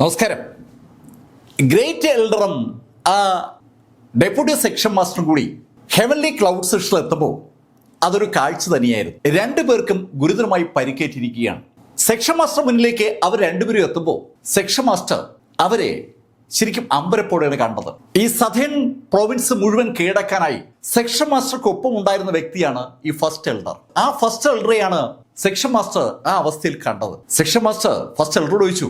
നമസ്കാരം. ഗ്രേറ്റ് എൽഡറും ആ deputy section മാസ്റ്ററും കൂടി ഹെവൻലി ക്ലൗഡ് സെക്ഷനിൽ എത്തുമ്പോൾ അതൊരു കാഴ്ച തന്നെയായിരുന്നു. രണ്ടുപേർക്കും ഗുരുതരമായി പരിക്കേറ്റിരിക്കുകയാണ്. സെക്ഷൻ മാസ്റ്റർ മുന്നിലേക്ക് അവർ രണ്ടുപേരും എത്തുമ്പോൾ സെക്ഷൻ മാസ്റ്റർ അവരെ ശരിക്കും അമ്പരപ്പോടെയാണ് കണ്ടത്. ഈ സദേൺ പ്രോവിൻസ് മുഴുവൻ കീഴടക്കാനായി സെക്ഷൻ മാസ്റ്റർക്കൊപ്പം ഉണ്ടായിരുന്ന വ്യക്തിയാണ് ഈ ഫസ്റ്റ് എൽഡർ. ആ ഫസ്റ്റ് എൽഡറെയാണ് സെക്ഷൻ മാസ്റ്റർ ആ അവസ്ഥയിൽ കണ്ടത്. സെക്ഷൻ മാസ്റ്റർ ഫസ്റ്റ് എൽഡറോട് ചോദിച്ചു,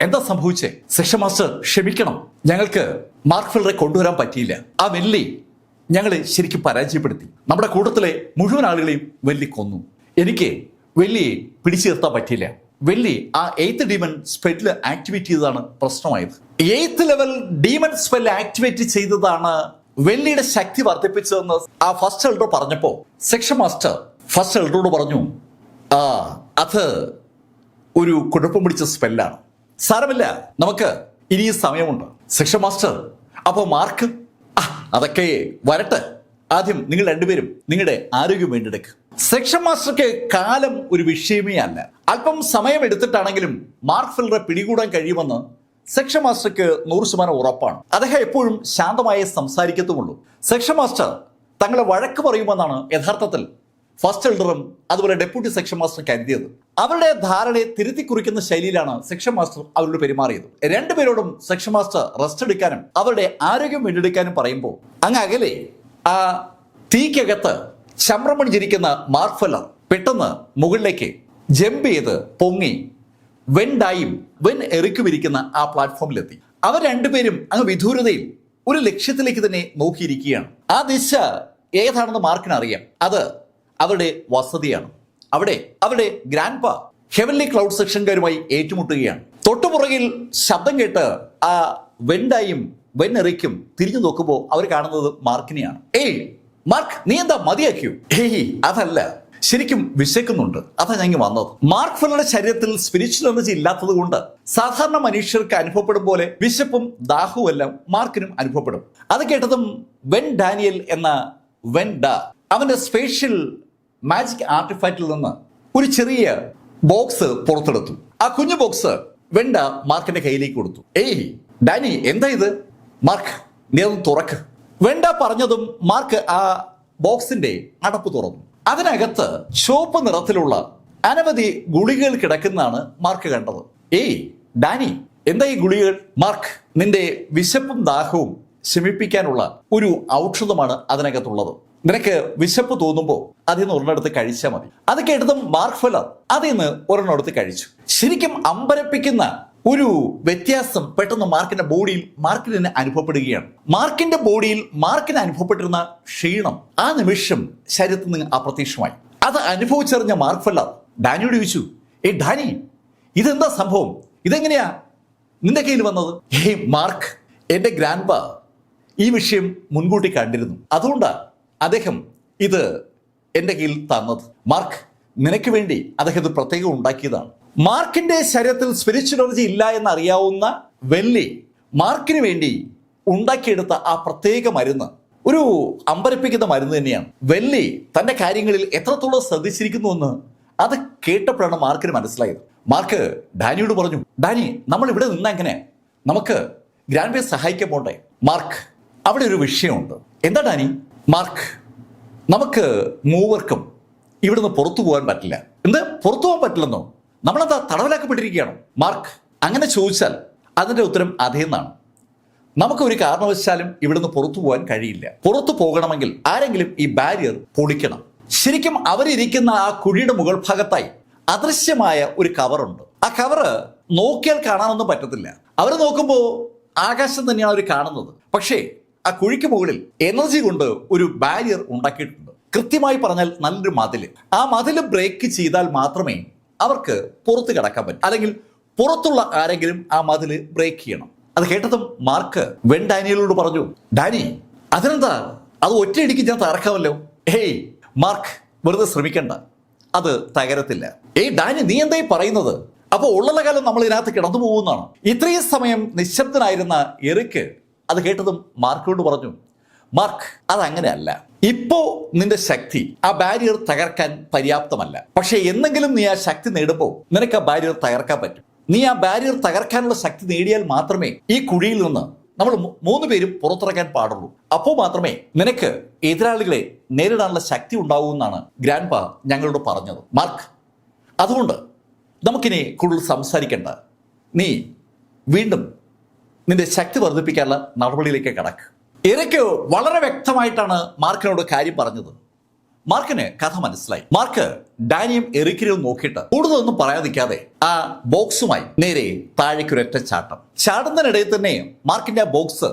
എന്താ സംഭവിച്ചേ? സെക്ഷൻ മാസ്റ്റർ, ക്ഷമിക്കണം, ഞങ്ങൾക്ക് മാർക്ക് ഫിൽഡറെ കൊണ്ടുവരാൻ പറ്റിയില്ല. ആ വെല്ലി ഞങ്ങളെ ശരിക്കും പരാജയപ്പെടുത്തി. നമ്മുടെ കൂട്ടത്തിലെ മുഴുവൻ ആളുകളെയും വെല്ലി കൊന്നു. എനിക്ക് വെല്ലിയെ പിടിച്ചു നിർത്താൻ പറ്റിയില്ല. വെല്ലി ആ 8th ഡീമൺ സ്പെല്ല് ആക്ടിവേറ്റ് ചെയ്തതാണ് പ്രശ്നമായത്. 8th level demon spell activate ചെയ്തതാണ് വെല്ലിയുടെ ശക്തി വർദ്ധിപ്പിച്ചതെന്ന് ആ ഫസ്റ്റ് എൽഡർ പറഞ്ഞപ്പോ സെക്ഷൻ മാസ്റ്റർ ഫസ്റ്റ് എൽഡറോട് പറഞ്ഞു, അത് ഒരു കുഴപ്പം പിടിച്ച സ്പെല്ലാണ്, സാരമില്ല, നമുക്ക് ഇനിയും സമയമുണ്ട്. സെക്ഷൻ മാസ്റ്റർ, അപ്പോൾ മാർക്ക് അതൊക്കെ വരട്ടെ, ആദ്യം നിങ്ങൾ രണ്ടുപേരും നിങ്ങളുടെ ആരോഗ്യം വീണ്ടെടുക്കുക. സെക്ഷൻ മാസ്റ്റർക്ക് കാലം ഒരു വിഷയമേ അല്ല. അല്പം സമയം എടുത്തിട്ടാണെങ്കിലും മാർക്ക് ഫിൽഡറെ പിടികൂടാൻ കഴിയുമെന്ന് സെക്ഷൻ മാസ്റ്റർക്ക് 100% ഉറപ്പാണ്. അദ്ദേഹം എപ്പോഴും ശാന്തമായി സംസാരിക്കത്തുമുള്ളൂ. സെക്ഷൻ മാസ്റ്റർ തങ്ങളെ വഴക്ക് പറയുമെന്നാണ് യഥാർത്ഥത്തിൽ ഫസ്റ്റ് എൽഡറും അതുപോലെ ഡെപ്യൂട്ടി സെക്ഷൻ മാസ്റ്റർ കരുതിയത്. അവരുടെ ധാരണയെ തിരുത്തി കുറിക്കുന്ന ശൈലിയിലാണ് സെക്ഷൻ മാസ്റ്റർ അവരോട് പെരുമാറിയത്. രണ്ടുപേരോടും സെക്ഷൻ മാസ്റ്റർ റെസ്റ്റ് എടുക്കാനും അവരുടെ ആരോഗ്യം വീണ്ടെടുക്കാനും പറയുമ്പോൾ അങ്ങ് അകലെ ആ തീക്കകത്ത് ചമ്രമണിഞ്ഞിരിക്കുന്ന മാർക്ക് ഫിൽഡർ പെട്ടെന്ന് മുകളിലേക്ക് ജമ്പ് ചെയ്ത് പൊങ്ങി വെൻഡായും വെൻ എറിക്കുമിരിക്കുന്ന ആ പ്ലാറ്റ്ഫോമിലെത്തി. അവർ രണ്ടുപേരും അങ്ങ് വിദൂരതയിൽ ഒരു ലക്ഷ്യത്തിലേക്ക് തന്നെ നോക്കിയിരിക്കുകയാണ്. ആ ദിശ ഏതാണെന്ന് മാർക്കിന് അറിയാം. അത് അവരുടെ വസതിയാണ്. അവിടെ അവരുടെ ഗ്രാൻഡ് പാ ഹെവൻലി ക്ലൗഡ് സെക്ഷൻകാരുമായി ഏറ്റുമുട്ടുകയാണ്. തൊട്ടുപുറകിൽ ശബ്ദം കേട്ട് ആ വെൻഡായും വെൻ എറിക്കും തിരിഞ്ഞു നോക്കുമ്പോൾ അവർ കാണുന്നത് മാർക്കിനെയാണ്. മാർക്ക്, നീ എന്താ മതിയാക്കിയോ? അതല്ല, ശരിക്കും വിശക്കുന്നുണ്ട്, അതാ ഞാൻ വന്നത്. മാർക്ക് ഫിൽഡറുടെ ശരീരത്തിൽ സ്പിരിച്വൽ എനർജി ഇല്ലാത്തത് കൊണ്ട് സാധാരണ മനുഷ്യർക്ക് അനുഭവപ്പെടും പോലെ വിശപ്പും ദാഹവും എല്ലാം മാർക്കിനും അനുഭവപ്പെടും. അത് കേട്ടതും വെൻ ഡാനിയൽ എന്ന വെൻ ഡ അവന്റെ സ്പേഷ്യൽ മാജിക് ആർട്ടിഫാക്റ്റിൽ നിന്ന് ഒരു ചെറിയ ബോക്സ് പുറത്തെടുത്തു. ആ കുഞ്ഞു ബോക്സ് വെൻഡ മാർക്കിന്റെ കയ്യിലേക്ക് കൊടുത്തു. ഡാനി, എന്താ ഇത്? മാർക്ക്, നീ അത് തുറക്ക്. വെൻഡ പറഞ്ഞതും മാർക്ക് ആ ബോക്സിന്റെ അടപ്പ് തുറന്നു. അതിനകത്ത് ചുവപ്പ് നിറത്തിലുള്ള അനവധി ഗുളികകൾ കിടക്കുന്നതാണ് മാർക്ക് കണ്ടത്. ഡാനി, എന്താ ഈ ഗുളികകൾ? മാർക്ക്, നിന്റെ വിശപ്പും ദാഹവും ശമിപ്പിക്കാനുള്ള ഒരു ഔഷധമാണ് അതിനകത്തുള്ളത്. നിനക്ക് വിശപ്പ് തോന്നുമ്പോൾ അതിൽ നിന്ന് ഒരെണ്ണെടുത്ത് കഴിച്ചാൽ മതി. അത് കേട്ടതും മാർക്ക് ഫിൽഡർ അതിൽ നിന്ന് ഒരെണ്ണെടുത്ത് കഴിച്ചു. ശരിക്കും അമ്പരപ്പിക്കുന്ന ഒരു വ്യത്യാസം പെട്ടെന്ന് മാർക്കിന്റെ ബോഡിയിൽ മാർക്കിന് അനുഭവപ്പെടുകയാണ്. മാർക്കിന്റെ ബോഡിയിൽ മാർക്കിന് അനുഭവപ്പെട്ടിരുന്ന ക്ഷീണം ആ നിമിഷം ശരീരത്തിൽ നിന്ന് അപ്രത്യക്ഷമായി. അത് അനുഭവിച്ചറിഞ്ഞ മാർക്ക് ഫിൽഡർ ഡാനിയോട് ചോദിച്ചു, ഡാനി, ഇതെന്താ സംഭവം? ഇതെങ്ങനെയാ നിന്റെ കയ്യിൽ വന്നത്? മാർക്ക്, എന്റെ ഗ്രാൻഡ് പാ ഈ വിഷയം മുൻകൂട്ടി കണ്ടിരുന്നു, അതുകൊണ്ടാ അദ്ദേഹം ഇത് എന്റെ കയ്യിൽ തന്നത്. മാർക്ക്, നിനക്ക് വേണ്ടി അദ്ദേഹം ഇത് പ്രത്യേകം ഉണ്ടാക്കിയതാണ്. മാർക്കിന്റെ ശരീരത്തിൽ സ്പിരിച്വൽ എനർജി ഇല്ല എന്നറിയാവുന്ന വെല്ലി മാർക്കിന് വേണ്ടി ഉണ്ടാക്കിയെടുത്ത ആ പ്രത്യേക മരുന്ന് ഒരു അമ്പരപ്പിക്കുന്ന മരുന്ന് തന്നെയാണ്. വെല്ലി തന്റെ കാര്യങ്ങളിൽ എത്രത്തോളം ശ്രദ്ധിച്ചിരിക്കുന്നുവെന്ന് അത് കേട്ടപ്പോഴാണ് മാർക്കിന് മനസ്സിലായത്. മാർക്ക് ഡാനിയോട് പറഞ്ഞു, ഡാനി, നമ്മൾ ഇവിടെ നിന്നെങ്ങനെ? നമുക്ക് ഗ്രാൻഡ് പേ സഹായിക്കാൻ പോണ്ടേ? മാർക്ക്, അവിടെ ഒരു വിഷയമുണ്ട്. എന്താ ഡാനി? മാർക്ക്, നമുക്ക് മൂവർക്കും ഇവിടുന്ന് പുറത്തു പോകാൻ പറ്റില്ല. പുറത്തു പോകാൻ പറ്റില്ലെന്നോ? നമ്മളെന്താ തടവിലാക്കപ്പെട്ടിരിക്കുകയാണോ? മാർക്ക്, അങ്ങനെ ചോദിച്ചാൽ അതിന്റെ ഉത്തരം അതേന്നാണ്. നമുക്ക് ഒരു കാരണവശാലും ഇവിടുന്ന് പുറത്തു പോകാൻ കഴിയില്ല. പുറത്തു പോകണമെങ്കിൽ ആരെങ്കിലും ഈ ബാരിയർ പൊളിക്കണം. ശരിക്കും അവരിയ്ക്കുന്ന ആ കുഴിയുടെ മുകൾ ഭാഗത്തായി അദൃശ്യമായ ഒരു കവറുണ്ട്. ആ കവറ് നോക്കിയാൽ കാണാനൊന്നും പറ്റത്തില്ല. അവർ നോക്കുമ്പോൾ ആകാശം തന്നെയാണ് അവർ കാണുന്നത്. പക്ഷേ ആ കുഴിക്ക് മുകളിൽ എനർജി കൊണ്ട് ഒരു ബാരിയർ ഉണ്ടാക്കിയിട്ടുണ്ട്. കൃത്യമായി പറഞ്ഞാൽ നല്ലൊരു മതില്. ആ മതില് ബ്രേക്ക് ചെയ്താൽ മാത്രമേ അവർക്ക് പുറത്ത് കടക്കാൻ പറ്റും. അല്ലെങ്കിൽ പുറത്തുള്ള ആരെങ്കിലും ആ മതില് ബ്രേക്ക് ചെയ്യണം. അത് കേട്ടതും മാർക്ക് വെൻ ഡാനിയലോട് പറഞ്ഞു, ഡാനി, അതിനെന്താ, അത് ഒറ്റയടിക്ക് ഞാൻ തകർക്കാമല്ലോ. മാർക്ക്, വെറുതെ ശ്രമിക്കണ്ട, അത് തകരത്തില്ല. ഡാനി, നീ എന്തായി പറയുന്നത്? അപ്പൊ ഉള്ള കാലം നമ്മൾ ഇതിനകത്ത് കിടന്നു പോകുന്നതാണ്. ഇത്രയും സമയം നിശബ്ദനായിരുന്ന എറിക്ക് അത് കേട്ടതും മാർക്കിനോട് പറഞ്ഞു, മാർക്ക്, അതങ്ങനെയല്ല. ഇപ്പോ നിന്റെ ശക്തി ആ ബാരിയർ തകർക്കാൻ പര്യാപ്തമല്ല. പക്ഷെ എന്തെങ്കിലും നീ ആ ശക്തി നേടുമ്പോൾ നിനക്ക് ആ ബാരിയർ തകർക്കാൻ പറ്റും. നീ ആ ബാരിയർ തകർക്കാനുള്ള ശക്തി നേടിയാൽ മാത്രമേ ഈ കുഴിയിൽ നിന്ന് നമ്മൾ 3 പേരും പുറത്തിറക്കാൻ പാടുള്ളൂ. അപ്പോൾ മാത്രമേ നിനക്ക് എതിരാളികളെ നേരിടാനുള്ള ശക്തി ഉണ്ടാവൂ എന്നാണ് ഗ്രാൻഡ് പാ ഞങ്ങളോട് പറഞ്ഞത്. മാർക്ക്, അതുകൊണ്ട് നമുക്കിനി കൂടുതൽ സംസാരിക്കേണ്ട. നീ വീണ്ടും നിന്റെ ശക്തി വർദ്ധിപ്പിക്കാനുള്ള നടപടിയിലേക്ക് കടക്ക്. എറിക്ക് വളരെ വ്യക്തമായിട്ടാണ് മാർക്കിനോട് കാര്യം പറഞ്ഞത്. മാർക്കിന് കഥ മനസ്സിലായി. മാർക്ക് ഡാനിയും എറിക്കിനും നോക്കിയിട്ട് കൂടുതലൊന്നും പറയാതിരിക്കാതെ ആ ബോക്സുമായി നേരെ താഴേക്കൊരൊറ്റ ചാട്ടം. ചാടുന്നതിനിടയിൽ തന്നെ മാർക്കിന്റെ ആ ബോക്സ്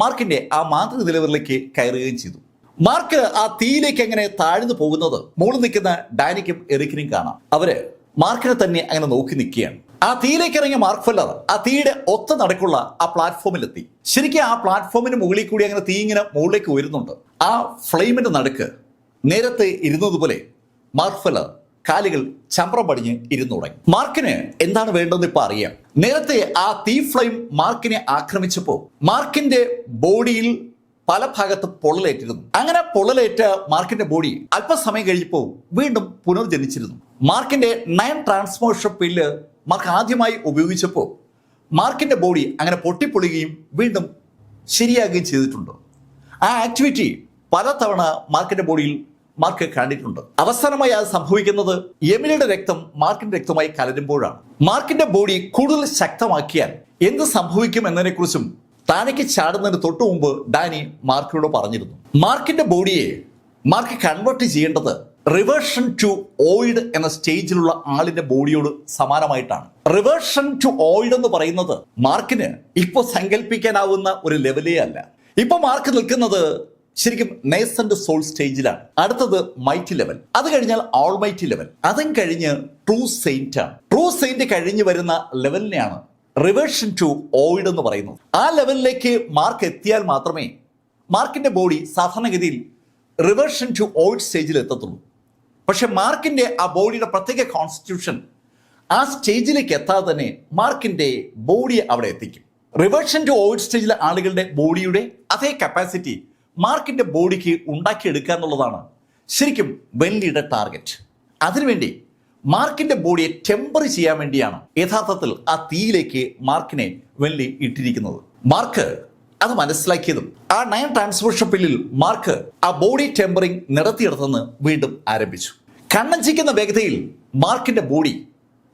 മാർക്കിന്റെ ആ മാന്ത്രിക നിലവറിലേക്ക് കയറുകയും ചെയ്തു. മാർക്ക് ആ തീയിലേക്ക് എങ്ങനെ താഴ്ന്നു പോകുന്നത് മുകളിൽ നിൽക്കുന്ന ഡാനിക്കും എറിക്കിനും കാണാം. അവര് മാർക്കിനെ തന്നെ അങ്ങനെ നോക്കി നിൽക്കുകയാണ്. ആ തീയിലേക്ക് ഇറങ്ങിയ മാർക്ക് ഫെല്ലർ ആ തീയുടെ ഒത്ത നടക്കുള്ള ആ പ്ലാറ്റ്ഫോമിലെത്തി. ശരിക്കും ആ പ്ലാറ്റ്ഫോമിന് മുകളിൽ കൂടി അങ്ങനെ തീ ഇങ്ങനെ മുകളിലേക്ക് ഉയരുന്നുണ്ട്. ആ ഫ്ലെയിമിന്റെ നടുക്ക് നേരത്തെ ഇരുന്നതുപോലെ മാർക്ക് ഫെല്ലർ കാലുകൾ ചമ്പ്രം പടിഞ്ഞ് ഇരുന്നു തുടങ്ങി. മാർക്കിന് എന്താണ് വേണ്ടതെന്ന് ഇപ്പൊ അറിയാം. നേരത്തെ ആ തീ ഫ്ലെയിം മാർക്കിനെ ആക്രമിച്ചപ്പോൾ മാർക്കിന്റെ ബോഡിയിൽ പല ഭാഗത്ത് പൊള്ളലേറ്റിരുന്നു. അങ്ങനെ പൊള്ളലേറ്റ മാർക്കിന്റെ ബോഡി അല്പസമയം കഴിഞ്ഞപ്പോൾ വീണ്ടും പുനർജനിച്ചിരുന്നു. മാർക്കിന്റെ 9 ട്രാൻസ്മോഷൻ പില്ല് മാർക്ക് ആദ്യമായി ഉപയോഗിച്ചപ്പോൾ മാർക്കിന്റെ ബോഡി അങ്ങനെ പൊട്ടിപ്പൊളിയുകയും വീണ്ടും ശരിയാകുകയും ചെയ്തിട്ടുണ്ട്. ആ ആക്ടിവിറ്റി പലതവണ മാർക്കിന്റെ ബോഡിയിൽ മാർക്ക് കണ്ടിട്ടുണ്ട്. അവസാനമായി അത് സംഭവിക്കുന്നത് എമിലിയുടെ രക്തം മാർക്കിന്റെ രക്തമായി കലരുമ്പോഴാണ്. മാർക്കിന്റെ ബോഡി കൂടുതൽ ശക്തമാക്കിയാൽ എന്ത് സംഭവിക്കും എന്നതിനെക്കുറിച്ചും താഴേക്ക് ചാടുന്നതിന് തൊട്ടു മുമ്പ് ഡാനി മാർക്കിനോട് പറഞ്ഞിരുന്നു. മാർക്കിന്റെ ബോഡിയെ മാർക്ക് കൺവേർട്ട് ചെയ്യേണ്ടത് റിവേർഷൻ ടു ഓയിഡ് എന്ന സ്റ്റേജിലുള്ള ആളിന്റെ ബോഡിയോട് സമാനമായിട്ടാണ്. റിവേർഷൻ ടു ഓയിഡ് എന്ന് പറയുന്നത് മാർക്കിന് ഇപ്പൊ സങ്കല്പിക്കാനാവുന്ന ഒരു ലെവലേ അല്ല. ഇപ്പൊ മാർക്ക് നിൽക്കുന്നത് ശരിക്കും നേസന്റ് സോൾ സ്റ്റേജിലാണ്. അടുത്തത് മൈറ്റി ലെവൽ, അത് കഴിഞ്ഞാൽ ഓൾ മൈറ്റി ലെവൽ, അതും കഴിഞ്ഞ് ട്രൂ സെയിന്റ് ആണ്. ട്രൂ സെയിന്റ് കഴിഞ്ഞ് വരുന്ന ലെവലിനെയാണ് റിവേർഷൻ ടു ഓയിഡ് എന്ന് പറയുന്നത്. ആ ലെവലിലേക്ക് മാർക്ക് എത്തിയാൽ മാത്രമേ മാർക്കിന്റെ ബോഡി സാധാരണഗതിയിൽ റിവേർഷൻ ടു ഓയിഡ് സ്റ്റേജിൽ എത്തത്തുള്ളൂ. പക്ഷെ മാർക്കിന്റെ ആ ബോഡിയുടെ പ്രത്യേക കോൺസ്റ്റിറ്റ്യൂഷൻ ആ സ്റ്റേജിലേക്ക് എത്താതെ തന്നെ മാർക്കിന്റെ ബോഡിയെ അവിടെ എത്തിക്കും. റിവേർഷൻ ടു ഓയിഡ് സ്റ്റേജിലെ ആളുകളുടെ ബോഡിയുടെ അതേ കപ്പാസിറ്റി മാർക്കിന്റെ ബോഡിക്ക് ഉണ്ടാക്കിയെടുക്കുക എന്നുള്ളതാണ് ശരിക്കും വെൻലിയുടെ ടാർഗറ്റ്. അതിനുവേണ്ടി മാർക്കിന്റെ ബോഡിയെ ടെമ്പർ ചെയ്യാൻ വേണ്ടിയാണ് യഥാർത്ഥത്തിൽ ആ തീയിലേക്ക് മാർക്കിനെ വെൻലി ഇട്ടിരിക്കുന്നത്. മാർക്ക് അത് മനസ്സിലാക്കിയതും ആ 9 ട്രാൻസ്മോഷൻ പില്ലിൽ മാർക്ക് ആ ബോഡി ടെമ്പറിംഗ് നടത്തിയെടുത്തെന്ന് വീണ്ടും ആരംഭിച്ചു. കണ്ണഞ്ചിക്കുന്ന വേഗതയിൽ മാർക്കിന്റെ ബോഡി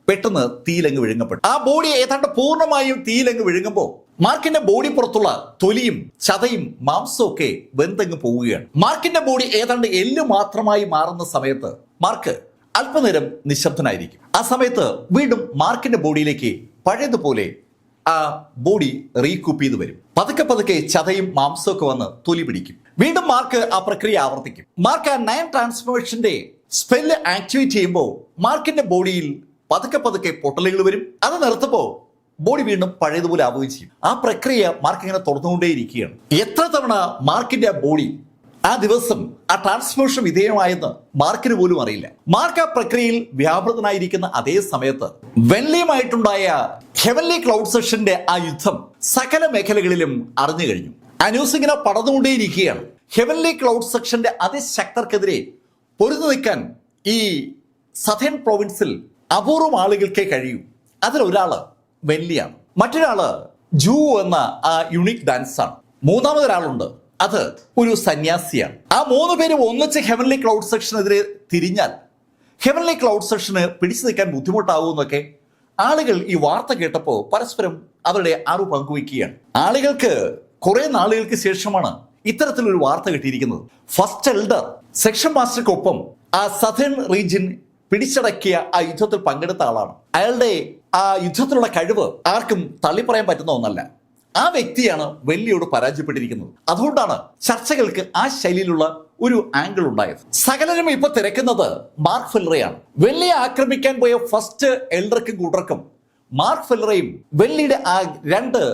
പെട്ടെന്ന് തീയിലങ്ങ് വിഴുങ്ങപ്പെട്ടു. ആ ബോഡി ഏതാണ്ട് പൂർണ്ണമായും തീയിലങ്ങ് വിഴുങ്ങുമ്പോൾ മാർക്കിന്റെ ബോഡി പുറത്തുള്ള തൊലിയും ചതയും മാംസവും ഒക്കെ വെന്തങ്ങ് പോവുകയാണ്. മാർക്കിന്റെ ബോഡി ഏതാണ്ട് എല്ല് മാത്രമായി മാറുന്ന സമയത്ത് മാർക്ക് അല്പനേരം നിശബ്ദനായിരിക്കും. ആ സമയത്ത് വീണ്ടും മാർക്കിന്റെ ബോഡിയിലേക്ക് പഴയതുപോലെ ആ ബോഡി റീകൂപ്പ് ചെയ്ത് വരും. പതുക്കെ പതുക്കെ ചതയും മാംസവും ഒക്കെ വന്ന് തൊലി പിടിക്കും. വീണ്ടും മാർക്ക് ആ പ്രക്രിയ ആവർത്തിക്കും. മാർക്ക് ആ 9 ട്രാൻസ്ഫോർമേഷന്റെ സ്പെല്ല് ആക്ടിവേറ്റ് ചെയ്യുമ്പോൾ മാർക്കിന്റെ ബോഡിയിൽ പതുക്കെ പതുക്കെ പൊട്ടലുകൾ വരും. അത് നിർത്തുമ്പോൾ ബോഡി വീണ്ടും പഴയതുപോലെ ആവുകയും ചെയ്യും. ആ പ്രക്രിയ മാർക്ക് ഇങ്ങനെ തുടർന്നുകൊണ്ടേയിരിക്കുകയാണ്. എത്ര തവണ മാർക്കിന്റെ ആ ബോഡി ആ ദിവസം ആ ട്രാൻസ്ഫോർമേഷൻ വിധേയമായെന്ന് മാർക്കിന് പോലും അറിയില്ല. മാർക്ക് ആ പ്രക്രിയയിൽ വ്യാപൃതനായിരിക്കുന്ന അതേ സമയത്ത് വെൻലിയുമായിട്ടുണ്ടായ ഹെവൻലി ക്ലൗഡ് സെഷന്റെ ആ യുദ്ധം സകല മേഖലകളിലും അറിഞ്ഞു കഴിഞ്ഞു. ആ ന്യൂസ് ഇങ്ങനെ പടർന്നുകൊണ്ടേയിരിക്കുകയാണ്. ഹെവൻലി ക്ലൗഡ് സെക്ഷന്റെ അതിശക്തർക്കെതിരെ പൊരുതു നിൽക്കാൻ ഈ സതേൺ പ്രൊവിൻസിൽ അപൂർവം ആളുകൾക്കേ കഴിയൂ. അതിലൊരാള് വെൻലിയാണ്, മറ്റൊരാള് ജൂ എന്ന ആ യുണീക് ഡാൻസ് ആണ്, മൂന്നാമതൊരാളുണ്ട് അത് ഒരു സന്യാസിയാണ്. ആ 3 പേരും ഒന്നിച്ച് ഹെവൻലി ക്ലൗഡ് സെക്ഷനെതിരെ തിരിഞ്ഞാൽ ഹെവൻലി ക്ലൗഡ് സെക്ഷന് പിടിച്ചു നിൽക്കാൻ ബുദ്ധിമുട്ടാവുമെന്നൊക്കെ ആളുകൾ ഈ വാർത്ത കേട്ടപ്പോൾ പരസ്പരം അവരുടെ അറിവ് പങ്കുവയ്ക്കുകയാണ്. ആളുകൾക്ക് കുറെ നാളുകൾക്ക് ശേഷമാണ് ഇത്തരത്തിലൊരു വാർത്ത കിട്ടിയിരിക്കുന്നത്. ഫസ്റ്റ് എൽഡർ സെക്ഷൻ മാസ്റ്റർക്കൊപ്പം ആ സതേൺ റീജിയൻ പിടിച്ചടക്കിയ ആ യുദ്ധത്തിൽ പങ്കെടുത്ത ആളാണ്. അയാളുടെ ആ യുദ്ധത്തിലുള്ള കഴിവ് ആർക്കും തള്ളിപ്പറയാൻ പറ്റുന്ന ഒന്നല്ല. ആ വ്യക്തിയാണ് വെല്ലിയോട് പരാജയപ്പെട്ടിരിക്കുന്നത്. അതുകൊണ്ടാണ് ചർച്ചകൾക്ക് ആ ശൈലിയിലുള്ള ഒരു ആംഗിൾ ഉണ്ടായത്. സകലരും ഇപ്പൊ തിരക്കുന്നത് മാർക്ക് ഫെല്ലറെയാണ്. വെല്ലിയെ ആക്രമിക്കാൻ പോയ ഫസ്റ്റ് എൽഡർക്കും കൂട്ടർക്കും മാർക്ക് ഫെല്ലറെയും വെല്ലിയുടെ ആ 2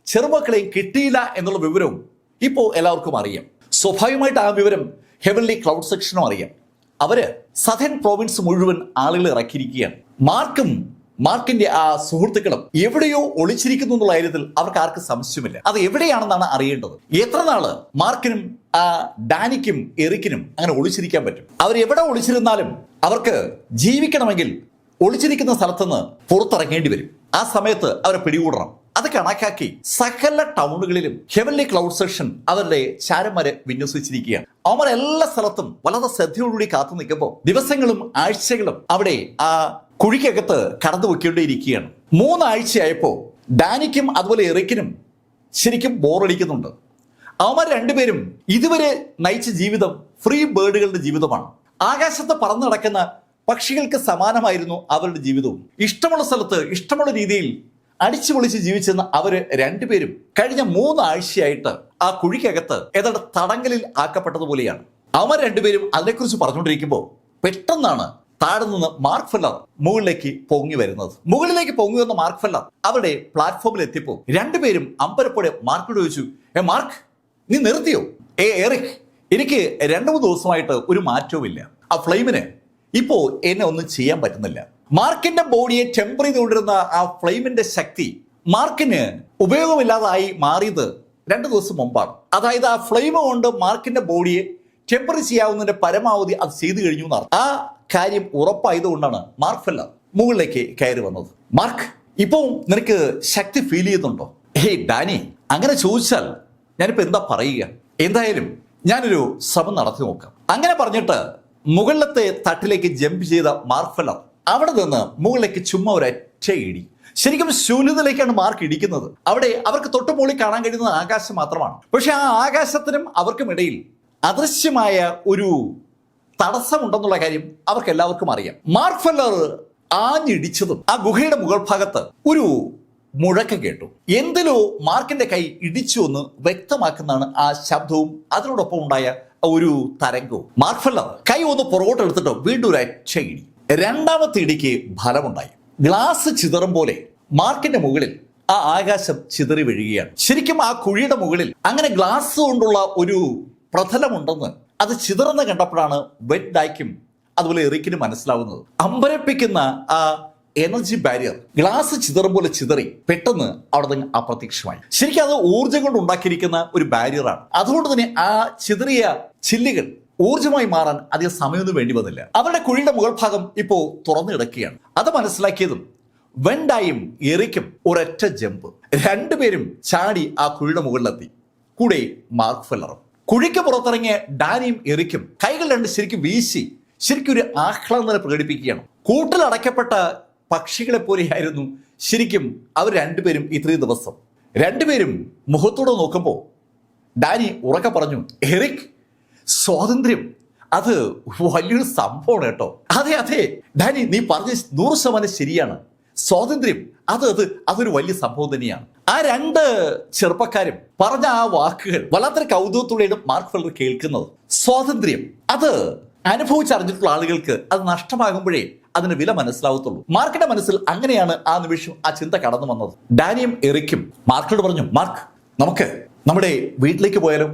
ചെറുമക്കളെയും കിട്ടിയില്ല എന്നുള്ള വിവരവും ഇപ്പോൾ എല്ലാവർക്കും അറിയാം. സ്വാഭാവികമായിട്ട് ആ വിവരം ഹെവൻലി ക്ലൗഡ് സെക്ഷനും അറിയാം. അവര് സതേൺ പ്രോവിൻസ് മുഴുവൻ ആളുകൾ ഇറക്കിയിരിക്കുകയാണ്. മാർക്കും മാർക്കിന്റെ ആ സുഹൃത്തുക്കളും എവിടെയോ ഒളിച്ചിരിക്കുന്നു എന്നുള്ള കാര്യത്തിൽ അവർക്ക് ആർക്കും സംശയമില്ല. അത് എവിടെയാണെന്നാണ് അറിയേണ്ടത്. എത്ര നാള് മാർക്കിനും ആ ഡാനിക്കും എറിക്കിനും അങ്ങനെ ഒളിച്ചിരിക്കാൻ പറ്റും? അവർ എവിടെ ഒളിച്ചിരുന്നാലും അവർക്ക് ജീവിക്കണമെങ്കിൽ ഒളിച്ചിരിക്കുന്ന സ്ഥലത്തുനിന്ന് പുറത്തിറങ്ങേണ്ടി വരും. ആ സമയത്ത് അവരെ പിടികൂടണം. അത് കണക്കാക്കി സകല ടൗണുകളിലും ഹെവൻലി ക്ലൗഡ് സെക്ഷൻ അവരുടെ ചാരന്മാരെ വിന്യസിച്ചിരിക്കുകയാണ്. അവന്മാർ എല്ലാ സ്ഥലത്തും വളരെ ശ്രദ്ധയോടുകൂടി കാത്തു നിൽക്കുമ്പോൾ ദിവസങ്ങളും ആഴ്ചകളും അവിടെ ആ കുഴിക്കകത്ത് കടന്നു വെക്കേണ്ടിയിരിക്കുകയാണ്. 3 ആഴ്ചയായപ്പോ ഡാനിക്കും അതുപോലെ എറിക്കിനും ശരിക്കും ബോറടിക്കുന്നുണ്ട്. അവന്മാർ രണ്ടുപേരും ഇതുവരെ നയിച്ച ജീവിതം ഫ്രീ ബേർഡുകളുടെ ജീവിതമാണ്. ആകാശത്ത് പറന്നു നടക്കുന്ന പക്ഷികൾക്ക് സമാനമായിരുന്നു അവരുടെ ജീവിതവും. ഇഷ്ടമുള്ള സ്ഥലത്ത് ഇഷ്ടമുള്ള രീതിയിൽ അടിച്ചു പൊളിച്ച് ജീവിച്ചെന്ന അവര് രണ്ടുപേരും കഴിഞ്ഞ 3 ആഴ്ചയായിട്ട് ആ കുഴിക്കകത്ത് ഏതാണ്ട് തടങ്കലിൽ ആക്കപ്പെട്ടതുപോലെയാണ്. അവർ രണ്ടുപേരും അതിനെക്കുറിച്ച് പറഞ്ഞുകൊണ്ടിരിക്കുമ്പോൾ പെട്ടെന്നാണ് താഴെ നിന്ന് മാർക്ക് ഫെല്ലർ മുകളിലേക്ക് പൊങ്ങി വരുന്നത്. മുകളിലേക്ക് പൊങ്ങി വന്ന മാർക്ക് ഫെല്ലർ അവരുടെ പ്ലാറ്റ്ഫോമിൽ എത്തിയപ്പോൾ രണ്ടുപേരും അമ്പരപ്പോടെ മാർക്കിനോട് ചോദിച്ചു, മാർക്ക്, നീ നിർത്തിയോ? എറിക്, എനിക്ക് 2-3 ദിവസമായിട്ട് ഒരു മാറ്റവും ഇല്ല. ആ ഫ്ലെയിമിന് ഇപ്പോ എന്നെ ഒന്നും ചെയ്യാൻ പറ്റുന്നില്ല. മാർക്കിന്റെ ബോഡിയെ ടെമ്പർ ചെയ്തുകൊണ്ടിരുന്ന ആ ഫ്ലെയിമിന്റെ ശക്തി മാർക്കിന് ഉപയോഗമില്ലാതായി മാറിയത് 2 ദിവസം മുമ്പാണ്. അതായത് ആ ഫ്ലെയിം കൊണ്ട് മാർക്കിന്റെ ബോഡിയെ ടെമ്പർ ചെയ്യാവുന്നതിന്റെ പരമാവധി അത് ചെയ്തു കഴിഞ്ഞു എന്നാണ്. ആ കാര്യം ഉറപ്പായതുകൊണ്ടാണ് മാർക്ക് ഫെല്ലർ മുകളിലേക്ക് കയറി വന്നത്. മാർക്ക്, ഇപ്പോ നിനക്ക് ശക്തി ഫീൽ ചെയ്യുന്നുണ്ടോ? ഡാനി, അങ്ങനെ ചോദിച്ചാൽ ഞാനിപ്പോ എന്താ പറയുക? എന്തായാലും ഞാനൊരു ശ്രമം നടത്തി നോക്കാം. അങ്ങനെ പറഞ്ഞിട്ട് മുകളിലത്തെ തട്ടിലേക്ക് ജമ്പ് ചെയ്ത മാർക്ക് ഫെല്ലർ അവിടെ നിന്ന് മുകളിലേക്ക് ചുമ്മാ ഒരൊറ്റ ഇടി. ശരിക്കും ശൂന്യതയിലേക്കാണ് മാർക്ക് ഇടിക്കുന്നത്. അവിടെ അവർക്ക് തൊട്ടുമുകളിൽ കാണാൻ കഴിയുന്നത് ആകാശം മാത്രമാണ്. പക്ഷെ ആ ആകാശത്തിനും അവർക്കും ഇടയിൽ അദൃശ്യമായ ഒരു തടസ്സമുണ്ടെന്നുള്ള കാര്യം അവർക്ക് എല്ലാവർക്കും അറിയാം. മാർക്ക് ഫെല്ലർ ആഞ്ഞിടിച്ചതും ആ ഗുഹയുടെ മുകൾ ഭാഗത്ത് ഒരു മുഴക്കം കേട്ടു. എന്തിലോ മാർക്കിന്റെ കൈ ഇടിച്ചു എന്ന് വ്യക്തമാക്കുന്നതാണ് ആ ശബ്ദവും അതിനോടൊപ്പം ഉണ്ടായ ഒരു തരംഗവും. മാർക്ക് ഫെല്ലർ കൈ ഒന്ന് പുറകോട്ട് എടുത്തിട്ട് വീണ്ടും ഒരൊറ്റ ഇടി. 2ാമത്തെ ഇടിക്ക് ഫലമുണ്ടായി. ഗ്ലാസ് ചിതറും പോലെ മാർക്കിന്റെ മുകളിൽ ആ ആകാശം ചിതറി വീഴുകയാണ്. ശരിക്കും ആ കുഴിയുടെ മുകളിൽ അങ്ങനെ ഗ്ലാസ് കൊണ്ടുള്ള ഒരു പ്രതലമുണ്ടെന്ന് അത് ചിതറുന്ന കണ്ടപ്പോഴാണ് വെറ്റ് ഡായ്ക്കും അതുപോലെ എറിക്കിനും മനസ്സിലാവുന്നത്. അമ്പരപ്പിക്കുന്ന ആ എനർജി ബാരിയർ ഗ്ലാസ് ചിതറും പോലെ ചിതറി പെട്ടെന്ന് അവിടെ നിന്ന് അപ്രത്യക്ഷമായി. ശരിക്കും അത് ഊർജ്ജം കൊണ്ട് ഉണ്ടാക്കിയിരിക്കുന്ന ഒരു ബാരിയറാണ്. അതുകൊണ്ട് തന്നെ ആ ചിതറിയ ചില്ലുകൾ ഊർജ്ജമായി മാറാൻ അധികം സമയമൊന്നും വേണ്ടി വന്നില്ല. അവരുടെ കുഴിയുടെ മുകൾ ഭാഗം ഇപ്പോ തുറന്നു കിടക്കുകയാണ്. അത് മനസ്സിലാക്കിയതും വെൻഡായും എറിക്കും ഒരൊറ്റ ജമ്പ്. രണ്ടുപേരും ചാടി ആ കുഴിയുടെ മുകളിലെത്തി. കൂടെ മാർക്ക് ഫെല്ലറും. കുഴിക്ക് പുറത്തിറങ്ങിയ ഡാനിയും എറിക്കും കൈകൾ രണ്ട് ശരിക്കും വീശി ശരിക്കും ഒരു ആഹ്ലാദം പ്രകടിപ്പിക്കുകയാണ്. കൂട്ടിലടയ്ക്കപ്പെട്ട പക്ഷികളെ പോലെയായിരുന്നു ശരിക്കും അവർ രണ്ടുപേരും ഇത്രയും ദിവസം. രണ്ടുപേരും മുഖത്തോടെ നോക്കുമ്പോൾ ഡാനി ഉറക്കെ പറഞ്ഞു, എറിക്, സ്വാതന്ത്ര്യം അത് വലിയൊരു സംഭവമാണ് കേട്ടോ. അതെ അതെ ഡാനി, നീ പറഞ്ഞ 100% ശരിയാണ്. സ്വാതന്ത്ര്യം അതൊരു വലിയ സംഭവം തന്നെയാണ്. ആ 2 ചെറുപ്പക്കാരും പറഞ്ഞ ആ വാക്കുകൾ വല്ലാത്തൊരു കൗതുകത്തോടെയാണ് മാർക്ക് ഫെല്ലർ കേൾക്കുന്നത്. സ്വാതന്ത്ര്യം അത് അനുഭവിച്ചറിഞ്ഞിട്ടുള്ള ആളുകൾക്ക് അത് നഷ്ടമാകുമ്പോഴേ അതിന് വില മനസ്സിലാവത്തുള്ളൂ. മാർക്കിന്റെ മനസ്സിൽ അങ്ങനെയാണ് ആ നിമിഷം ആ ചിന്ത കടന്നു വന്നത്. ഡാനിയും എറിക്കും മാർക്കിനോട് പറഞ്ഞു, മാർക്ക്, നമുക്ക് നമ്മുടെ വീട്ടിലേക്ക് പോയാലോ?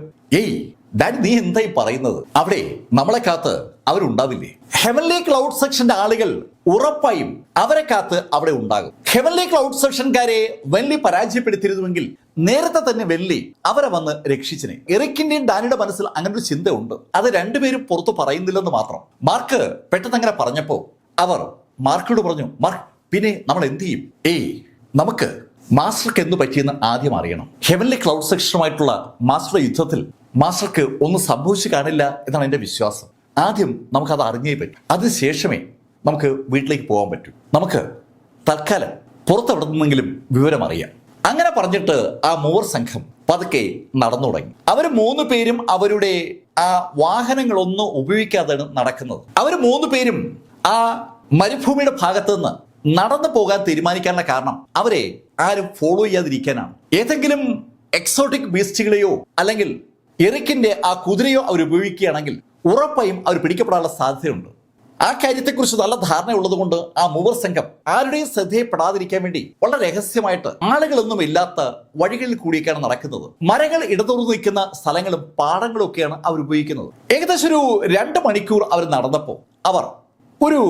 ഡാനി, നീ എന്തായി പറയുന്നത്? അവിടെ നമ്മളെ കാത്ത് അവരുണ്ടാവില്ലേ? ഹെവൻലി ക്ലൗഡ് സെക്ഷന്റെ ആളുകൾ ഉറപ്പായും അവരെ കാത്ത് അവിടെ ഉണ്ടാകും. ഹെവൻലി ക്ലൗഡ് സെക്ഷൻകാരെ വെല്ലി പരാജയപ്പെടുത്തിയിരുന്നുവെങ്കിൽ നേരത്തെ തന്നെ വെല്ലി അവരെ വന്ന് രക്ഷിച്ചിനെ. എറിക്കിന്റെയും ഡാനിയുടെ മനസ്സിൽ അങ്ങനെ ഒരു ചിന്ത ഉണ്ട്. അത് രണ്ടുപേരും പുറത്തു പറയുന്നില്ലെന്ന് മാത്രം. മാർക്ക് പെട്ടെന്ന് അങ്ങനെ പറഞ്ഞപ്പോ അവർ മാർക്കിനോട് പറഞ്ഞു, മാർക്ക്, പിന്നെ നമ്മൾ എന്ത് ചെയ്യും? നമുക്ക് മാസ്റ്റർക്ക് എന്ത് പറ്റിയെന്ന് ആദ്യം അറിയണം. ഹെവൻലി ക്ലൗഡ് സെക്ഷനുമായിട്ടുള്ള മാസ്റ്ററുടെ യുദ്ധത്തിൽ മാസ്റ്റർക്ക് ഒന്നും സംഭവിച്ചു കാണില്ല എന്നാണ് എൻ്റെ വിശ്വാസം. ആദ്യം നമുക്കത് അറിഞ്ഞേ പറ്റും. അതിനുശേഷമേ നമുക്ക് വീട്ടിലേക്ക് പോകാൻ പറ്റൂ. നമുക്ക് തൽക്കാലം പുറത്തെവിടെ നിന്നെങ്കിലും വിവരം അറിയാം. അങ്ങനെ പറഞ്ഞിട്ട് ആ മൂവർ സംഘം പതുക്കെ നടന്നു തുടങ്ങി. അവർ 3 പേരും അവരുടെ ആ വാഹനങ്ങളൊന്നും ഉപയോഗിക്കാതെയാണ് നടക്കുന്നത്. അവർ 3 പേരും ആ മരുഭൂമിയുടെ ഭാഗത്ത് നിന്ന് നടന്നു പോകാൻ തീരുമാനിക്കാനുള്ള കാരണം അവരെ ആരും ഫോളോ ചെയ്യാതിരിക്കാനാണ്. ഏതെങ്കിലും എക്സോട്ടിക് ബീസ്റ്റുകളെയോ അല്ലെങ്കിൽ എറിക്കിന്റെ ആ കുതിരയോ അവർ ഉപയോഗിക്കുകയാണെങ്കിൽ ഉറപ്പായും അവർ പിടിക്കപ്പെടാനുള്ള സാധ്യതയുണ്ട്. ആ കാര്യത്തെക്കുറിച്ച് നല്ല ധാരണയുള്ളത് കൊണ്ട് ആ മൂവർ സംഘം ആരുടെയും ശ്രദ്ധയപ്പെടാതിരിക്കാൻ വേണ്ടി വളരെ രഹസ്യമായിട്ട് ആളുകളൊന്നും ഇല്ലാത്ത വഴികളിൽ കൂടിയൊക്കെയാണ് നടക്കുന്നത്. മരങ്ങൾ ഇടതുറന്നു നിൽക്കുന്ന സ്ഥലങ്ങളും പാടങ്ങളും ഒക്കെയാണ് അവർ ഉപയോഗിക്കുന്നത്. ഏകദേശം ഒരു 2 മണിക്കൂർ അവർ നടന്നപ്പോൾ അവർ ഒരു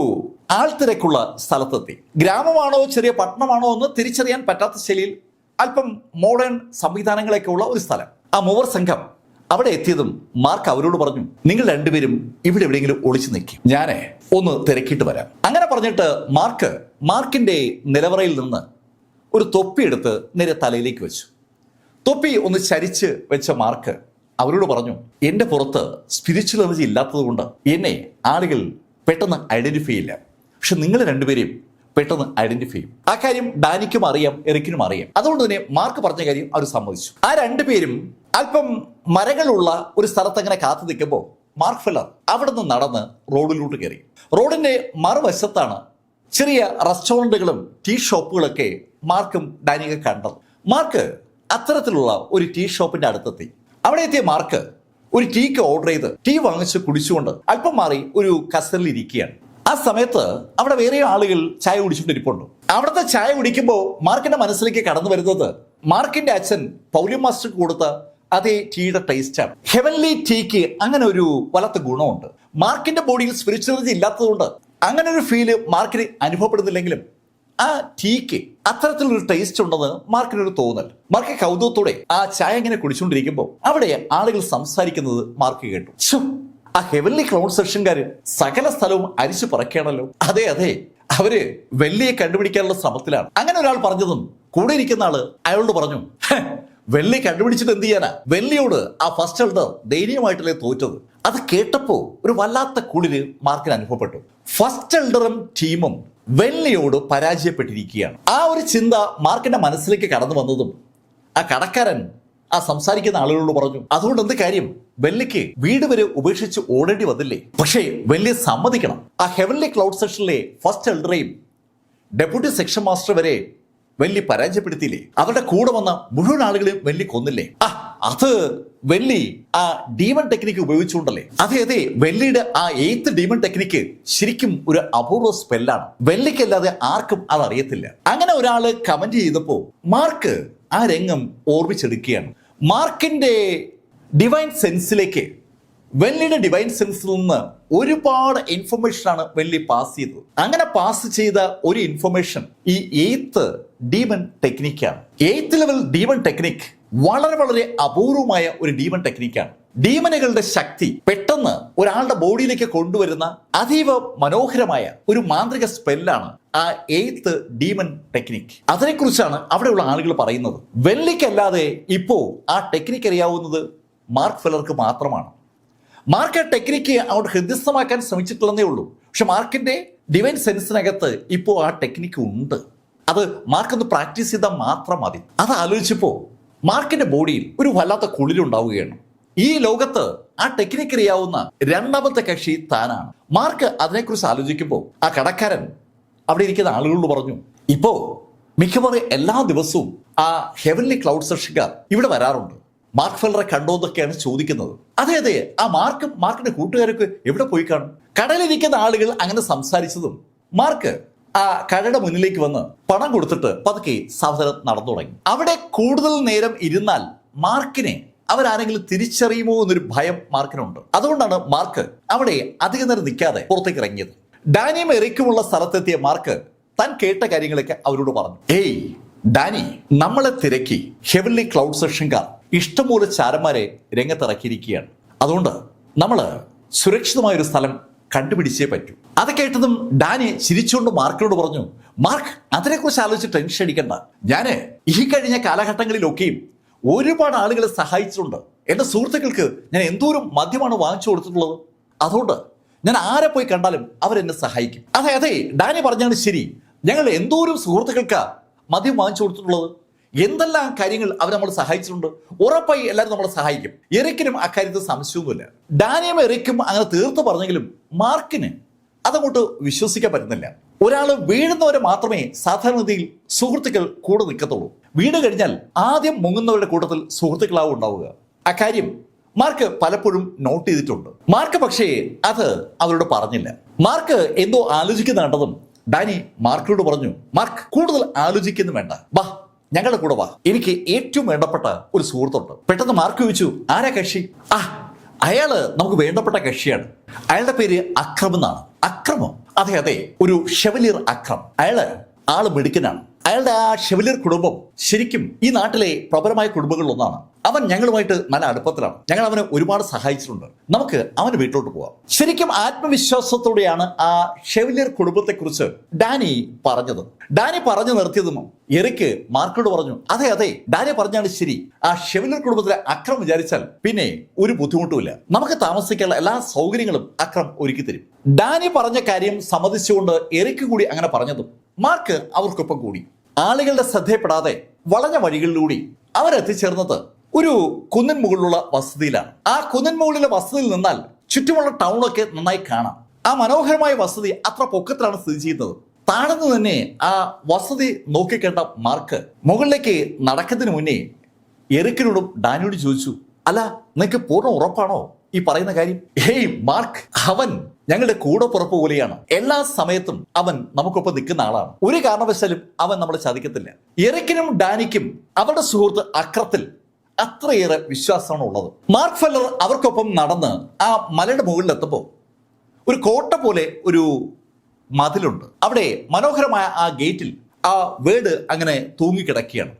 ആൾത്തിരക്കുള്ള സ്ഥലത്തെത്തി. ഗ്രാമമാണോ ചെറിയ പട്ടണമാണോ എന്ന് തിരിച്ചറിയാൻ പറ്റാത്ത ശൈലിയിൽ അല്പം മോഡേൺ സംവിധാനങ്ങളൊക്കെ ഉള്ള ഒരു സ്ഥലം. ആ മൂവർ സംഘം അവിടെ എത്തിയതും മാർക്ക് അവരോട് പറഞ്ഞു, നിങ്ങൾ രണ്ടുപേരും ഇവിടെ എവിടെയെങ്കിലും ഒളിച്ചു നിൽക്കും, ഞാനേ ഒന്ന് തിരക്കിയിട്ട് വരാം. അങ്ങനെ പറഞ്ഞിട്ട് മാർക്കിന്റെ നിലവറയിൽ നിന്ന് ഒരു തൊപ്പി എടുത്ത് നേരെ തലയിലേക്ക് വെച്ചു. തൊപ്പി ഒന്ന് ചരിച്ച് വെച്ച മാർക്ക് അവരോട് പറഞ്ഞു, എൻ്റെ പുറത്ത് സ്പിരിച്വൽ എനർജി ഇല്ലാത്തത് കൊണ്ട് എന്നെ ആളുകൾ പെട്ടെന്ന് ഐഡന്റിഫൈ ചെയ്യില്ല, പക്ഷെ നിങ്ങൾ രണ്ടുപേരെയും പെട്ടെന്ന് ഐഡന്റിഫൈ ചെയ്യും. ആ കാര്യം ഡാനിക്കും അറിയാം, എറിക്കിനും അറിയാം. അതുകൊണ്ട് തന്നെ മാർക്ക് പറഞ്ഞ കാര്യം അവർ സമ്മതിച്ചു. ആ രണ്ടുപേരും അല്പം മരങ്ങളുള്ള ഒരു സ്ഥലത്ത് അങ്ങനെ കാത്തു നിൽക്കുമ്പോൾ മാർക്ക് ഫെല്ലർ അവിടെ നിന്ന് നടന്ന് റോഡിലോട്ട് കയറി. റോഡിന്റെ മറുവശത്താണ് ചെറിയ റെസ്റ്റോറൻറ്റുകളും ടീ ഷോപ്പുകളൊക്കെ മാർക്കും ഡാനിയൊക്കെ കണ്ടത്. മാർക്ക് അത്തരത്തിലുള്ള ഒരു ടീ ഷോപ്പിന്റെ അടുത്തെത്തി. അവിടെ എത്തിയ മാർക്ക് ഒരു ടീക്ക് ഓർഡർ ചെയ്ത് ടീ വാങ്ങിച്ച് കുടിച്ചുകൊണ്ട് അല്പം മാറി ഒരു കസറിൽ ഇരിക്കുകയാണ്. ആ സമയത്ത് അവിടെ വേറെ ആളുകൾ ചായ കുടിച്ചുകൊണ്ടിരിപ്പുണ്ട്. അവിടുത്തെ ചായ കുടിക്കുമ്പോൾ മാർക്കിന്റെ മനസ്സിലേക്ക് കടന്നു വരുന്നത് മാർക്കിന്റെ അച്ഛൻ പൗല്യം മാസ്റ്റർക്ക് കൊടുത്ത അതേ ടീയുടെ ടേസ്റ്റാണ്. ഹെവൻലി ടീക്ക് അങ്ങനെ ഒരു വല്ലാത്ത ഗുണമുണ്ട്. മാർക്കിന്റെ ബോഡിയിൽ സ്പിരിച്വലിറ്റി ഇല്ലാത്തതുകൊണ്ട് അങ്ങനെ ഒരു ഫീല് മാർക്കിന് അനുഭവപ്പെടുന്നില്ലെങ്കിലും ആ ടീക്ക് അത്തരത്തിലൊരു ടേസ്റ്റ് ഉണ്ടെന്ന് മാർക്കിനൊരു തോന്നൽ. മാർക്ക് കൗതുകത്തോടെ ആ ചായ ഇങ്ങനെ കുടിച്ചുകൊണ്ടിരിക്കുമ്പോൾ അവിടെ ആളുകൾ സംസാരിക്കുന്നത് മാർക്ക് കേട്ടു. ആ ഹെവൻലി ക്ലൗഡ് സെഷൻകാര് സകല സ്ഥലവും അരിച്ചു പറക്കുകയാണല്ലോ. അതെ, അവര് വെള്ളിയെ കണ്ടുപിടിക്കാനുള്ള ശ്രമത്തിലാണ്. അങ്ങനെ ഒരാൾ പറഞ്ഞതും കൂടെ ഇരിക്കുന്ന ആള് അയാളോട് പറഞ്ഞു, വെള്ളി കണ്ടുപിടിച്ചിട്ട് എന്ത് ചെയ്യാനാ? വെള്ളിയോട് ആ ഫസ്റ്റ് എൽഡർ ദയനീയമായിട്ടല്ലേ തോറ്റത്. അത് കേട്ടപ്പോ ഒരു വല്ലാത്ത കുളിര് മാർക്കിന് അനുഭവപ്പെട്ടു. ഫസ്റ്റ് എൽഡറും ടീമും വെള്ളിയോട് പരാജയപ്പെട്ടിരിക്കുകയാണ്. ആ ഒരു ചിന്ത മാർക്കിന്റെ മനസ്സിലേക്ക് കടന്നു വന്നതും ആ കടക്കാരൻ ആ സംസാരിക്കുന്ന ആളുകളോട് പറഞ്ഞു, അതുകൊണ്ട് എന്ത് കാര്യം? വെള്ളിക്ക് വീട് വരെ ഉപേക്ഷിച്ച് ഓടേണ്ടി വന്നില്ലേ? പക്ഷേ വെള്ളി സമ്മതിക്കണം, ആ ഹെവൻലി ക്ലൗഡ് സെഷനിലെ ഫസ്റ്റ് എൽഡറേയും ഡെപ്യൂട്ടി സെക്ഷൻ മാസ്റ്റർ വരെ വെള്ളി പരാജയപ്പെടുത്തിയില്ലേ? അവരുടെ കൂടെ വന്ന മുഴുവൻ ആളുകളെയും വെള്ളി കൊന്നില്ലേ? അത് വെള്ളി ആ ഡീമൺ ടെക്നിക്ക് ഉപയോഗിച്ചുകൊണ്ടല്ലേ? അതെ, വെള്ളിയുടെ ആ 8th ഡീമൺ ടെക്നിക്ക് ശരിക്കും ഒരു അപൂർവ സ്പെല്ലാണ്. വെള്ളിക്കല്ലാതെ ആർക്കും അത് അറിയത്തില്ല. അങ്ങനെ ഒരാള് കമന്റ് ചെയ്തപ്പോ മാർക്ക് ആ രംഗം ഓർമ്മിച്ചെടുക്കുകയാണ്. മാർക്കിന്റെ ഡിവൈൻ സെൻസിലേക്ക്, വെള്ളിയുടെ ഡിവൈൻ സെൻസിൽ നിന്ന് ഒരുപാട് ഇൻഫർമേഷനാണ് വെള്ളി പാസ് ചെയ്തത്. അങ്ങനെ പാസ് ചെയ്ത ഒരു ഇൻഫർമേഷൻ ഈ 8th ഡീമൺ ടെക്നിക്കാണ്. 8th ലെവൽ ഡീമൺ ടെക്നിക്ക് വളരെ അപൂർവമായ ഒരു ഡീമൺ ടെക്നിക്കാണ്. ഡീമനുകളുടെ ശക്തി പെട്ടെന്ന് ഒരാളുടെ ബോഡിയിലേക്ക് കൊണ്ടുവരുന്ന അതീവ മനോഹരമായ ഒരു മാന്ത്രിക സ്പെല്ലാണ് ആ 8th ഡീമൺ ടെക്നിക്ക്. അതിനെക്കുറിച്ചാണ് അവിടെയുള്ള ആളുകൾ പറയുന്നത്. വെള്ളിക്കല്ലാതെ ഇപ്പോ ആ ടെക്നിക്ക് അറിയാവുന്നത് മാർക്ക് ഫെല്ലർക്ക് മാത്രമാണ്. മാർക്ക് ആ ടെക്നിക്ക് അവിടെ ഹൃദ്യസ്ഥമാക്കാൻ ശ്രമിച്ചിട്ടുള്ളതേ ഉള്ളൂ. പക്ഷെ മാർക്കിന്റെ ഡിവൈൻ സെൻസിനകത്ത് ഇപ്പോൾ ആ ടെക്നിക്ക് ഉണ്ട്. അത് മാർക്കൊന്ന് പ്രാക്ടീസ് ചെയ്താൽ മാത്രം മതി. അത് ആലോചിച്ചപ്പോൾ മാർക്കിന്റെ ബോഡിയിൽ ഒരു വല്ലാത്ത കുളിരുണ്ടാവുകയാണ്. ഈ ലോകത്ത് ആ ടെക്നിക്ക് അറിയാവുന്ന രണ്ടാമത്തെ കക്ഷി താനാണ്. മാർക്ക് അതിനെക്കുറിച്ച് ആലോചിക്കുമ്പോൾ ആ കടക്കാരൻ അവിടെ ഇരിക്കുന്ന ആളുകളോട് പറഞ്ഞു, ഇപ്പോ മിക്കവാറും എല്ലാ ദിവസവും ആ ഹെവൻലി ക്ലൗഡ് സെഷൻകാർ ഇവിടെ വരാറുണ്ട്. മാർക്ക് ഫെല്ലറെ കണ്ടോ എന്നൊക്കെയാണ് ചോദിക്കുന്നത്. അതെ, ആ മാർക്കിന്റെ കൂട്ടുകാരൊക്കെ എവിടെ പോയി കാണും? കടയിലിരിക്കുന്ന ആളുകൾ അങ്ങനെ സംസാരിച്ചതും മാർക്ക് ആ കടയുടെ മുന്നിലേക്ക് വന്ന് പണം കൊടുത്തിട്ട് പതുക്കെ സാവധാനം നടന്നു തുടങ്ങി. അവിടെ കൂടുതൽ നേരം ഇരുന്നാൽ മാർക്കിനെ അവരാരെങ്കിലും തിരിച്ചറിയുമോ എന്നൊരു ഭയം മാർക്കിനുണ്ട്. അതുകൊണ്ടാണ് മാർക്ക് അവിടെ അധിക നേരം നിൽക്കാതെ പുറത്തേക്ക് ഇറങ്ങിയത്. ഡാനിയും എറിക്കുമുള്ള സ്ഥലത്തെത്തിയ മാർക്ക് താൻ കേട്ട കാര്യങ്ങളൊക്കെ അവരോട് പറഞ്ഞു. ഡാനി, നമ്മളെ തിരക്കി ഹെവൻലി ക്ലൗഡ് സെഷൻകാർ ഇഷ്ടംപോലെ ചാരന്മാരെ രംഗത്തിറക്കിയിരിക്കുകയാണ്. അതുകൊണ്ട് നമ്മൾ സുരക്ഷിതമായൊരു സ്ഥലം കണ്ടുപിടിച്ചേ പറ്റൂ. അത് കേട്ടതും ഡാനി ചിരിച്ചുകൊണ്ട് മാർക്കിനോട് പറഞ്ഞു, മാർക്ക്, അതിനെക്കുറിച്ച് ആലോചിച്ച് ടെൻഷൻ അടിക്കണ്ട. ഞാന് ഈ കഴിഞ്ഞ കാലഘട്ടങ്ങളിലൊക്കെയും ഒരുപാട് ആളുകളെ സഹായിച്ചിട്ടുണ്ട്. എൻ്റെ സുഹൃത്തുക്കൾക്ക് ഞാൻ എന്തോരം മദ്യമാണ് വാങ്ങിച്ചു കൊടുത്തിട്ടുള്ളത്. അതുകൊണ്ട് ഞാൻ ആരെ പോയി കണ്ടാലും അവരെന്നെ സഹായിക്കും. അതെ, ഡാനി പറഞ്ഞാണ് ശരി. ഞങ്ങൾ എന്തോരം സുഹൃത്തുക്കൾക്കാ മദ്യം വാങ്ങിച്ചു കൊടുത്തിട്ടുള്ളത്. എന്തെല്ലാം കാര്യങ്ങൾ അവർ നമ്മൾ സഹായിച്ചിട്ടുണ്ട്. ഉറപ്പായി എല്ലാവരും നമ്മളെ സഹായിക്കും. എറിക്കിനും അക്കാര്യത്തിൽ സംശയമൊന്നുമില്ല. ഡാനിയും എറിക്കും അങ്ങനെ തീർത്ത് പറഞ്ഞെങ്കിലും മാർക്കിന് അതങ്ങോട്ട് വിശ്വസിക്കാൻ പറ്റുന്നില്ല. ഒരാൾ വീഴുന്നവരെ മാത്രമേ സാധാരണഗതിയിൽ സുഹൃത്തുക്കൾ കൂടെ നിൽക്കത്തുള്ളൂ. വീണ് കഴിഞ്ഞാൽ ആദ്യം മുങ്ങുന്നവരുടെ കൂട്ടത്തിൽ സുഹൃത്തുക്കളാവും ഉണ്ടാവുക. അക്കാര്യം മാർക്ക് പലപ്പോഴും നോട്ട് ചെയ്തിട്ടുണ്ട്. മാർക്ക് പക്ഷേ അത് അവരോട് പറഞ്ഞില്ല. മാർക്ക് എന്തോ ആലോചിക്കുന്ന കണ്ടതും ഡാനി മാർക്കിനോട് പറഞ്ഞു, മാർക്ക്, കൂടുതൽ ആലോചിക്കുന്നു വേണ്ട, വാ ഞങ്ങളുടെ കൂടെ വാ. എനിക്ക് ഏറ്റവും വേണ്ടപ്പെട്ട ഒരു സുഹൃത്തുണ്ട്. പെട്ടെന്ന് മാർക്ക് ചോദിച്ചു, ആരാ കക്ഷി? അയാള് നമുക്ക് വേണ്ടപ്പെട്ട കക്ഷിയാണ്. അയാളുടെ പേര് അക്രം എന്നാണ്. അക്രമോ? അതെ, ഒരു ഷെവലിയർ അക്രം. ആള് മിടുക്കനാണ്. അയാളുടെ ആ ഷെവലിയർ കുടുംബം ശരിക്കും ഈ നാട്ടിലെ പ്രബലമായ കുടുംബങ്ങളിൽ ഒന്നാണ്. അവൻ ഞങ്ങളുമായിട്ട് നല്ല അടുപ്പത്തിലാണ്, ഞങ്ങൾ അവനെ ഒരുപാട് സഹായിച്ചിട്ടുണ്ട്, നമുക്ക് അവന്റെ വീട്ടിലോട്ട് പോവാം. ശരിക്കും ആത്മവിശ്വാസത്തോടെയാണ് ആ ഷെവലിയർ കുടുംബത്തെക്കുറിച്ച് ഡാനി പറഞ്ഞത്. ഡാനി പറഞ്ഞു നിർത്തിയതും എറിക്ക് മാർക്കോട് പറഞ്ഞു, അതെ അതെ, ഡാനി പറഞ്ഞാണ് ശരി. ആ ഷെവലിയർ കുടുംബത്തിലെ അക്രം വിചാരിച്ചാൽ പിന്നെ ഒരു ബുദ്ധിമുട്ടുമില്ല, നമുക്ക് താമസിക്കാനുള്ള എല്ലാ സൗകര്യങ്ങളും അക്രം ഒരുക്കി തരും. ഡാനി പറഞ്ഞ കാര്യം സമ്മതിച്ചുകൊണ്ട് എറിക്ക് കൂടി അങ്ങനെ പറഞ്ഞതും മാർക്ക് അവർക്കൊപ്പം കൂടി. ആളുകളുടെ ശ്രദ്ധയപ്പെടാതെ വളഞ്ഞ വഴികളിലൂടെ അവരെത്തിച്ചേർന്നത് ഒരു കുന്നിൻ മുകളിലുള്ള വസതിയിലാണ്. ആ കുന്നിൻ മുകളിലെ വസതിയിൽ നിന്നാൽ ചുറ്റുമുള്ള ടൗണൊക്കെ നന്നായി കാണാം. ആ മനോഹരമായ വസതി അത്ര പൊക്കത്തിലാണ് സ്ഥിതി ചെയ്യുന്നത്. താഴ്ന്നു തന്നെ ആ വസതി നോക്കിക്കേണ്ട മാർക്ക് മുകളിലേക്ക് നടക്കുന്നതിന് മുന്നേ എറിക്കിനോടും ഡാനിയോടും ചോദിച്ചു, അല്ല നിനക്ക് പൂർണ്ണ ഉറപ്പാണോ ഈ പറയുന്ന കാര്യം? ഹേയ് മാർക്ക്, അവൻ ഞങ്ങളുടെ കൂടെ പുറപ്പ് പോലെയാണ്. എല്ലാ സമയത്തും അവൻ നമുക്കൊപ്പം നിൽക്കുന്ന ആളാണ്. ഒരു കാരണവശാലും അവൻ നമ്മളെ ചതിക്കത്തില്ല. എറിക്കിനും ഡാനിക്കും അവരുടെ സുഹൃത്ത് അക്രത്തിൽ അത്രയേറെ വിശ്വാസമാണ് ഉള്ളത്. മാർക്ക് ഫെല്ലർ അവർക്കൊപ്പം നടന്ന് ആ മലയുടെ മുകളിലെത്തുമ്പോൾ ഒരു കോട്ട പോലെ ഒരു മതിലുണ്ട്. അവിടെ മനോഹരമായ ആ ഗേറ്റിൽ ആ വേർഡ് അങ്ങനെ തൂങ്ങിക്കിടക്കുകയാണ്,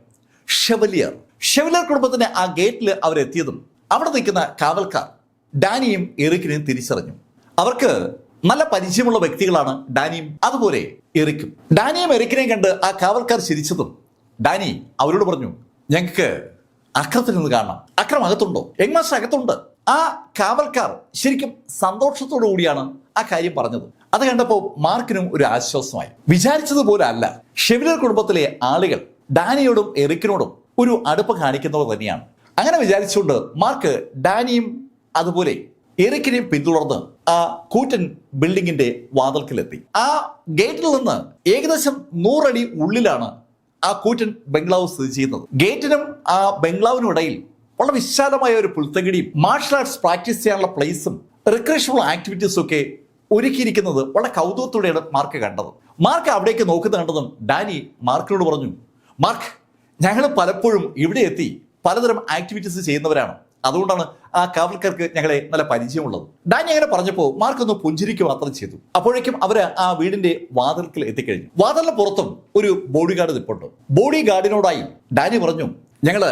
ഷെവലിയർ. ഷെവലിയർ കുടുംബത്തിന്റെ ആ ഗേറ്റിൽ അവരെത്തിയതും അവിടെ നിൽക്കുന്ന കാവൽക്കാർ ഡാനിയും എറിക്കിനെയും തിരിച്ചറിഞ്ഞു. അവർക്ക് നല്ല പരിചയമുള്ള വ്യക്തികളാണ് ഡാനിയും അതുപോലെ എറിക്കും. ഡാനിയും എറിക്കിനെയും കണ്ട് ആ കാവൽക്കാർ ചിരിച്ചതും ഡാനി അവരോട് പറഞ്ഞു, ഞങ്ങൾക്ക് അക്രത്തിൽ നിന്ന് കാണണം. അക്രം അകത്തുണ്ടോ? യങ്മാസ്റ്റർ അകത്തുണ്ട്. ആ കാവൽക്കാർ ശരിക്കും സന്തോഷത്തോടു കൂടിയാണ് ആ കാര്യം പറഞ്ഞത്. അത് കണ്ടപ്പോൾ മാർക്കിനും ഒരു ആശ്വാസമായി. വിചാരിച്ചതുപോലെ അല്ല, ഷെവലിയർ കുടുംബത്തിലെ ആളുകൾ ഡാനിയോടും എറിക്കിനോടും ഒരു അടുപ്പ് കാണിക്കുന്നവർ തന്നെയാണ്. അങ്ങനെ വിചാരിച്ചുകൊണ്ട് മാർക്ക് ഡാനിയും അതുപോലെ എറിക്കിനെയും പിന്തുടർന്ന് ആ കൂറ്റൻ ബിൽഡിങ്ങിന്റെ വാതിൽക്കലെത്തി. ആ ഗേറ്റിൽ നിന്ന് ഏകദേശം 100 അടി ഉള്ളിലാണ് ആ കൂറ്റൻ ബംഗ്ലാവ് സ്ഥിതി ചെയ്യുന്നത്. ഗേറ്റിനും ആ ബംഗ്ലാവിനും ഇടയിൽ വളരെ വിശാലമായ ഒരു പുൽത്തകിടിയും മാർഷൽ ആർട്സ് പ്രാക്ടീസ് ചെയ്യാനുള്ള പ്ലേസും റിക്രിയേഷണൽ ആക്ടിവിറ്റീസും ഒക്കെ ഒരുക്കിയിരിക്കുന്നത് വളരെ കൗതുകത്തോടെയാണ് മാർക്ക് കണ്ടത്. മാർക്ക് അവിടേക്ക് നോക്കുന്ന കണ്ടതും ഡാനി മാർക്കിനോട് പറഞ്ഞു, മാർക്ക്, ഞങ്ങൾ പലപ്പോഴും ഇവിടെ എത്തി പലതരം ആക്ടിവിറ്റീസ് ചെയ്യുന്നവരാണ്, അതുകൊണ്ടാണ് ആ കാവൽക്കാർക്ക് ഞങ്ങളെ നല്ല പരിചയമുള്ളത്. ഡാനി അങ്ങനെ പറഞ്ഞപ്പോൾ മാർക്ക് ഒന്ന് പുഞ്ചിരിക്കുക മാത്രം ചെയ്തു. അപ്പോഴേക്കും അവര് ആ വീടിന്റെ വാതിൽക്കൽ എത്തിക്കഴിഞ്ഞു. വാതിലിന് പുറത്തും ഒരു ബോഡി ഗാർഡ് നിൽപ്പുണ്ട്. ബോഡി ഗാർഡിനോടായി ഡാനി പറഞ്ഞു, ഞങ്ങള്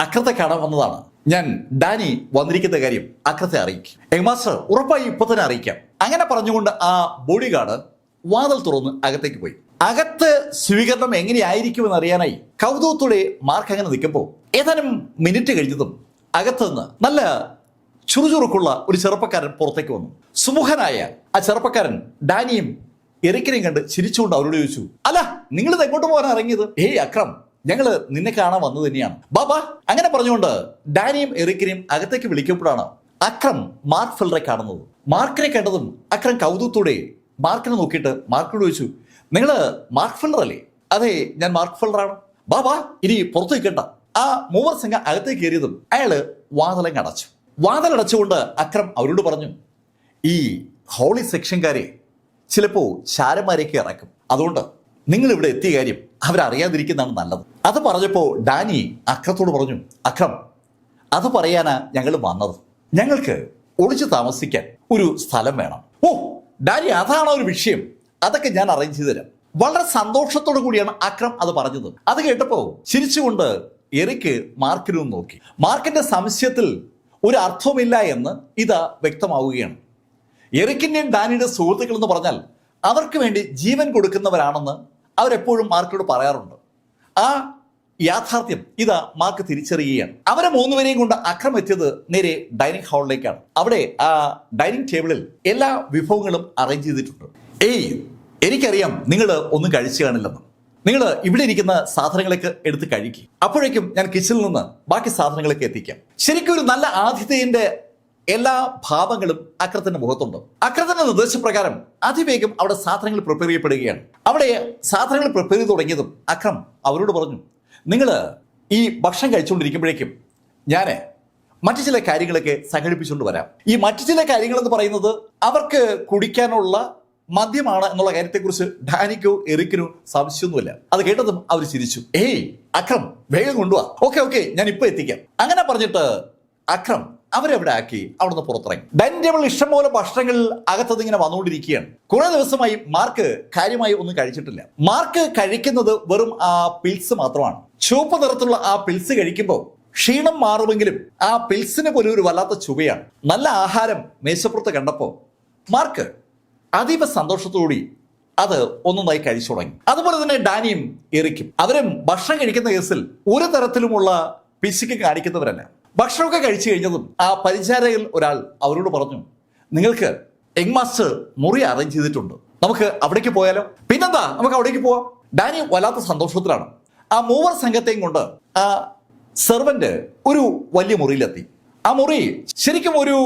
അക്രത്തെ കാണാൻ വന്നതാണ്. ഞാൻ ഡാനി വന്നിരിക്കുന്ന കാര്യം അക്രത്തെ അറിയിക്കും. യങ്മാസ്റ്റർ ഉറപ്പായി ഇപ്പൊ തന്നെ അറിയിക്കാം. അങ്ങനെ പറഞ്ഞുകൊണ്ട് ആ ബോഡി ഗാർഡ് വാതിൽ തുറന്ന് അകത്തേക്ക് പോയി. അകത്ത് സ്വീകരണം എങ്ങനെയായിരിക്കുമെന്ന് അറിയാനായി കൗതുകത്തോടെ മാർക്ക് അങ്ങനെ നിൽക്കുമ്പോൾ ഏതാനും മിനിറ്റ് കഴിഞ്ഞതും അകത്ത് നിന്ന് നല്ല ചുറുചുറുക്കുള്ള ഒരു ചെറുപ്പക്കാരൻ പുറത്തേക്ക് വന്നു. സുമുഖനായ ആ ചെറുപ്പക്കാരൻ ഡാനിയും എറിക്കിനെയും കണ്ട് ചിരിച്ചുകൊണ്ട് അവരോട് ചോദിച്ചു, അല്ല നിങ്ങൾ ഇത് എങ്ങോട്ട് പോകാൻ ഇറങ്ങിയത്? ഏയ് അക്രം, ഞങ്ങള് നിന്നെ കാണാൻ വന്നു തന്നെയാണ്, ബാബാ. അങ്ങനെ പറഞ്ഞുകൊണ്ട് ഡാനിയും എറിക്കിനെയും അകത്തേക്ക് വിളിക്കുമ്പോഴാണ് അക്രം മാർക്ക് ഫെല്ലറെ കാണുന്നത്. മാർക്കിനെ കണ്ടതും അക്രം കൗതുകത്തോടെ മാർക്കിനെ നോക്കിയിട്ട് മാർക്കിനോട് ചോദിച്ചു, നിങ്ങള് മാർക്ക് ഫെല്ലർ അല്ലേ? അതെ, ഞാൻ മാർക്ക് ഫെല്ലറാണ്. ബാബാ, ഇനി പുറത്തു നിൽക്കണ്ട. ആ മൂവർ സംഘം അകത്തേക്ക് കയറിയതും അയാള് വാതിലങ്ങ് അടച്ചു. വാതിലടച്ചുകൊണ്ട് അക്രം അവരോട് പറഞ്ഞു, ഈ ഹോളി സെക്ഷൻകാരെ ചിലപ്പോൾ ചാരന്മാരേക്ക് ഇറക്കും, അതുകൊണ്ട് നിങ്ങൾ ഇവിടെ എത്തിയ കാര്യം അവരറിയാതിരിക്കുന്നതാണ് നല്ലത്. അത് പറഞ്ഞപ്പോൾ ഡാനി അക്രത്തോട് പറഞ്ഞു, അക്രം, അത് പറയാനാ ഞങ്ങൾ വന്നത്. ഞങ്ങൾക്ക് ഒളിച്ചു താമസിക്കാൻ ഒരു സ്ഥലം വേണം. ഓ ഡാനി, അതാണോ ഒരു വിഷയം? അതൊക്കെ ഞാൻ അറേഞ്ച് ചെയ്തു തരാം. വളരെ സന്തോഷത്തോടു കൂടിയാണ് അക്രം അത് പറഞ്ഞത്. അത് കേട്ടപ്പോ ചിരിച്ചുകൊണ്ട് എറിക്ക് മാർക്കിനും നോക്കി. മാർക്കിന്റെ സംശയത്തിൽ ഒരു അർത്ഥവുമില്ല എന്ന് ഇത് വ്യക്തമാവുകയാണ്. എറിക്കിന്റെയും ഡാനിയുടെ സുഹൃത്തുക്കൾ എന്ന് പറഞ്ഞാൽ അവർക്ക് വേണ്ടി ജീവൻ കൊടുക്കുന്നവരാണെന്ന് അവരെപ്പോഴും മാർക്കിനോട് പറയാറുണ്ട്. ആ യാഥാർത്ഥ്യം ഇത് മാർക്ക് തിരിച്ചറിയുകയാണ്. അവരെ 3 പേരെയും കൊണ്ട് അക്രം എത്തിയത് നേരെ ഡൈനിങ് ഹാളിലേക്കാണ്. അവിടെ ആ ഡൈനിങ് ടേബിളിൽ എല്ലാ വിഭവങ്ങളും അറേഞ്ച് ചെയ്തിട്ടുണ്ട്. ഏയ്, എനിക്കറിയാം നിങ്ങൾ ഒന്നും കഴിച്ചു കാണില്ലെന്ന്. നിങ്ങൾ ഇവിടെ ഇരിക്കുന്ന സാധനങ്ങളൊക്കെ എടുത്ത് കഴിക്കും. അപ്പോഴേക്കും ഞാൻ കിച്ചണിൽ നിന്ന് ബാക്കി സാധനങ്ങളൊക്കെ എത്തിക്കാം. ശരിക്കും ഒരു നല്ല ആതിഥേയന്റെ എല്ലാ ഭാവങ്ങളും അക്രത്തിന്റെ മുഖത്തുണ്ട്. അക്രത്തിന്റെ നിർദ്ദേശപ്രകാരം അതിവേഗം അവിടെ സാധനങ്ങൾ പ്രിപ്പയർ ചെയ്യപ്പെടുകയാണ്. അവിടെ സാധനങ്ങൾ പ്രിപ്പയർ ചെയ്ത് തുടങ്ങിയതും അക്രം അവരോട് പറഞ്ഞു, നിങ്ങൾ ഈ ഭക്ഷണം കഴിച്ചുകൊണ്ടിരിക്കുമ്പോഴേക്കും ഞാൻ മറ്റു ചില കാര്യങ്ങളൊക്കെ സംഘടിപ്പിച്ചുകൊണ്ട് വരാം. ഈ മറ്റു ചില കാര്യങ്ങൾ എന്ന് പറയുന്നത് അവർക്ക് കുടിക്കാനുള്ള മദ്യമാണ് എന്നുള്ള കാര്യത്തെക്കുറിച്ച് ഡാനിക്കോ എറിക്കിനോ സംശയമൊന്നുമില്ല. അത് കേട്ടതും അവർ ചിരിച്ചു. ഏയ് അക്രം, വേഗം കൊണ്ടുപോവാ. ഓക്കെ, ഞാൻ ഇപ്പൊ എത്തിക്കാം. അങ്ങനെ പറഞ്ഞിട്ട് അക്രം അവരെവിടെ ആക്കി അവിടുന്ന് പുറത്തിറങ്ങി. ഡൈനിങ് ടേബിൾ ഇഷ്ടംപോലെ ഭക്ഷണങ്ങൾ അകത്തത് ഇങ്ങനെ വന്നുകൊണ്ടിരിക്കുകയാണ്. കുറെ ദിവസമായി മാർക്ക് കാര്യമായി ഒന്നും കഴിച്ചിട്ടില്ല. മാർക്ക് കഴിക്കുന്നത് വെറും ആ പിൽസ് മാത്രമാണ്. ചുവപ്പ് നിറത്തിലുള്ള ആ പിൽസ് കഴിക്കുമ്പോൾ ക്ഷീണം മാറുമെങ്കിലും ആ പിൽസിന് പോലും ഒരു വല്ലാത്ത ചുവയാണ്. നല്ല ആഹാരം മേശപ്പുറത്ത് കണ്ടപ്പോൾ മാർക്ക് അതീവ സന്തോഷത്തോടുകൂടി അത് ഒന്നൊന്നായി കഴിച്ചു തുടങ്ങി. അതുപോലെ തന്നെ ഡാനിയും എറിക്കും അവരും ഭക്ഷണം കഴിക്കുന്ന കേസിൽ ഒരു തരത്തിലുമുള്ള പിശുക്ക് കാണിക്കുന്നവരല്ല. ഭക്ഷണമൊക്കെ കഴിച്ചു കഴിഞ്ഞതും ആ പരിചാരകൻ ഒരാൾ അവരോട് പറഞ്ഞു, നിങ്ങൾക്ക് യങ് മാസ്റ്റർ മുറി അറേഞ്ച് ചെയ്തിട്ടുണ്ട്, നമുക്ക് അവിടേക്ക് പോയാലോ? പിന്നെന്താ, നമുക്ക് അവിടേക്ക് പോവാം. ഡാനി വല്ലാത്ത സന്തോഷത്തിലാണ്. ആ മൂവർ സംഘത്തെയും കൊണ്ട് ആ സെർവന്റ് ഒരു വലിയ മുറിയിലെത്തി. ആ മുറി ശരിക്കും ഒരു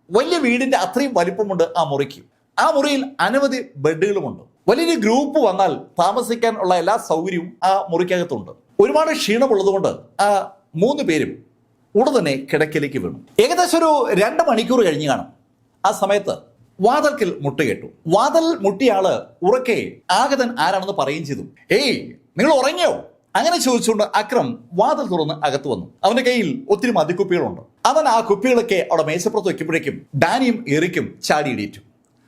വലിയ വീടിന്റെ അത്രയും വലിപ്പമുണ്ട് ആ മുറിക്ക്. ആ മുറിയിൽ അനവധി ബെഡുകളുമുണ്ട്. വലിയൊരു ഗ്രൂപ്പ് വന്നാൽ താമസിക്കാൻ ഉള്ള എല്ലാ സൗകര്യവും ആ മുറിക്കകത്തുണ്ട്. ഒരുപാട് ക്ഷീണമുള്ളതുകൊണ്ട് ആ 3 പേരും ഉടൻ തന്നെ കിടക്കയിലേക്ക് വീണു. ഏകദേശം ഒരു 2 മണിക്കൂർ കഴിഞ്ഞ് കാണും. ആ സമയത്ത് വാതിൽക്കൽ മുട്ട് കേട്ടു. വാതിൽ മുട്ടിയാള് ഉറക്കെ ആഗതൻ ആരാണെന്ന് പറയുകയും ചെയ്തു. ഏയ്, നിങ്ങൾ ഉറങ്ങിയോ? അങ്ങനെ ചോദിച്ചുകൊണ്ട് അക്രം വാതിൽ തുറന്ന് അകത്ത് വന്നു. അവന്റെ കയ്യിൽ ഒത്തിരി മദ്യക്കുപ്പികളുണ്ട്. അവൻ ആ കുപ്പികളൊക്കെ അവിടെ മേശപ്പുറത്ത് വെക്കുമ്പോഴേക്കും ഡാനിയും എറിക്കും ചാടി എണീറ്റു.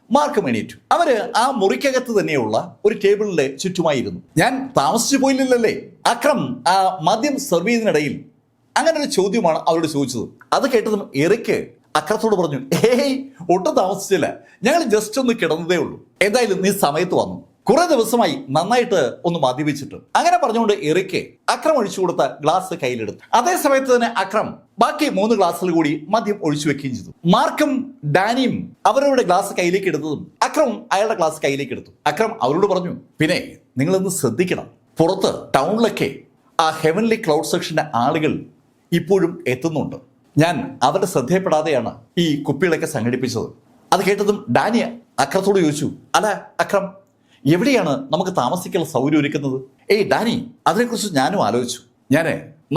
മാർക്കും എണീറ്റു. അവര് ആ മുറിക്കകത്ത് തന്നെയുള്ള ഒരു ടേബിളിന്റെ ചുറ്റുമായിരുന്നു. ഞാൻ താമസിച്ചു പോയില്ലല്ലേ? അക്രം ആ മദ്യം സെർവ് ചെയ്യുന്നതിനിടയിൽ അങ്ങനെ ഒരു ചോദ്യമാണ് അവരോട് ചോദിച്ചത്. അത് കേട്ടതും എറിക്ക് അക്രത്തോട് പറഞ്ഞു, ഏയ്, ഒട്ടും താമസിച്ചില്ല, ഞങ്ങൾ ജസ്റ്റ് ഒന്ന് കിടന്നതേ ഉള്ളൂ. എന്തായാലും നീ സമയത്ത് വന്നു, കുറെ ദിവസമായി നന്നായിട്ട് ഒന്ന് മദ്യപിച്ചിട്ട്. അങ്ങനെ പറഞ്ഞുകൊണ്ട് എറിക്ക് അക്രം ഒഴിച്ചു കൊടുത്ത ഗ്ലാസ് കയ്യിലെടുത്തു. അതേ സമയത്ത് തന്നെ അക്രം ബാക്കി 3 ഗ്ലാസ്സിൽ കൂടി മദ്യം ഒഴിച്ചു വെക്കുകയും ചെയ്തു. മാർക്കും ഡാനിയും അവരവരുടെ ഗ്ലാസ് കയ്യിലേക്ക് എടുത്തതും അക്രം അയാളുടെ ഗ്ലാസ് കയ്യിലേക്ക് എടുത്തു. അക്രം അവരോട് പറഞ്ഞു, പിന്നെ നിങ്ങളൊന്ന് ശ്രദ്ധിക്കണം, പുറത്ത് ടൗണിലൊക്കെ ആ ഹെവൻലി ക്ലൗഡ് സെക്ഷന്റെ ആളുകൾ ഇപ്പോഴും എത്തുന്നുണ്ട്. ഞാൻ അവരുടെ ശ്രദ്ധയപ്പെടാതെയാണ് ഈ കുപ്പികളൊക്കെ സംഘടിപ്പിച്ചത്. അത് കേട്ടതും ഡാനി അക്രത്തോട് ചോദിച്ചു, അല്ല അക്രം, എവിടെയാണ് നമുക്ക് താമസിക്കാനുള്ള സൗകര്യം ഒരുക്കുന്നത്? ഏയ് ഡാനി, അതിനെക്കുറിച്ച് ഞാനും ആലോചിച്ചു. ഞാൻ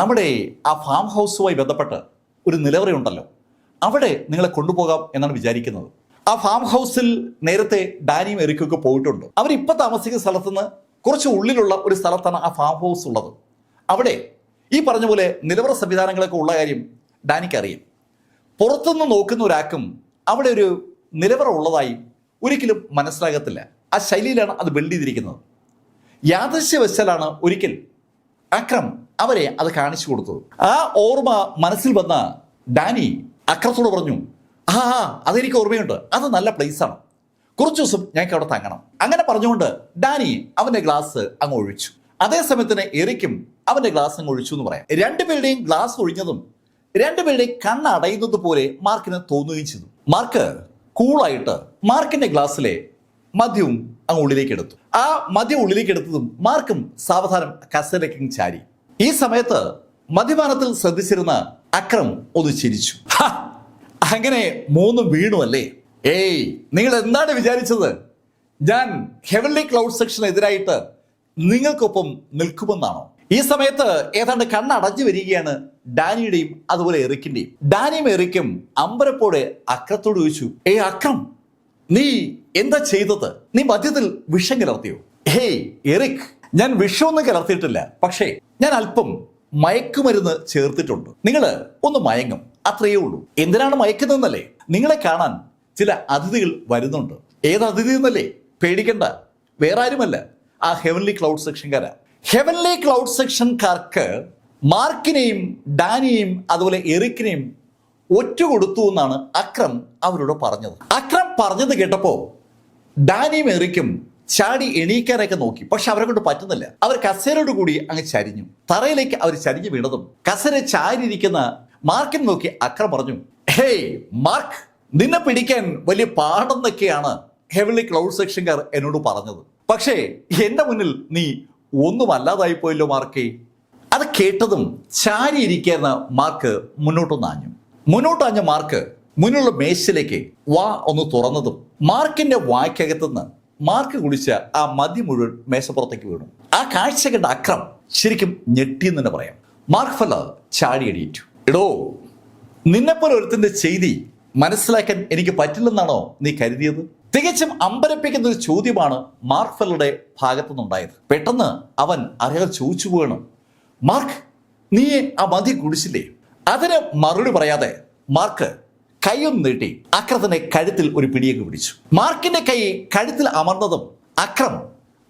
നമ്മുടെ ആ ഫാം ഹൗസുമായി ബന്ധപ്പെട്ട് ഒരു നിലവറയുണ്ടല്ലോ, അവിടെ നിങ്ങളെ കൊണ്ടുപോകാം എന്നാണ് വിചാരിക്കുന്നത്. ആ ഫാം ഹൗസിൽ നേരത്തെ ഡാനിയും എറിക്കൊക്കെ പോയിട്ടുണ്ട്. അവരിപ്പോൾ താമസിക്കുന്ന സ്ഥലത്തുനിന്ന് കുറച്ച് ഉള്ളിലുള്ള ഒരു സ്ഥലത്താണ് ആ ഫാം ഹൗസ് ഉള്ളത്. അവിടെ ഈ പറഞ്ഞ പോലെ നിലവറ സംവിധാനങ്ങളൊക്കെ ഉള്ള കാര്യം ഡാനിക്ക് അറിയാം. പുറത്തുനിന്ന് നോക്കുന്ന ഒരാൾക്കും അവിടെ ഒരു നിലവറ ഉള്ളതായി ഒരിക്കലും മനസ്സിലാകത്തില്ല. ആ ശൈലിയിലാണ് അത് ബിൽഡ് ചെയ്തിരിക്കുന്നത്. യാദൃശ്യവശാലാണ് ഒരിക്കൽ അക്രം അവരെ അത് കാണിച്ചു കൊടുത്തത്. ആ ഓർമ്മ മനസ്സിൽ വന്ന ഡാനി അക്രത്തോട് പറഞ്ഞു, ആ അതെനിക്ക് ഓർമ്മയുണ്ട്, അത് നല്ല പ്ലേസാണ്, കുറച്ചു ദിവസം ഞങ്ങൾക്ക് അവിടെ തങ്ങണം. അങ്ങനെ പറഞ്ഞുകൊണ്ട് ഡാനി അവന്റെ ഗ്ലാസ് അങ്ങ് ഒഴിച്ചു. അതേസമയത്ത് തന്നെ എറിക്കും അവന്റെ ഗ്ലാസ് അങ്ങ് ഒഴിച്ചു എന്ന് പറയാം. 2 പേരുടെയും ഗ്ലാസ് ഒഴിഞ്ഞതും 2 പേരുടെയും കണ്ണടയുന്നത് പോലെ മാർക്കിന് തോന്നുകയും ചെയ്തു. മാർക്ക് കൂളായിട്ട് മാർക്കിന്റെ ഗ്ലാസ്സിലെ മദ്യവും അങ്ങ് ഉള്ളിലേക്ക് എടുത്തു. ആ മദ്യം ഉള്ളിലേക്ക് എടുത്തതും മാർക്കും സാവധാനം കസേരയ്ക്ക് ചാരി. ഈ സമയത്ത് മദ്യപാനത്തിൽ ശ്രദ്ധിച്ചിരുന്ന അക്രം ഒന്ന് ചിരിച്ചു. അങ്ങനെ 3 വീണു അല്ലേ? ഏയ്, നിങ്ങൾ എന്താണ് വിചാരിച്ചത്? ഞാൻ ഹെവൻലി ക്ലൗഡ് സെക്ഷനെതിരായിട്ട് നിങ്ങൾക്കൊപ്പം നിൽക്കുമെന്നാണോ? ഈ സമയത്ത് ഏതാണ്ട് കണ്ണടഞ്ഞു വരികയാണ് ഡാനിയുടെയും അതുപോലെ എറിക്കിന്റെയും. ഡാനിയും എറിക്കും അമ്പരപ്പോടെ അക്രത്തോട് ചോദിച്ചു, ഏയ് അക്രം, നീ എന്താ ചെയ്തത്? നീ മദ്യത്തിൽ വിഷം കലർത്തിയോ? ഹേയ് എറിക്, ഞാൻ വിഷമൊന്നും കലർത്തിയിട്ടില്ല, പക്ഷേ ഞാൻ അല്പം മയക്കുമരുന്ന് ചേർത്തിട്ടുണ്ട്. നിങ്ങൾ ഒന്ന് മയങ്ങും, അത്രയേ ഉള്ളൂ. എന്തിനാണ് മയക്കുന്നതെന്നല്ലേ? നിങ്ങളെ കാണാൻ ചില അതിഥികൾ വരുന്നുണ്ട്. ഏത് അതിഥി എന്നല്ലേ? പേടിക്കണ്ട, വേറെ ആരുമല്ല, ആ ഹെവൻലി ക്ലൗഡ് സെക്ഷൻകാരാ. ഹെവൻലി ക്ലൗഡ് സെക്ഷൻകാർക്ക് മാർക്കിനെയും ഡാനിയെയും അതുപോലെ എറിക്കിനെയും ഒറ്റ കൊടുത്തു എന്നാണ് അക്രം അവരോട് പറഞ്ഞത്. അക്രം പറഞ്ഞത് കേട്ടപ്പോ ഡാനിയും എറിക്കും ചാടി എണീക്കാനൊക്കെ നോക്കി, പക്ഷെ അവരെ കൊണ്ട് പറ്റുന്നില്ല. അവർ കസേരയോട് കൂടി അങ്ങ് ചരിഞ്ഞു. തറയിലേക്ക് അവർ ചരിഞ്ഞു വീണതും കസേര ചാരിയിരിക്കുന്ന മാർക്കിനെ നോക്കി അക്രം പറഞ്ഞു, ഹേയ് മാർക്ക്, നിന്നെ പിടിക്കാൻ വലിയ പാടെന്നൊക്കെയാണ് ഹെവൻലി ക്ലൗഡ് സെക്ഷൻകാർ എന്നോട് പറഞ്ഞത്. പക്ഷേ എന്റെ മുന്നിൽ നീ ഒന്നും അല്ലാതായി പോയല്ലോ മാർക്കേ. അത് കേട്ടതും ചാരിയിരിക്കുന്ന മാർക്ക് മുന്നോട്ടാഞ്ഞ മാർക്ക് മുന്നിലുള്ള മേശയിലേക്ക് വാ ഒന്ന് തുറന്നതും മാർക്കിന്റെ വായ്ക്കകത്തുനിന്ന് മാർക്ക് കുടിച്ച ആ മദ്യം മുഴുവൻ മേശപ്പുറത്തേക്ക് വീണു. ആ കാഴ്ച കണ്ട അക്രം ശരിക്കും ഞെട്ടിയെന്ന് തന്നെ പറയാം. മാർക്ക് ഫെല്ലർ ചാടി എണീറ്റു. എടോ, നിന്നെപ്പോലെ ഒരുത്തിന്റെ ചെയ്തി മനസ്സിലാക്കാൻ എനിക്ക് പറ്റില്ലെന്നാണോ നീ കരുതിയത്? തികച്ചും അമ്പരപ്പിക്കുന്ന ഒരു ചോദ്യമാണ് മാർക്ക് ഫെല്ലറുടെ ഭാഗത്തുനിന്നുണ്ടായത്. പെട്ടെന്ന് അവൻ അറിയാതെ ചോദിച്ചു പോവാണ്, മാർക്ക്, നീ ആ മദ്യം കുടിച്ചില്ലേ? അതിന് മറുപടി പറയാതെ മാർക്ക് കൈയൊന്ന് നീട്ടി അക്രത്തിന്റെ കഴുത്തിൽ ഒരു പിടിയൊക്കെ പിടിച്ചു. മാർക്കിന്റെ കൈ കഴുത്തിൽ അമർന്നതും അക്രം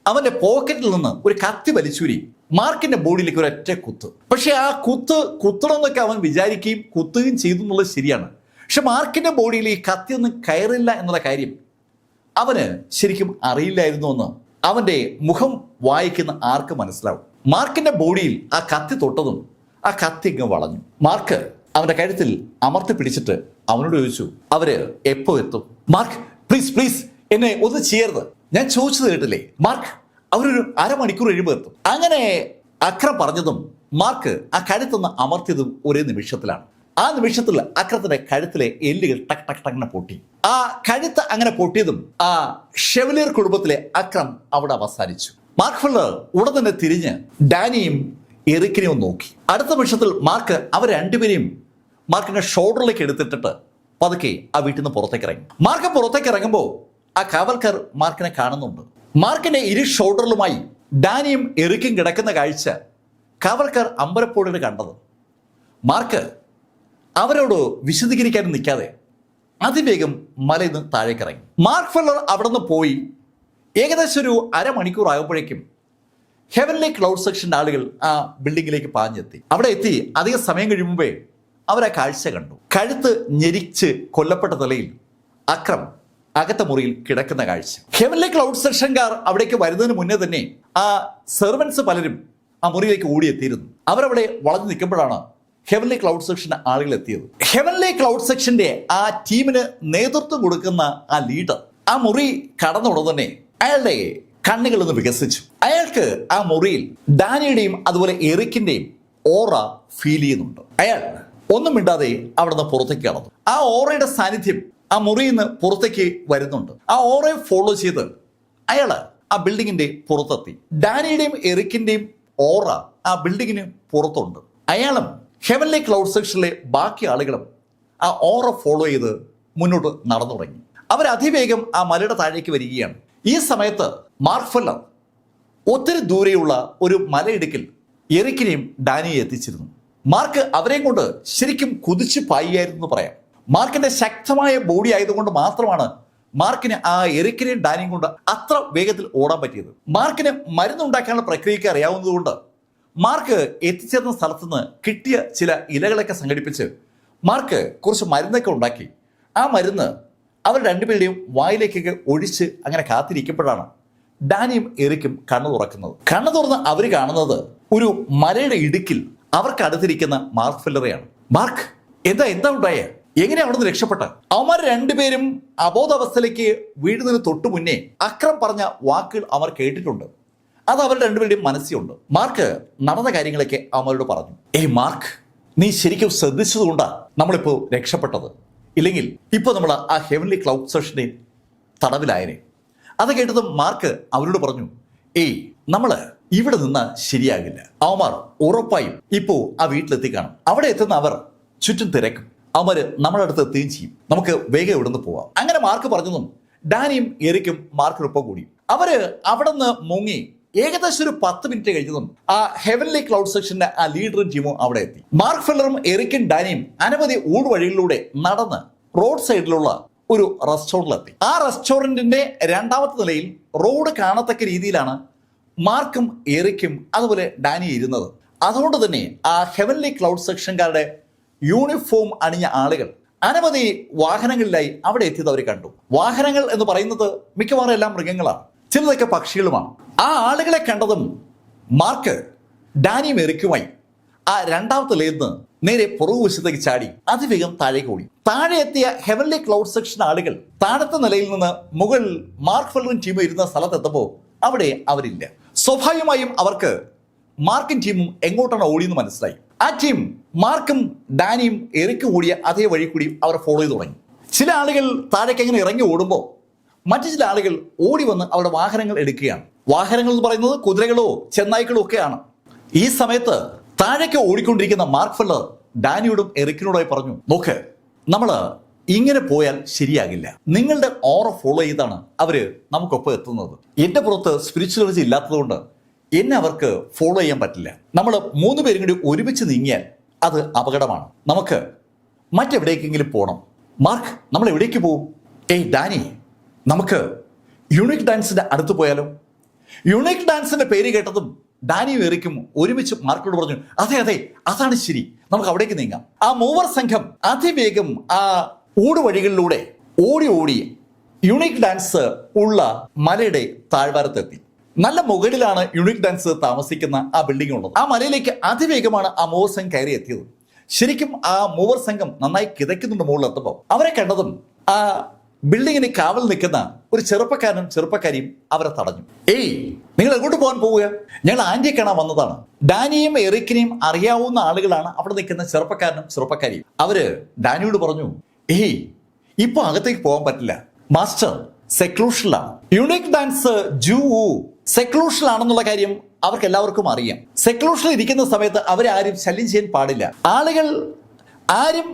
അവന്റെ പോക്കറ്റിൽ നിന്ന് ഒരു കത്തി വലിച്ചൂരി മാർക്കിന്റെ ബോഡിയിലേക്ക് ഒരൊറ്റ കുത്ത്. പക്ഷെ ആ കുത്തണമെന്നൊക്കെ അവൻ വിചാരിക്കുകയും കുത്തുകയും ചെയ്തു എന്നുള്ളത് ശരിയാണ്. പക്ഷെ മാർക്കിന്റെ ബോഡിയിൽ ഈ കത്തിയൊന്നും കയറില്ല എന്നുള്ള കാര്യം അവന് ശരിക്കും അറിയില്ലായിരുന്നു എന്ന് അവന്റെ മുഖം വായിക്കുന്ന ആർക്ക് മനസ്സിലാവും. മാർക്കിന്റെ ബോഡിയിൽ ആ കത്തി തൊട്ടതും ആ കത്തി ഇങ്ങ് വളഞ്ഞു. മാർക്ക് അവന്റെ കഴുത്തിൽ അമർത്തി പിടിച്ചിട്ട് അവനോട് ചോദിച്ചു, അവര് എപ്പോ എത്തും? മാർക്ക് പ്ലീസ് പ്ലീസ് എന്നെ ഒന്ന് ചെയ്യരുത്, ഞാൻ ചോദിച്ചത് കേട്ടില്ലേ? മാർക്ക് അവരൊരു അരമണിക്കൂർ കഴിയുമ്പോൾ എത്തും. അങ്ങനെ അക്രം പറഞ്ഞതും മാർക്ക് ആ കഴുത്തൊന്ന് അമർത്തിയതും ഒരേ നിമിഷത്തിലാണ്. ആ നിമിഷത്തിൽ അക്രത്തിന്റെ കഴുത്തിലെ എല്ലുകൾ ടക് ടക് ടങ്ങനെ പൊട്ടി. ആ കഴുത്ത് അങ്ങനെ പൊട്ടിയതും ആ ഷെവലിയർ കുടുംബത്തിലെ അക്രം അവിടെ അവസാനിച്ചു. മാർക്ക് ഫെല്ലർ ഉടൻ തന്നെ തിരിഞ്ഞ് ഡാനിയും എറിക്കിനെയും നോക്കി. അടുത്ത നിമിഷത്തിൽ മാർക്ക് അവർ രണ്ടുപേരെയും മാർക്കിന്റെ ഷോൾഡറിലേക്ക് എടുത്തിട്ടിട്ട് പതുക്കെ ആ വീട്ടിൽ നിന്ന് പുറത്തേക്ക് ഇറങ്ങി. മാർക്ക് പുറത്തേക്ക് ഇറങ്ങുമ്പോൾ ആ കാവൽക്കാർ മാർക്കിനെ കാണുന്നുണ്ട്. മാർക്കിന്റെ ഇരു ഷോൾഡറിലുമായി ഡാനിയും എറിക്കും കിടക്കുന്ന കാഴ്ച കാവൽക്കാർ അമ്പരപ്പോടെ കണ്ടത്. മാർക്ക് അവരോട് വിശദീകരിക്കാൻ നിൽക്കാതെ അതിവേഗം മലയിൽ നിന്ന് താഴേക്കിറങ്ങി. മാർക്ക് ഫെല്ലർ അവിടെ നിന്ന് പോയി ഏകദേശം ഒരു അരമണിക്കൂർ ആകുമ്പോഴേക്കും ഹെവൻലി ക്ലൗഡ് സെക്ഷൻ്റെ ആളുകൾ ആ ബിൽഡിങ്ങിലേക്ക് പാഞ്ഞെത്തി. അവിടെ എത്തി അധികം സമയം കഴിയുമ്പേ അവർ ആ കാഴ്ച കണ്ടു. കഴുത്ത് ഞെരിച്ച് കൊല്ലപ്പെട്ട നിലയിൽ അക്രം അകത്ത മുറിയിൽ കിടക്കുന്ന കാഴ്ച. ഹെവൻലി ക്ലൗഡ് സെക്ഷൻകാർ അവിടേക്ക് വരുന്നതിന് മുന്നേ തന്നെ ആ സെർവൻസ് പലരും ആ മുറിയിലേക്ക് ഓടിയെത്തിയിരുന്നു. അവരവിടെ വളഞ്ഞു നിൽക്കുമ്പോഴാണ് ഹെവൻലി ക്ലൗഡ് സെക്ഷൻ ആളുകൾ എത്തിയത്. ഹെവൻലി ക്ലൗഡ് സെക്ഷന്റെ ആ ടീമിന് നേതൃത്വം കൊടുക്കുന്ന ആ ലീഡർ ആ മുറി കടന്ന ഉടൻ തന്നെ അയാളുടെ കണ്ണുകളൊന്ന് വികസിച്ചു. അയാൾക്ക് ആ മുറിയിൽ ഡാനിയുടെയും അതുപോലെ എറിക്കിന്റെയും ഓറ ഫീൽ ചെയ്യുന്നുണ്ട്. അയാൾ ഒന്നും മിണ്ടാതെ അവിടെ നിന്ന് പുറത്തേക്ക് കടന്നു. ആ ഓറയുടെ സാന്നിധ്യം ആ മുറിയിൽ നിന്ന് പുറത്തേക്ക് വരുന്നുണ്ട്. ആ ഓറയെ ഫോളോ ചെയ്ത് അയാള് ആ ബിൽഡിങ്ങിന്റെ പുറത്തെത്തി. ഡാനിയുടെയും എറിക്കിന്റെയും ഓറ ആ ബിൽഡിങ്ങിന് പുറത്തുണ്ട്. അയാളും ഹെവൻലി ക്ലൗഡ് സെക്ഷനിലെ ബാക്കി ആളുകളും ആ ഓറ ഫോളോ ചെയ്ത് മുന്നോട്ട് നടന്നു തുടങ്ങി. അവർ അതിവേഗം ആ മലയുടെ താഴേക്ക് വരികയാണ്. ഈ സമയത്ത് മാർക്ക് ഫെല്ലർ ഒത്തിരി ദൂരെയുള്ള ഒരു മലയിടുക്കിൽ എറിക്കിനെയും ഡാനിയെ എത്തിച്ചിരുന്നു. മാർക്ക് അവരെയും കൊണ്ട് ശരിക്കും കുതിച്ചു പായുകയായിരുന്നു എന്ന് പറയാം. മാർക്കിന്റെ ശക്തമായ ബോഡി ആയതുകൊണ്ട് മാത്രമാണ് മാർക്കിന് ആ എറിക്കിനെയും ഡാനിയും കൊണ്ട് അത്ര വേഗത്തിൽ ഓടാൻ പറ്റിയത്. മാർക്കിന് മരുന്നുണ്ടാക്കാനുള്ള പ്രക്രിയയ്ക്ക് അറിയാവുന്നതുകൊണ്ട് മാർക്ക് എത്തിച്ചേർന്ന സ്ഥലത്ത് നിന്ന് കിട്ടിയ ചില ഇലകളൊക്കെ സംഘടിപ്പിച്ച് മാർക്ക് കുറച്ച് മരുന്നൊക്കെ ഉണ്ടാക്കി ആ മരുന്ന് അവർ രണ്ടുപേരുടെയും വായിലേക്കൊക്കെ ഒഴിച്ച് അങ്ങനെ കാത്തിരിക്കുമ്പോഴാണ് ഡാനിയും എറിക്കും കണ്ണു തുറക്കുന്നത്. കണ്ണു തുറന്ന് അവർ കാണുന്നത് ഒരു മലയുടെ ഇടുക്കിൽ അവർക്ക് അടുത്തിരിക്കുന്ന മാർക്ക് ഫെല്ലറെയാണ്. മാർക്ക് എന്താ ഉണ്ടായേ? എങ്ങനെ അവിടെ നിന്ന് രക്ഷപ്പെട്ട? അവന്മാർ രണ്ടുപേരും അബോധാവസ്ഥയിലേക്ക് വീഴുന്നതിന് തൊട്ടു മുന്നേ അക്രം പറഞ്ഞ വാക്കുകൾ അവർ കേട്ടിട്ടുണ്ട്. അത് അവരുടെ രണ്ടുപേരുടെയും മനസ്സിലുണ്ട്. മാർക്ക് നടന്ന കാര്യങ്ങളൊക്കെ അവരോട് പറഞ്ഞു. മാർക്ക്, നീ ശരിക്കും ശ്രദ്ധിച്ചതുകൊണ്ടാണ് നമ്മളിപ്പോൾ രക്ഷപ്പെട്ടത്. ഇല്ലെങ്കിൽ ഇപ്പോൾ നമ്മൾ ആ ഹെവൻലി ക്ലൗഡ് സെക്ഷന്റെ തടവിലായനെ. അത് കേട്ടതും മാർക്ക് അവരോട് പറഞ്ഞു, നമ്മൾ ഇവിടെ നിന്നാൽ ശരിയാകില്ല. അവന്മാർ ഉറപ്പായും ഇപ്പോ ആ വീട്ടിലെത്തി കാണും. അവിടെ എത്തുന്ന അവർ ചുറ്റും തിരക്കും. അവര് നമ്മുടെ അടുത്ത് എത്തുകയും ചെയ്യും. നമുക്ക് വേഗം ഇവിടെ നിന്ന് പോവാം. അങ്ങനെ മാർക്ക് പറഞ്ഞതും ഡാനിയും എറിക്കും മാർക്കിനൊപ്പം കൂടി. അവര് അവിടെ നിന്ന് മുങ്ങി ഏകദേശം ഒരു 10 മിനിറ്റ് കഴിഞ്ഞതും ആ ഹെവൻലി ക്ലൗഡ് സെക്ഷന്റെ ആ ലീഡറും ടീമും അവിടെ എത്തി. മാർക്ക് ഫെല്ലറും എറിക്കും ഡാനിയും അനവധി ഊടുവഴികളിലൂടെ നടന്ന് റോഡ് സൈഡിലുള്ള ഒരു റെസ്റ്റോറന്റിലെത്തി. ആ റെസ്റ്റോറന്റിന്റെ രണ്ടാമത്തെ നിലയിൽ റോഡ് കാണത്തക്ക രീതിയിലാണ് മാർക്കും എറിക്കും അതുപോലെ ഡാനി ഇരുന്നത്. അതുകൊണ്ട് തന്നെ ആ ഹെവൻലി ക്ലൗഡ് സെക്ഷൻകാരുടെ യൂണിഫോം അണിഞ്ഞ ആളുകൾ അനവധി വാഹനങ്ങളിലായി അവിടെ എത്തിയത് അവർ കണ്ടു. വാഹനങ്ങൾ എന്ന് പറയുന്നത് മിക്കവാറും എല്ലാം മൃഗങ്ങളാണ്, ചിലതൊക്കെ പക്ഷികളുമാണ്. ആ ആളുകളെ കണ്ടതും മാർക്ക് ഡാനിയും എറിക്കുമായി ആ രണ്ടാമത്തെ നിലയിൽ നിന്ന് നേരെ പുറകുവശത്തേക്ക് ചാടി അതിവേഗം താഴേക്ക് ഓടി. താഴെ എത്തിയ ഹെവൻലി ക്ലൗഡ് സെക്ഷൻ ആളുകൾ താഴത്തെ നിലയിൽ നിന്ന് മുകളിൽ മാർക്ക് ഫെല്ലറും ടീമും ഇരുന്ന സ്ഥലത്തെത്തുമ്പോൾ അവിടെ അവരില്ല. സ്വാഭാവികമായും അവർക്ക് മാർക്കും ടീമും എങ്ങോട്ടാണ് ഓടിയെന്ന് മനസ്സിലായി. ആ ടീം മാർക്കും ഡാനിയും എറിക്കും ഓടിയ അതേ വഴി കൂടി അവർ ഫോളോ ചെയ്ത് തുടങ്ങി. ചില ആളുകൾ താഴേക്ക് എങ്ങനെ ഇറങ്ങി ഓടുമ്പോൾ മറ്റു ചില ആളുകൾ ഓടി വന്ന് അവരുടെ വാഹനങ്ങൾ എടുക്കുകയാണ്. വാഹനങ്ങൾ എന്ന് പറയുന്നത് കുതിരകളോ ചെന്നായ്ക്കളോ ഒക്കെയാണ്. ഈ സമയത്ത് താഴേക്ക് ഓടിക്കൊണ്ടിരിക്കുന്ന മാർക്ക് ഫെല്ലർ ഡാനിയോടും എറിക്കിനോടായി പറഞ്ഞു, നോക്ക്, നമ്മൾ ഇങ്ങനെ പോയാൽ ശരിയാകില്ല. നിങ്ങളുടെ ഓറ ഫോളോ ചെയ്താണ് അവര് നമുക്കൊപ്പം എത്തുന്നത്. എന്റെ പുറത്ത് സ്പിരിച്വൽ എനർജി ഇല്ലാത്തതുകൊണ്ട് എന്നെ അവർക്ക് ഫോളോ ചെയ്യാൻ പറ്റില്ല. നമ്മൾ 3 പേരും കൂടി ഒരുമിച്ച് നീങ്ങിയാൽ അത് അപകടമാണ്. നമുക്ക് മറ്റെവിടേക്കെങ്കിലും പോകണം. മാർക്ക്, നമ്മൾ എവിടേക്ക് പോകും? ഡാനി, നമുക്ക് യൂണിക് ഡാൻസിന്റെ അടുത്ത് പോയാലോ? യൂണിക് ഡാൻസിന്റെ പേര് കേട്ടതും ഡാനിയും എറിക്കും ഒരുമിച്ച് മാർക്കിനോട് പറഞ്ഞു, അതെ അതെ അതാണ് ശരി, നമുക്ക് അവിടേക്ക് നീങ്ങാം. ആ മൂവർ സംഘം അതിവേഗം ആ ഊടുവഴികളിലൂടെ ഓടി ഓടി യുണീക്ക് ഡാൻസ് ഉള്ള മലയുടെ താഴ്വാരത്തെത്തി. നല്ല മുകളിലാണ് യുണീക്ക് ഡാൻസ് താമസിക്കുന്ന ആ ബിൽഡിംഗ് ഉള്ളത്. ആ മലയിലേക്ക് അതിവേഗമാണ് ആ മൂവർ സംഘം കയറി എത്തിയത്. ശരിക്കും ആ മൂവർ സംഘം നന്നായി കിതയ്ക്കുന്നുണ്ട് മുകളിലെത്തുമ്പോൾ. അവരെ കണ്ടതും ആ ബിൽഡിങ്ങിന് കാവൽ നിൽക്കുന്ന ഒരു ചെറുപ്പക്കാരനും ചെറുപ്പക്കാരിയും അവരെ തടഞ്ഞു. ഏയ്, നിങ്ങൾ എങ്ങോട്ട് പോകാൻ പോവുക? ഞങ്ങൾ ആന്റിയെ കാണാൻ വന്നതാണ്. ഡാനിയും എറിക്കിനെയും അറിയാവുന്ന ആളുകളാണ് അവിടെ നിൽക്കുന്ന ചെറുപ്പക്കാരനും ചെറുപ്പക്കാരിയും. അവര് ഡാനിയോട് പറഞ്ഞു, ഏയ് ഇപ്പൊ അകത്തേക്ക് പോകാൻ പറ്റില്ല, മാസ്റ്റർ സെക്ലൂഷനിലാണ്. യുണീക്ക് ഡാൻസ് സെക്ലൂഷനിലാണെന്നുള്ള കാര്യം അവർക്ക് എല്ലാവർക്കും അറിയാം. സെക്ലൂഷനിൽ ഇരിക്കുന്ന സമയത്ത് അവരെ ആരും ശല്യം ചെയ്യാൻ പാടില്ല. ആളുകൾ ആരും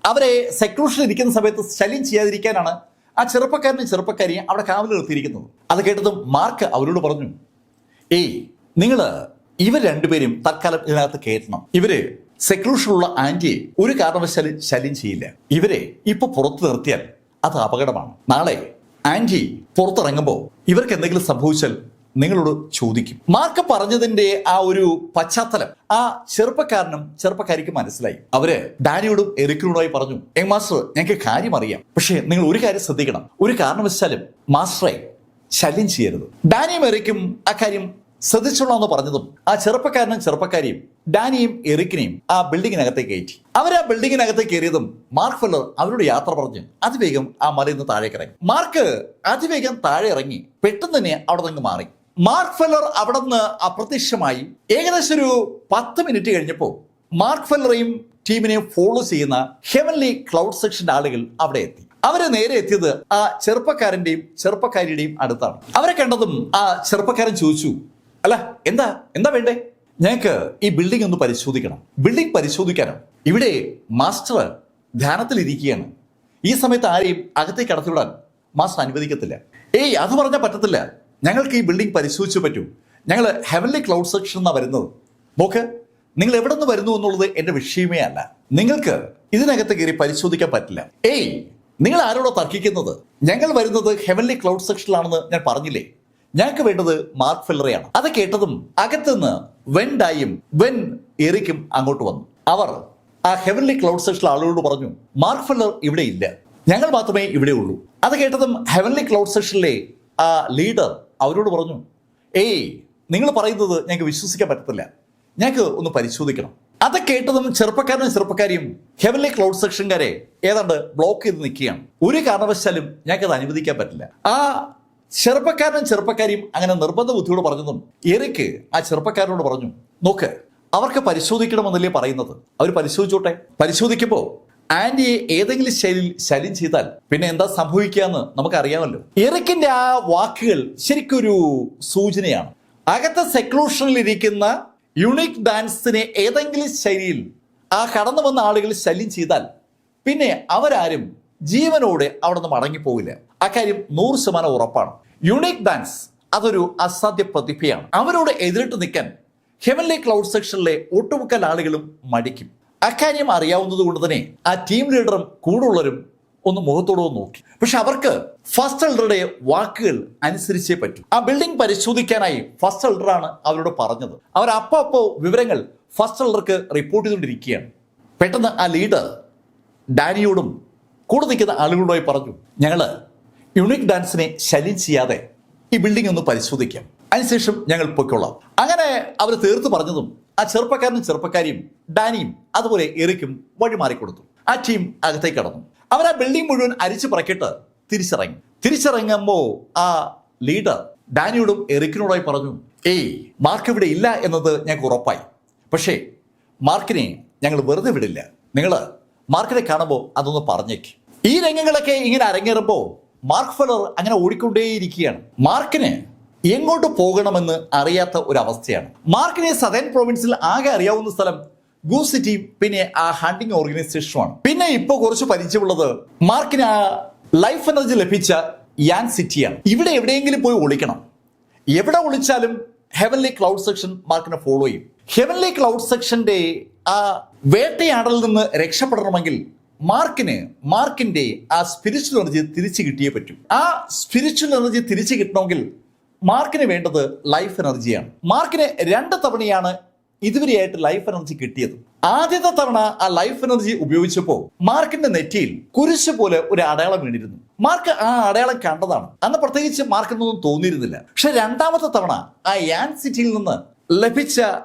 അവരെ സെക്ലൂഷനിൽ ഇരിക്കുന്ന സമയത്ത് ശല്യം ചെയ്യാതിരിക്കാനാണ് ആ ചെറുപ്പക്കാരനും ചെറുപ്പക്കാരിയും അവിടെ കാവൽ നിർത്തിയിരിക്കുന്നത്. അത് കേട്ടതും മാർക്ക് അവരോട് പറഞ്ഞു, ഏയ് നിങ്ങൾ ഇവർ രണ്ടുപേരും തൽക്കാലം ഇതിനകത്ത് കയറ്റണം. ഇവര് സെക്ലൂഷനുള്ള ആന്റിയെ ഒരു കാരണവശാലും ശല്യം ചെയ്യില്ല. ഇവരെ ഇപ്പൊ പുറത്തു നിർത്തിയാൽ അത് അപകടമാണ്. നാളെ ആന്റി പുറത്തിറങ്ങുമ്പോൾ ഇവർക്ക് എന്തെങ്കിലും സംഭവിച്ചാൽ നിങ്ങളോട് ചോദിക്കും. മാർക്ക് പറഞ്ഞതിന്റെ ആ ഒരു പശ്ചാത്തലം ആ ചെറുപ്പക്കാരനും ചെറുപ്പക്കാരിക്കും മനസ്സിലായി. അവര് ഡാനിയോടും എറിക്കിനോടുമായി പറഞ്ഞു, മാസ്റ്റർ ഞങ്ങൾക്ക് കാര്യം അറിയാം, പക്ഷേ നിങ്ങൾ ഒരു കാര്യം ശ്രദ്ധിക്കണം, ഒരു കാരണവശാലും മാസ്റ്ററെ ശല്യം ചെയ്യരുത്. ഡാനിയും എറിക്കും ആ കാര്യം ശ്രദ്ധിച്ചോളാന്ന് പറഞ്ഞതും ആ ചെറുപ്പക്കാരനും ചെറുപ്പക്കാരിയും ഡാനിയും എറിക്കിനെയും ആ ബിൽഡിങ്ങിനകത്തേക്ക് കയറ്റി. അവർ ആ ബിൽഡിങ്ങിനകത്തേക്ക് കയറിയതും മാർക്ക് ഫെല്ലർ അവരോട് യാത്ര പറഞ്ഞ് അതിവേഗം ആ മലയിൽ നിന്ന് താഴേക്ക് ഇറങ്ങി. മാർക്ക് അതിവേഗം താഴെ ഇറങ്ങി പെട്ടെന്ന് തന്നെ അവിടെ നിന്ന് മാറി. മാർക്ക് ഫെല്ലർ അവിടെ നിന്ന് അപ്രത്യക്ഷമായി. ഏകദേശം ഒരു 10 മിനിറ്റ് കഴിഞ്ഞപ്പോൾ മാർക്ക് ഫെല്ലറെയും ടീമിനെയും ഫോളോ ചെയ്യുന്ന ഹെവൻലി ക്ലൗഡ് സെക്ഷന്റെ ആളുകൾ അവിടെ എത്തി. അവര് നേരെ എത്തിയത് ആ ചെറുപ്പക്കാരന്റെയും ചെറുപ്പക്കാരിയുടെയും അടുത്താണ്. അവരെ കണ്ടതും ആ ചെറുപ്പക്കാരൻ ചോദിച്ചു, അല്ല എന്താ വേണ്ടേ? ഞങ്ങൾക്ക് ഈ ബിൽഡിംഗ് ഒന്ന് പരിശോധിക്കണം. ബിൽഡിംഗ് പരിശോധിക്കാനോ? ഇവിടെ മാസ്റ്റർ ധ്യാനത്തിലിരിക്കുകയാണ്. ഈ സമയത്ത് ആരെയും അകത്തേക്ക് കടത്തിവിടാൻ മാസ്റ്റർ അനുവദിക്കത്തില്ല. ഏയ് അത് പറഞ്ഞാൽ പറ്റത്തില്ല, ഞങ്ങൾക്ക് ഈ ബിൽഡിംഗ് പരിശോധിച്ചു പറ്റൂ. ഞങ്ങൾ ഹെവൻലി ക്ലൗഡ് സെക്ഷൻ എന്നാണ് വരുന്നത്. നോക്ക്, നിങ്ങൾ എവിടെ നിന്ന് വരുന്നു എന്നുള്ളത് എന്റെ വിഷയമേ അല്ല. നിങ്ങൾക്ക് ഇതിനകത്ത് കയറി പരിശോധിക്കാൻ പറ്റില്ല. ഏയ്, നിങ്ങൾ ആരോടോ തർക്കിക്കുന്നത്? ഞങ്ങൾ വരുന്നത് ഹെവൻലി ക്ലൗഡ് സെക്ഷനിലാണെന്ന് ഞാൻ പറഞ്ഞില്ലേ. ഞങ്ങൾക്ക് വേണ്ടത് മാർക്ക് ഫെല്ലറെയാണ്. അത് കേട്ടതും അകത്തുനിന്ന് വെൻ എറിക്കും അങ്ങോട്ട് വന്നു. അവർ ആ ഹെവൻലി ക്ലൗഡ് സെക്ഷനിലെ ആളുകളോട് പറഞ്ഞു, മാർക്ക് ഫെല്ലർ ഇവിടെ ഇല്ല, ഞങ്ങൾ മാത്രമേ ഇവിടെ ഉള്ളൂ. അത് കേട്ടതും ഹെവൻലി ക്ലൗഡ് സെക്ഷനിലെ ആ ലീഡർ അവരോട് പറഞ്ഞു, ഏയ് നിങ്ങൾ പറയുന്നത് ഞങ്ങൾക്ക് വിശ്വസിക്കാൻ പറ്റത്തില്ല, ഞങ്ങൾക്ക് ഒന്ന് പരിശോധിക്കണം. അത് കേട്ടതും ചെറുപ്പക്കാരനും ചെറുപ്പക്കാരിയും ഹെവൻലി ക്ലൗഡ് സെക്ഷൻകാരെ ഏതാണ്ട് ബ്ലോക്ക് ചെയ്ത് നിൽക്കുകയാണ്. ഒരു കാരണവശാലും ഞങ്ങൾക്ക് അത് അനുവദിക്കാൻ പറ്റില്ല. ആ ചെറുപ്പക്കാരനും ചെറുപ്പക്കാരിയും അങ്ങനെ നിർബന്ധ ബുദ്ധിയോട് പറഞ്ഞതും എറിക്ക് ആ ചെറുപ്പക്കാരനോട് പറഞ്ഞു, നോക്ക്, അവർക്ക് പരിശോധിക്കണമെന്നല്ലേ പറയുന്നത്, അവർ പരിശോധിച്ചോട്ടെ. പരിശോധിക്കുമ്പോൾ ആന്റിയെ ഏതെങ്കിലും ശൈലിയിൽ ശല്യം ചെയ്താൽ പിന്നെ എന്താ സംഭവിക്കാന്ന് നമുക്കറിയാമല്ലോ. എറിക്കിന്റെ ആ വാക്കുകൾ ശരിക്കൊരു സൂചനയാണ്. അകത്തെ സെക്ലൂഷനിൽ ഇരിക്കുന്ന യുണീക്ക് ഡാൻസിനെ ഏതെങ്കിലും ശൈലിയിൽ ആ കടന്നു വന്ന ആളുകൾ ശല്യം ചെയ്താൽ പിന്നെ അവരാരും ജീവനോടെ അവിടെ നിന്ന് മടങ്ങിപ്പോവില്ല. അക്കാര്യം 100% ഉറപ്പാണ്. യുണീക്ക് ഡാൻസ് അതൊരു അസാധ്യ പ്രതിഭയാണ്. അവരോട് എതിരിട്ട് നിൽക്കാൻ ഹെവൻലി ക്ലൗഡ് സെക്ഷനിലെ ഒട്ടുമുക്കൽ ആളുകളും മടിക്കും. അക്കാര്യം അറിയാവുന്നത് കൊണ്ട് തന്നെ ആ ടീം ലീഡറും കൂടുള്ളവരും ഒന്ന് മുഖത്തോടെ നോക്കി. പക്ഷെ അവർക്ക് ഫസ്റ്റ് എൽഡറുടെ വാക്കുകൾ അനുസരിച്ചേ പറ്റൂ. ആ ബിൽഡിംഗ് പരിശോധിക്കാനായി ഫസ്റ്റ് എൽഡറാണ് അവരോട് പറഞ്ഞത്. അവർ അപ്പോ വിവരങ്ങൾ ഫസ്റ്റ് എൽഡർക്ക് റിപ്പോർട്ട് ചെയ്തുകൊണ്ടിരിക്കുകയാണ്. പെട്ടെന്ന് ആ ലീഡർ ഡാനിയോടും കൂടെ നിൽക്കുന്ന ആളുകളോടായി പറഞ്ഞു, ഞങ്ങള് യുണീക്ക് ഡാൻസിനെ ശല്യം ചെയ്യാതെ ഈ ബിൽഡിംഗ് ഒന്ന് പരിശോധിക്കാം, അതിനുശേഷം ഞങ്ങൾ പൊയ്ക്കൊള്ളാം. അങ്ങനെ അവർ തീർത്ത് പറഞ്ഞതും ആ ചെറുപ്പക്കാരനും ചെറുപ്പക്കാരിയും ഡാനിയും അതുപോലെ എറിക്കും വഴി മാറിക്കൊടുത്തു. ആ ടീം അകത്തേക്ക് കടന്നു. അവർ ആ ബിൽഡിംഗ് മുഴുവൻ അരിച്ചു പറക്കിട്ട് തിരിച്ചിറങ്ങുമ്പോൾ ആ ലീഡർ ഡാനിയോടും എറിക്കിനോടായി പറഞ്ഞു, ഏയ് മാർക്ക് ഇവിടെ ഇല്ല എന്നത് ഞങ്ങൾക്ക് ഉറപ്പായി, പക്ഷേ മാർക്കിനെ ഞങ്ങൾ വെറുതെ വിടില്ല. നിങ്ങൾ മാർക്കിനെ കാണുമ്പോൾ അതൊന്ന് പറഞ്ഞേക്ക്. ഈ രംഗങ്ങളൊക്കെ ഇങ്ങനെ അരങ്ങേറുമ്പോൾ മാർക്ക് ഫെല്ലർ അങ്ങനെ ഓടിക്കൊണ്ടേയിരിക്കുകയാണ്. മാർക്കിന് എങ്ങോട്ട് പോകണമെന്ന് അറിയാത്ത ഒരു അവസ്ഥയാണ്. മാർക്കിനെ സദേൺ പ്രൊവിൻസിൽ ആകെ അറിയാവുന്ന സ്ഥലം ഗൂസ് സിറ്റിയും പിന്നെ ആ ഹണ്ടിങ് ഓർഗനൈസേഷനുമാണ്. പിന്നെ ഇപ്പോൾ കുറച്ച് പരിചയമുള്ളത് മാർക്കിന് ആ ലൈഫ് എനർജി ലഭിച്ച യാൻ സിറ്റിയാണ്. ഇവിടെ എവിടെയെങ്കിലും പോയി ഒളിക്കണം. എവിടെ ഒളിച്ചാലും ഹെവൻലി ക്ലൗഡ് സെക്ഷൻ മാർക്കിനെ ഫോളോ ചെയ്യും. ഹെവൻലി ക്ലൗഡ് സെക്ഷന്റെ ആ വേട്ടയാടലിൽ നിന്ന് രക്ഷപ്പെടണമെങ്കിൽ മാർക്കിന്റെ ആ സ്പിരിച്വൽ എനർജി തിരിച്ചു കിട്ടിയേ പറ്റൂ. ആ സ്പിരിച്വൽ എനർജി തിരിച്ചു കിട്ടണമെങ്കിൽ മാർക്കിന് വേണ്ടത് ലൈഫ് എനർജിയാണ്. മാർക്കിന് 2 തവണയാണ് ഇതുവരെയായിട്ട് ലൈഫ് എനർജി കിട്ടിയത്. ആദ്യത്തെ തവണ ആ ലൈഫ് എനർജി ഉപയോഗിച്ചപ്പോൾ മാർക്കിന്റെ നെറ്റിയിൽ കുരിശ് പോലെ ഒരു അടയാളം വീണിരുന്നു. മാർക്ക് ആ അടയാളം കണ്ടതാണ്. അന്ന് പ്രത്യേകിച്ച് മാർക്കിനൊന്നും തോന്നിയിരുന്നില്ല. പക്ഷെ 2ാമത്തെ തവണ ആ യാൻ സിറ്റിയിൽ നിന്ന് ലഭിച്ച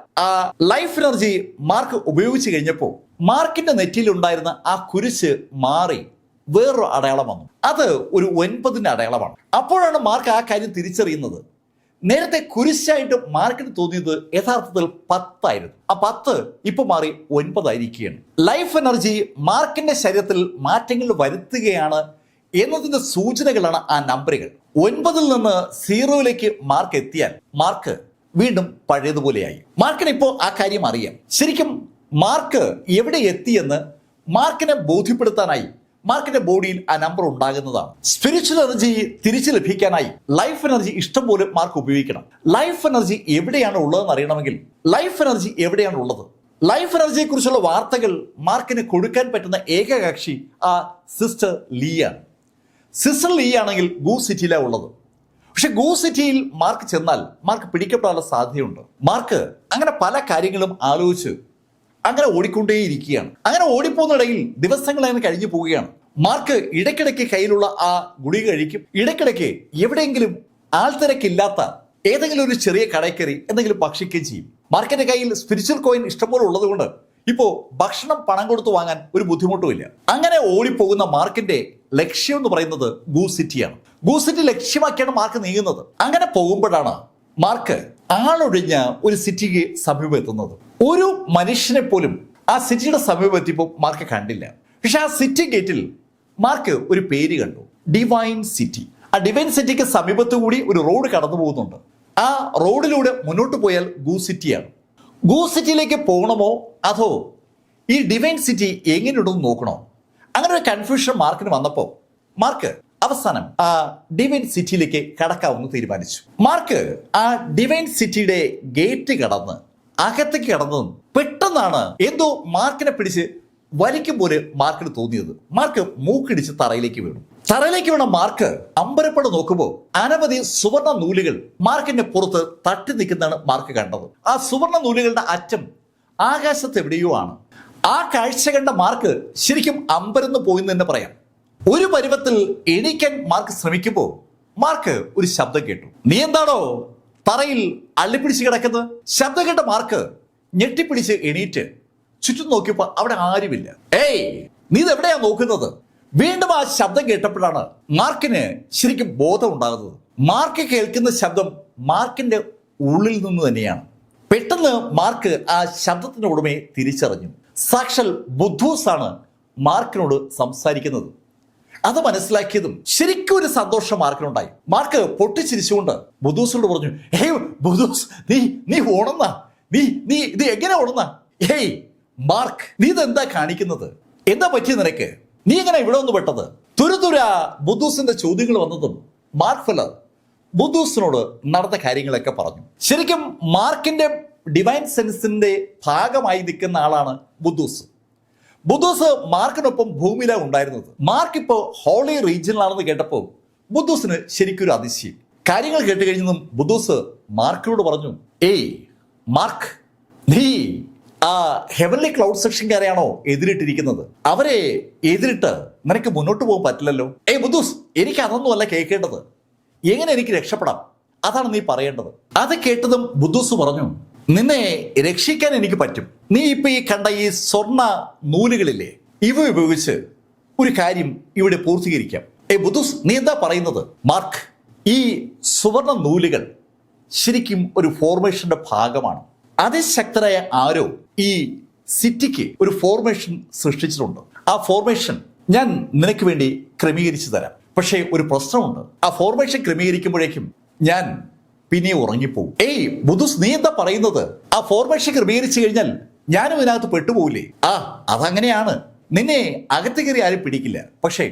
ആ ലൈഫ് എനർജി മാർക്ക് ഉപയോഗിച്ച് കഴിഞ്ഞപ്പോൾ മാർക്കിന്റെ നെറ്റിയിൽ ഉണ്ടായിരുന്ന ആ കുരിശ് മാറി വേറൊരു അടയാളം വന്നു. അത് ഒരു 9ന്റെ അടയാളമാണ്. അപ്പോഴാണ് മാർക്ക് ആ കാര്യം തിരിച്ചറിയുന്നത്. നേരത്തെ കുരിശായിട്ട് മാർക്കിന് തോന്നിയത് യഥാർത്ഥത്തിൽ 10 ആയിരുന്നു. ആ 10 ഇപ്പൊ മാറി 9 ആയിരിക്കുകയാണ്. ലൈഫ് എനർജി മാർക്കിന്റെ ശരീരത്തിൽ മാറ്റങ്ങൾ വരുത്തുകയാണ് എന്നതിന്റെ സൂചനകളാണ് ആ നമ്പറുകൾ. 9ൽ നിന്ന് 0ലേക്ക് മാർക്ക് എത്തിയാൽ മാർക്ക് വീണ്ടും പഴയതുപോലെയായി. മാർക്കിന് ഇപ്പോൾ ആ കാര്യം അറിയാം. ശരിക്കും മാർക്ക് എവിടെ എത്തിയെന്ന് മാർക്കിനെ ബോധ്യപ്പെടുത്താനായി മാർക്കിന്റെ ബോഡിയിൽ ആ നമ്പർ ഉണ്ടാകുന്നതാണ്. സ്പിരിച്വൽ എനർജി തിരിച്ചു ലഭിക്കാനായി ലൈഫ് എനർജി ഇഷ്ടം പോലെ മാർക്ക് ഉപയോഗിക്കണം. ലൈഫ് എനർജി എവിടെയാണ് ഉള്ളതെന്ന് അറിയണമെങ്കിൽ ലൈഫ് എനർജി എവിടെയാണ് ഉള്ളത്, ലൈഫ് എനർജിയെ കുറിച്ചുള്ള വാർത്തകൾ മാർക്കിന് കൊടുക്കാൻ പറ്റുന്ന ഏക കക്ഷി ആ സിസ്റ്റർ ലീ ആണ്. സിസ്റ്റർ ലീ ആണെങ്കിൽ ഗൂ സിറ്റിയിലാണ് ഉള്ളത്. പക്ഷെ ഗൂ സിറ്റിയിൽ മാർക്ക് ചെന്നാൽ മാർക്ക് പിടിക്കപ്പെടാനുള്ള സാധ്യതയുണ്ട്. മാർക്ക് അങ്ങനെ പല കാര്യങ്ങളും ആലോചിച്ച് അങ്ങനെ ഓടിക്കൊണ്ടേയിരിക്കുകയാണ്. അങ്ങനെ ഓടിപ്പോകുന്നിടയിൽ ദിവസങ്ങൾ അങ്ങനെ കഴിഞ്ഞു പോവുകയാണ്. മാർക്ക് ഇടയ്ക്കിടയ്ക്ക് കയ്യിലുള്ള ആ ഗുളിക കഴിക്കും. ഇടയ്ക്കിടയ്ക്ക് എവിടെയെങ്കിലും ആൾത്തിരക്കില്ലാത്ത ഏതെങ്കിലും ഒരു ചെറിയ കടയിൽ കയറി എന്തെങ്കിലും ഭക്ഷിക്കുകയും ചെയ്യും. മാർക്കിന്റെ കയ്യിൽ സ്പിരിച്വൽ കോയിൻ ഇഷ്ടംപോലെ ഉള്ളത് കൊണ്ട് ഇപ്പോ ഭക്ഷണം പണം കൊടുത്തു വാങ്ങാൻ ഒരു ബുദ്ധിമുട്ടുമില്ല. അങ്ങനെ ഓടിപ്പോകുന്ന മാർക്കിന്റെ ലക്ഷ്യം എന്ന് പറയുന്നത് ഗൂ സിറ്റിയാണ്. ഗൂ സിറ്റി ലക്ഷ്യമാക്കിയാണ് മാർക്ക് നീങ്ങുന്നത്. അങ്ങനെ പോകുമ്പോഴാണ് മാർക്ക് ആളൊഴിഞ്ഞ ഒരു സിറ്റിക്ക് സമീപം എത്തുന്നത്. ഒരു മനുഷ്യനെ പോലും ആ സിറ്റിയുടെ സമീപം എത്തിയപ്പോൾ മാർക്ക് കണ്ടില്ല. പക്ഷെ ആ സിറ്റി ഗേറ്റിൽ മാർക്ക് ഒരു പേര് കണ്ടു, ഡിവൈൻ സിറ്റി. ആ ഡിവൈൻ സിറ്റിക്ക് സമീപത്തു കൂടി ഒരു റോഡ് കടന്നു പോകുന്നുണ്ട്. ആ റോഡിലൂടെ മുന്നോട്ട് പോയാൽ ഗൂ സിറ്റിയാണ്. ഗൂ സിറ്റിയിലേക്ക് പോകണമോ അതോ ഈ ഡിവൈൻ സിറ്റി എങ്ങനെയുണ്ടെന്ന് നോക്കണോ? അങ്ങനെ ഒരു കൺഫ്യൂഷൻ മാർക്കിന് വന്നപ്പോൾ മാർക്ക് അവസാനം ആ ഡിവൈൻ സിറ്റിയിലേക്ക് കടക്കാമെന്ന് തീരുമാനിച്ചു. മാർക്ക് ആ ഡിവൈൻ സിറ്റിയുടെ ഗേറ്റ് കടന്ന് അകത്തേക്ക് കടന്നതും പെട്ടെന്നാണ് എന്തോ മാർക്കിനെ പിടിച്ച് വലിക്കും പോലെ മാർക്കിന് തോന്നിയത്. മാർക്ക് മൂക്കിടിച്ച് തറയിലേക്ക് വീണു. തറയിലേക്ക് വീണ മാർക്ക് അമ്പരപ്പെട്ട് നോക്കുമ്പോൾ അനവധി സുവർണ നൂലുകൾ മാർക്കിന്റെ പുറത്ത് തട്ടി നിൽക്കുന്നതാണ് മാർക്ക് കണ്ടത്. ആ സുവർണ നൂലുകളുടെ അറ്റം ആകാശത്ത് എവിടെയോ ആണ്. ആ കാഴ്ച കണ്ട മാർക്ക് ശരിക്കും അമ്പരന്ന് പോയെന്ന് തന്നെ പറയാം. ഒരു പരുവത്തിൽ എണീക്കാൻ മാർക്ക് ശ്രമിക്കുമ്പോൾ മാർക്ക് ഒരു ശബ്ദം കേട്ടു. നീ എന്താണോ തറയിൽ അള്ളിപ്പിടിച്ച് കിടക്കുന്നത്? ശബ്ദം കേട്ട മാർക്ക് ഞെട്ടിപ്പിടിച്ച് എണീറ്റ് ചുറ്റും നോക്കിയപ്പോൾ അവിടെ ആരുമില്ല. ഏയ്, നീ ഇതെവിടെയാ നോക്കുന്നത്? വീണ്ടും ആ ശബ്ദം കേട്ടപ്പോഴാണ് മാർക്കിന് ശരിക്കും ബോധം ഉണ്ടാകുന്നത്. മാർക്ക് കേൾക്കുന്ന ശബ്ദം മാർക്കിന്റെ ഉള്ളിൽ നിന്ന് തന്നെയാണ്. പെട്ടെന്ന് മാർക്ക് ആ ശബ്ദത്തിന്റെ ഉടമയെ തിരിച്ചറിഞ്ഞു. സാക്ഷാൽ ബുദ്ധൂസ് ആണ് മാർക്കിനോട് സംസാരിക്കുന്നത്. അത് മനസ്സിലാക്കിയതും ശരിക്കും ഒരു സന്തോഷം മാർക്കിനുണ്ടായി. മാർക്ക് പൊട്ടിച്ചിരിച്ചുകൊണ്ട് ബുദ്ധൂസിനോട് പറഞ്ഞു, ഹേയ് ബുദ്ധൂസ്, നീ ഓണെന്നാ? നീ ഇത് എങ്ങനെ ഓണെന്നാ? ഹേയ് മാർക്ക്, നീ ഇതെന്താ കാണിക്കുന്നത്? എന്താ പറ്റിയ നിനക്ക്? നീ എങ്ങനെ ഇവിടെ ഒന്ന് പെട്ടത്? തുരുതുര ബുദ്ധൂസിന്റെ ചോദ്യങ്ങൾ വന്നതും മാർക്ക് ഫെല്ലർ ബുദ്ധൂസിനോട് നടന്ന കാര്യങ്ങളൊക്കെ പറഞ്ഞു. ശരിക്കും മാർക്കിന്റെ ഡിവൈൻ സെൻസിന്റെ ഭാഗമായി നിൽക്കുന്ന ആളാണ് ബുദ്ധൂസ്. ബുദ്ധൂസ് മാർക്കിനൊപ്പം ഭൂമിയിലാണ് ഉണ്ടായിരുന്നത്. മാർക്ക് ഇപ്പോൾ ഹോളി റീജിയനിലാണെന്ന് കേട്ടപ്പോൾ ബുദ്ധൂസിന് ശരിക്കും ഒരു അതിശയം. കാര്യങ്ങൾ കേട്ട് കഴിഞ്ഞതും ബുദ്ധൂസ് മാർക്കിനോട് പറഞ്ഞു, ഏയ് മാർക്ക്, നീ ആ ഹെവൻലി ക്ലൗഡ് സെക്ഷൻകാരെയാണോ എതിരിട്ടിരിക്കുന്നത്? അവരെ എതിരിട്ട് നിനക്ക് മുന്നോട്ട് പോകാൻ പറ്റില്ലല്ലോ. ഏയ് ബുദ്ധൂസ്, എനിക്ക് അതൊന്നും അല്ല കേൾക്കേണ്ടത്. എങ്ങനെ എനിക്ക് രക്ഷപ്പെടാം? അതാണ് നീ പറയേണ്ടത്. അത് കേട്ടതും ബുദ്ധൂസ് പറഞ്ഞു, നിന്നെ രക്ഷിക്കാൻ എനിക്ക് പറ്റും. നീ ഇപ്പൊ ഈ കണ്ട ഈ സ്വർണ്ണ നൂലുകളില്ലേ, ഇവ ഉപയോഗിച്ച് ഒരു കാര്യം ഇവിടെ പൂർത്തീകരിക്കാം. ബുദ്ധൂസ്, നീ എന്താ പറയുന്നത്? മാർക്ക്, ഈ സുവർണ നൂലുകൾ ശരിക്കും ഒരു ഫോർമേഷന്റെ ഭാഗമാണ്. അതിശക്തരായ ആരോ ഈ സിറ്റിക്ക് ഒരു ഫോർമേഷൻ സൃഷ്ടിച്ചിട്ടുണ്ട്. ആ ഫോർമേഷൻ ഞാൻ നിനക്ക് വേണ്ടി ക്രമീകരിച്ചു തരാം. പക്ഷേ ഒരു പ്രശ്നമുണ്ട്. ആ ഫോർമേഷൻ ക്രമീകരിക്കുമ്പോഴേക്കും ഞാൻ പിന്നെ ഉറങ്ങിപ്പോവും. ഏയ് ബുദ്ധൂസ്, നീ എന്താ പറയുന്നത്? ആ ഫോർമേഷൻ ക്രമീകരിച്ചു കഴിഞ്ഞാൽ ഞാനും ഇതിനകത്ത് പെട്ടുപോകില്ലേ? അതങ്ങനെയാണ്. നിന്നെ അകത്ത് കയറി ആരും പിടിക്കില്ല, പക്ഷേ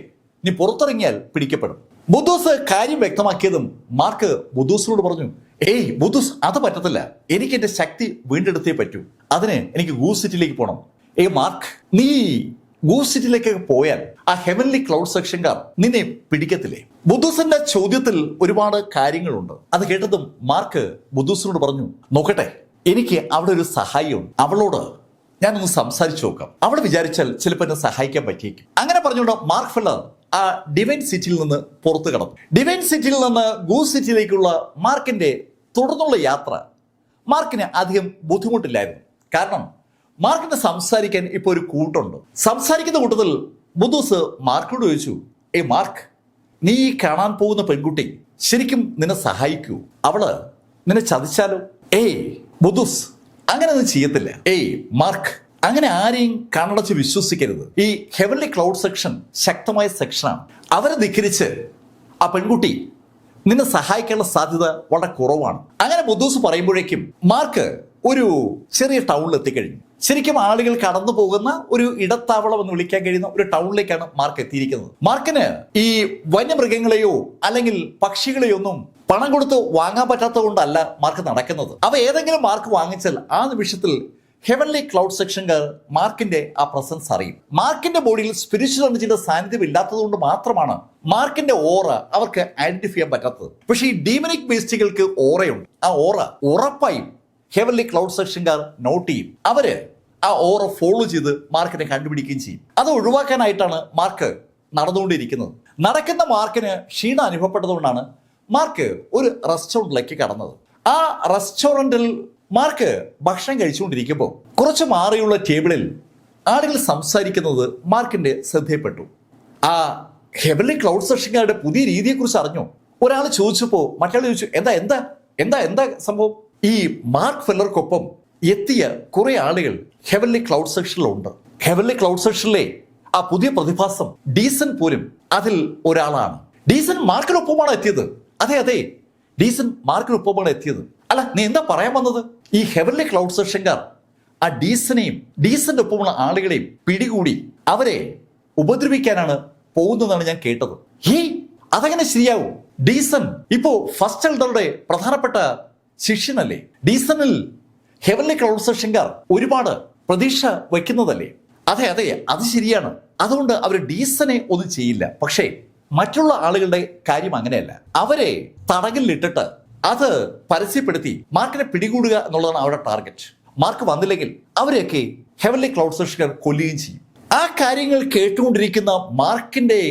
നീ പുറത്തിറങ്ങിയാൽ പിടിക്കപ്പെടും. ബുദ്ധൂസ് കാര്യം വ്യക്തമാക്കിയതും മാർക്ക് ബുദ്ധൂസിനോട് പറഞ്ഞു, ഏയ് ബുദ്ധൂസ്, അത് പറ്റത്തില്ല. എനിക്ക് എന്റെ ശക്തി വീണ്ടെടുത്തേ പറ്റൂ. അതിന് എനിക്ക് ഗൂ സിറ്റിയിലേക്ക് പോകണം. മാർക്ക്, നീ ഗൂസ് സിറ്റിയിലേക്ക് പോയാൽ ആ ഹെവൻലി ക്ലൗഡ് സെക്ഷൻകാർ നിന്നെ പിടിക്കത്തില്ലേ? ബുദ്ധൂസിന്റെ ചോദ്യത്തിൽ ഒരുപാട് കാര്യങ്ങളുണ്ട്. അത് കേട്ടതും മാർക്ക് ബുദ്ധൂസിനോട് പറഞ്ഞു, നോക്കട്ടെ, എനിക്ക് അവിടെ ഒരു സഹായമുണ്ട്, അവളോട് ഞാനൊന്ന് സംസാരിച്ചു നോക്കാം, അവൾ വിചാരിച്ചാൽ ചിലപ്പോൾ എന്നെ സഹായിക്കാൻ പറ്റിയേക്കും. അങ്ങനെ പറഞ്ഞുകൊണ്ട് മാർക്ക് ഫെല്ലർ ആ ഡിവൈൻ സിറ്റിയിൽ നിന്ന് പുറത്തു കടന്നു. ഡിവൈൻ സിറ്റിയിൽ നിന്ന് ഗൂസ് സിറ്റിയിലേക്കുള്ള മാർക്കിന്റെ തുടർന്നുള്ള യാത്ര മാർക്കിന് അധികം ബുദ്ധിമുട്ടില്ലായിരുന്നു. കാരണം മാർക്കിന് സംസാരിക്കാൻ ഇപ്പോൾ ഒരു കൂട്ടുണ്ട്. സംസാരിക്കുന്ന കൂട്ടത്തിൽ ബുദ്ധൂസ് മാർക്കിനോട് ചോദിച്ചു, മാർക്ക്, നീ കാണാൻ പോകുന്ന പെൺകുട്ടി ശരിക്കും നിന്നെ സഹായിക്കൂ? അവള് നിന്നെ ചതിച്ചാലോ? ബുദ്ധൂസ്, അങ്ങനെ ഒന്നും ചെയ്യത്തില്ല. മാർക്ക്, അങ്ങനെ ആരെയും കണ്ണടച്ച് വിശ്വസിക്കരുത്. ഈ ഹെവൻലി ക്ലൗഡ് സെക്ഷൻ ശക്തമായ സെക്ഷനാണ്. അവരെ ധിക്കരിച്ച് ആ പെൺകുട്ടി നിന്നെ സഹായിക്കാനുള്ള സാധ്യത വളരെ കുറവാണ്. അങ്ങനെ ബുദ്ധൂസ് പറയുമ്പോഴേക്കും മാർക്ക് ഒരു ചെറിയ ടൗണിൽ എത്തിക്കഴിഞ്ഞു. ശരിക്കും ആളുകൾ കടന്നു പോകുന്ന ഒരു ഇടത്താവളം എന്ന് വിളിക്കാൻ കഴിയുന്ന ഒരു ടൗണിലേക്കാണ് മാർക്ക് എത്തിയിരിക്കുന്നത്. മാർക്കിന് ഈ വന്യമൃഗങ്ങളെയോ അല്ലെങ്കിൽ പക്ഷികളെയോ ഒന്നും പണം കൊടുത്ത് വാങ്ങാൻ പറ്റാത്തത് കൊണ്ടല്ല മാർക്ക് നടക്കുന്നത്. അവ ഏതെങ്കിലും മാർക്ക് വാങ്ങിച്ചാൽ ആ നിമിഷത്തിൽ ഹെവൻലി ക്ലൗഡ് സെക്ഷൻകാർ മാർക്കിന്റെ ആ പ്രസൻസ് അറിയും. മാർക്കിന്റെ ബോഡിയിൽ സ്പിരിച്വൽ എനർജിയുടെ സാന്നിധ്യം ഇല്ലാത്തത് കൊണ്ട് മാത്രമാണ് മാർക്കിന്റെ ഓറ അവർക്ക് ഐഡന്റിഫൈ ചെയ്യാൻ പറ്റാത്തത്. പക്ഷേ ഈ ഡീമനിക് ബീസ്റ്റുകൾക്ക് ഓറയുണ്ട്. ആ ഓറ ഉറപ്പായും ഹെവൻലി ക്ലൗഡ് സെക്ഷൻകാർ നോട്ട് ചെയ്യും. അവര് ആ ഓറ ഫോളോ ചെയ്ത് മാർക്കിനെ കണ്ടുപിടിക്കുകയും ചെയ്യും. അത് ഒഴിവാക്കാനായിട്ടാണ് മാർക്ക് നടന്നുകൊണ്ടിരിക്കുന്നത്. നടക്കുന്ന മാർക്കിന് ക്ഷീണം അനുഭവപ്പെട്ടതുകൊണ്ടാണ് മാർക്ക് ഒരു റെസ്റ്റോറൻറ്റിലേക്ക് കടന്നത്. ആ റെസ്റ്റോറൻറ്റിൽ മാർക്ക് ഭക്ഷണം കഴിച്ചുകൊണ്ടിരിക്കുമ്പോൾ കുറച്ച് മാറിയുള്ള ടേബിളിൽ ആളുകൾ സംസാരിക്കുന്നത് മാർക്കിന്റെ ശ്രദ്ധയിൽപ്പെട്ടു. ആ ഹെവൻലി ക്ലൗഡ് സെക്ഷൻകാരുടെ പുതിയ രീതിയെക്കുറിച്ച് അറിഞ്ഞു. ഒരാൾ ചോദിച്ചപ്പോൾ മറ്റയാൾ ചോദിച്ചു, എന്താ എന്താ എന്താ എന്താ സംഭവം? ഈ മാർക്ക് ഫെല്ലർക്കൊപ്പം എത്തിയ കുറെ ആളുകൾ ഹെവൻലി ക്ലൗഡ് സെക്ഷനിലുണ്ട്. ഹെവൻലി ക്ലൗഡ് സെക്ഷനിലെ ആ പുതിയ പ്രതിഭാസം ഡീസൻ പോലും അതിൽ ഒരാളാണ്. ഡീസൻ മാർക്കിനൊപ്പമാണ് എത്തിയത്. അതെ അതെ, ഡീസൻ മാർക്കിനൊപ്പമാണ് എത്തിയത്. അല്ല, നീ എന്താ പറയാൻ വന്നത്? ഈ ഹെവൻലി ക്ലൗഡ് സെക്ഷൻകാർ ആ ഡീസനെയും ഡീസന്റെ ഒപ്പമുള്ള ആളുകളെയും പിടികൂടി അവരെ ഉപദ്രവിക്കാനാണ് പോകുന്നതെന്നാണ് ഞാൻ കേട്ടത്. അതങ്ങനെ ശരിയാവും? ഡീസൻ ഇപ്പോ ഫസ്റ്റ് എൽഡറുടെ പ്രധാനപ്പെട്ട ശിഷ്യനല്ലേ? ഡീസണിൽ ഹെവൻലി ക്ലൗഡ് സെക്ഷൻകാർ ഒരുപാട് പ്രതീക്ഷ വയ്ക്കുന്നതല്ലേ? അതെ അതെ, അത് ശരിയാണ്. അതുകൊണ്ട് അവർ ഡീസനെ ഒന്നും ചെയ്യില്ല. പക്ഷേ മറ്റുള്ള ആളുകളുടെ കാര്യം അങ്ങനെയല്ല. അവരെ തടങ്കലിലിട്ടിട്ട് അത് പരസ്യപ്പെടുത്തി മാർക്കിനെ പിടികൂടുക എന്നുള്ളതാണ് അവരുടെ ടാർഗറ്റ്. മാർക്ക് വന്നില്ലെങ്കിൽ അവരെയൊക്കെ ഹെവൻലി ക്ലൗഡ് സെക്ഷൻകാർ കൊല്ലുകയും ചെയ്യും. ആ കാര്യങ്ങൾ കേട്ടുകൊണ്ടിരിക്കുന്ന മാർക്കിന്റെ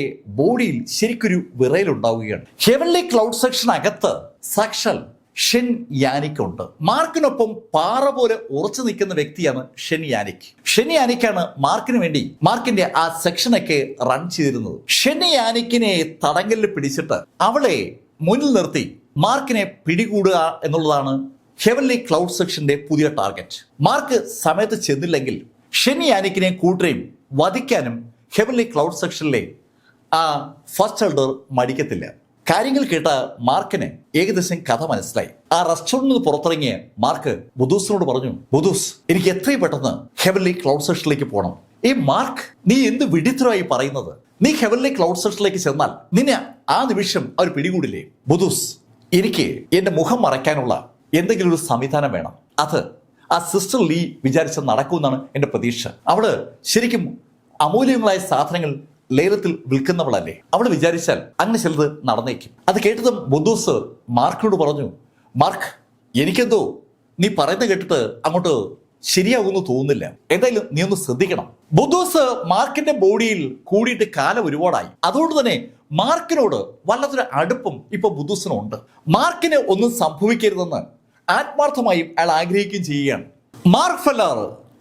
ബോഡിയിൽ ശരിക്കൊരു വിറയലുണ്ടാവുകയാണ്. ഹെവൻലി ക്ലൗഡ് സെക്ഷൻ അകത്ത് സാക്ഷാൽ ഷെൻ യാനിക് ഉണ്ട്. മാർക്കിനൊപ്പം പാറ പോലെ ഉറച്ചു നിൽക്കുന്ന വ്യക്തിയാണ് ഷെൻ യാനിക്. ഷെൻ യാനിക്കാണ് മാർക്കിന് വേണ്ടി മാർക്കിന്റെ ആ സെക്ഷനൊക്കെ റൺ ചെയ്തിരുന്നത്. ഷെൻ യാനിക്കിനെ തടങ്കലിൽ പിടിച്ചിട്ട് അവളെ മുന്നിൽ നിർത്തി മാർക്കിനെ പിടികൂടുക എന്നുള്ളതാണ് ഹെവൻലി ക്ലൗഡ് സെക്ഷന്റെ പുതിയ ടാർഗറ്റ്. മാർക്ക് സമയത്ത് ചെന്നില്ലെങ്കിൽ ഷെൻ യാനിക്കിനെ കൂട്ടരെയും വധിക്കാനും ഹെവൻലി ക്ലൗഡ് സെക്ഷനിലെ ആ ഫസ്റ്റ് എൽഡർ മടിക്കത്തില്ല. കാര്യങ്ങൾ കേട്ട മാർക്കിന് ഏകദേശം കഥ മനസ്സിലായി. ആ റെസ്റ്റോറന്റിൽ നിന്ന് പുറത്തിറങ്ങിയ മാർക്ക് ബുദ്ധൂസിനോട് പറഞ്ഞു, ബുദ്ധൂസ്, എനിക്ക് എത്രയും പെട്ടെന്ന് ഹെവൻലി ക്ലൗഡ് സെക്ഷനിലേക്ക് പോകണം. മാർക്ക്, നീ എന്ത് വിഡിത്തരമായി പറയുന്നത്? നീ ഹെവൻലി ക്ലൗഡ് സെക്ഷനിലേക്ക് ചെന്നാൽ നിന്നെ ആ നിമിഷം അവർ പിടികൂടില്ലേ? ബുദ്ധൂസ്, എനിക്ക് എന്റെ മുഖം മറയ്ക്കാനുള്ള എന്തെങ്കിലും ഒരു സംവിധാനം വേണം. അത് ആ സിസ്റ്റർ ലീ വിചാരിച്ച നടക്കുമെന്നാണ് എന്റെ പ്രതീക്ഷ. അവള് ശരിക്കും അമൂല്യങ്ങളായ സാധനങ്ങൾ ലേലത്തിൽ വിൽക്കുന്നവളല്ലേ? അവൾ വിചാരിച്ചാൽ അങ്ങനെ ചിലത് നടന്നേക്കും. അത് കേട്ടതും ബുദ്ധൂസ് മാർക്കിനോട് പറഞ്ഞു, മാർക്ക്, എനിക്കെന്തോ നീ പറയുന്നത് കേട്ടിട്ട് അങ്ങോട്ട് ശരിയാകുമെന്ന് തോന്നുന്നില്ല. എന്തായാലും നീ ഒന്ന് ശ്രദ്ധിക്കണം. ബുദ്ധൂസ് മാർക്കിന്റെ ബോഡിയിൽ കൂടിയിട്ട് കാലം ഒരുപാടായി. അതുകൊണ്ട് തന്നെ മാർക്കിനോട് വല്ലാത്തൊരു അടുപ്പം ഇപ്പൊ ബുദ്ധൂസിനുണ്ട്. മാർക്കിന് ഒന്നും സംഭവിക്കരുതെന്ന് ആത്മാർത്ഥമായും അയാൾ ആഗ്രഹിക്കുകയും ചെയ്യുകയാണ്. മാർക്ക് ഫെല്ലർ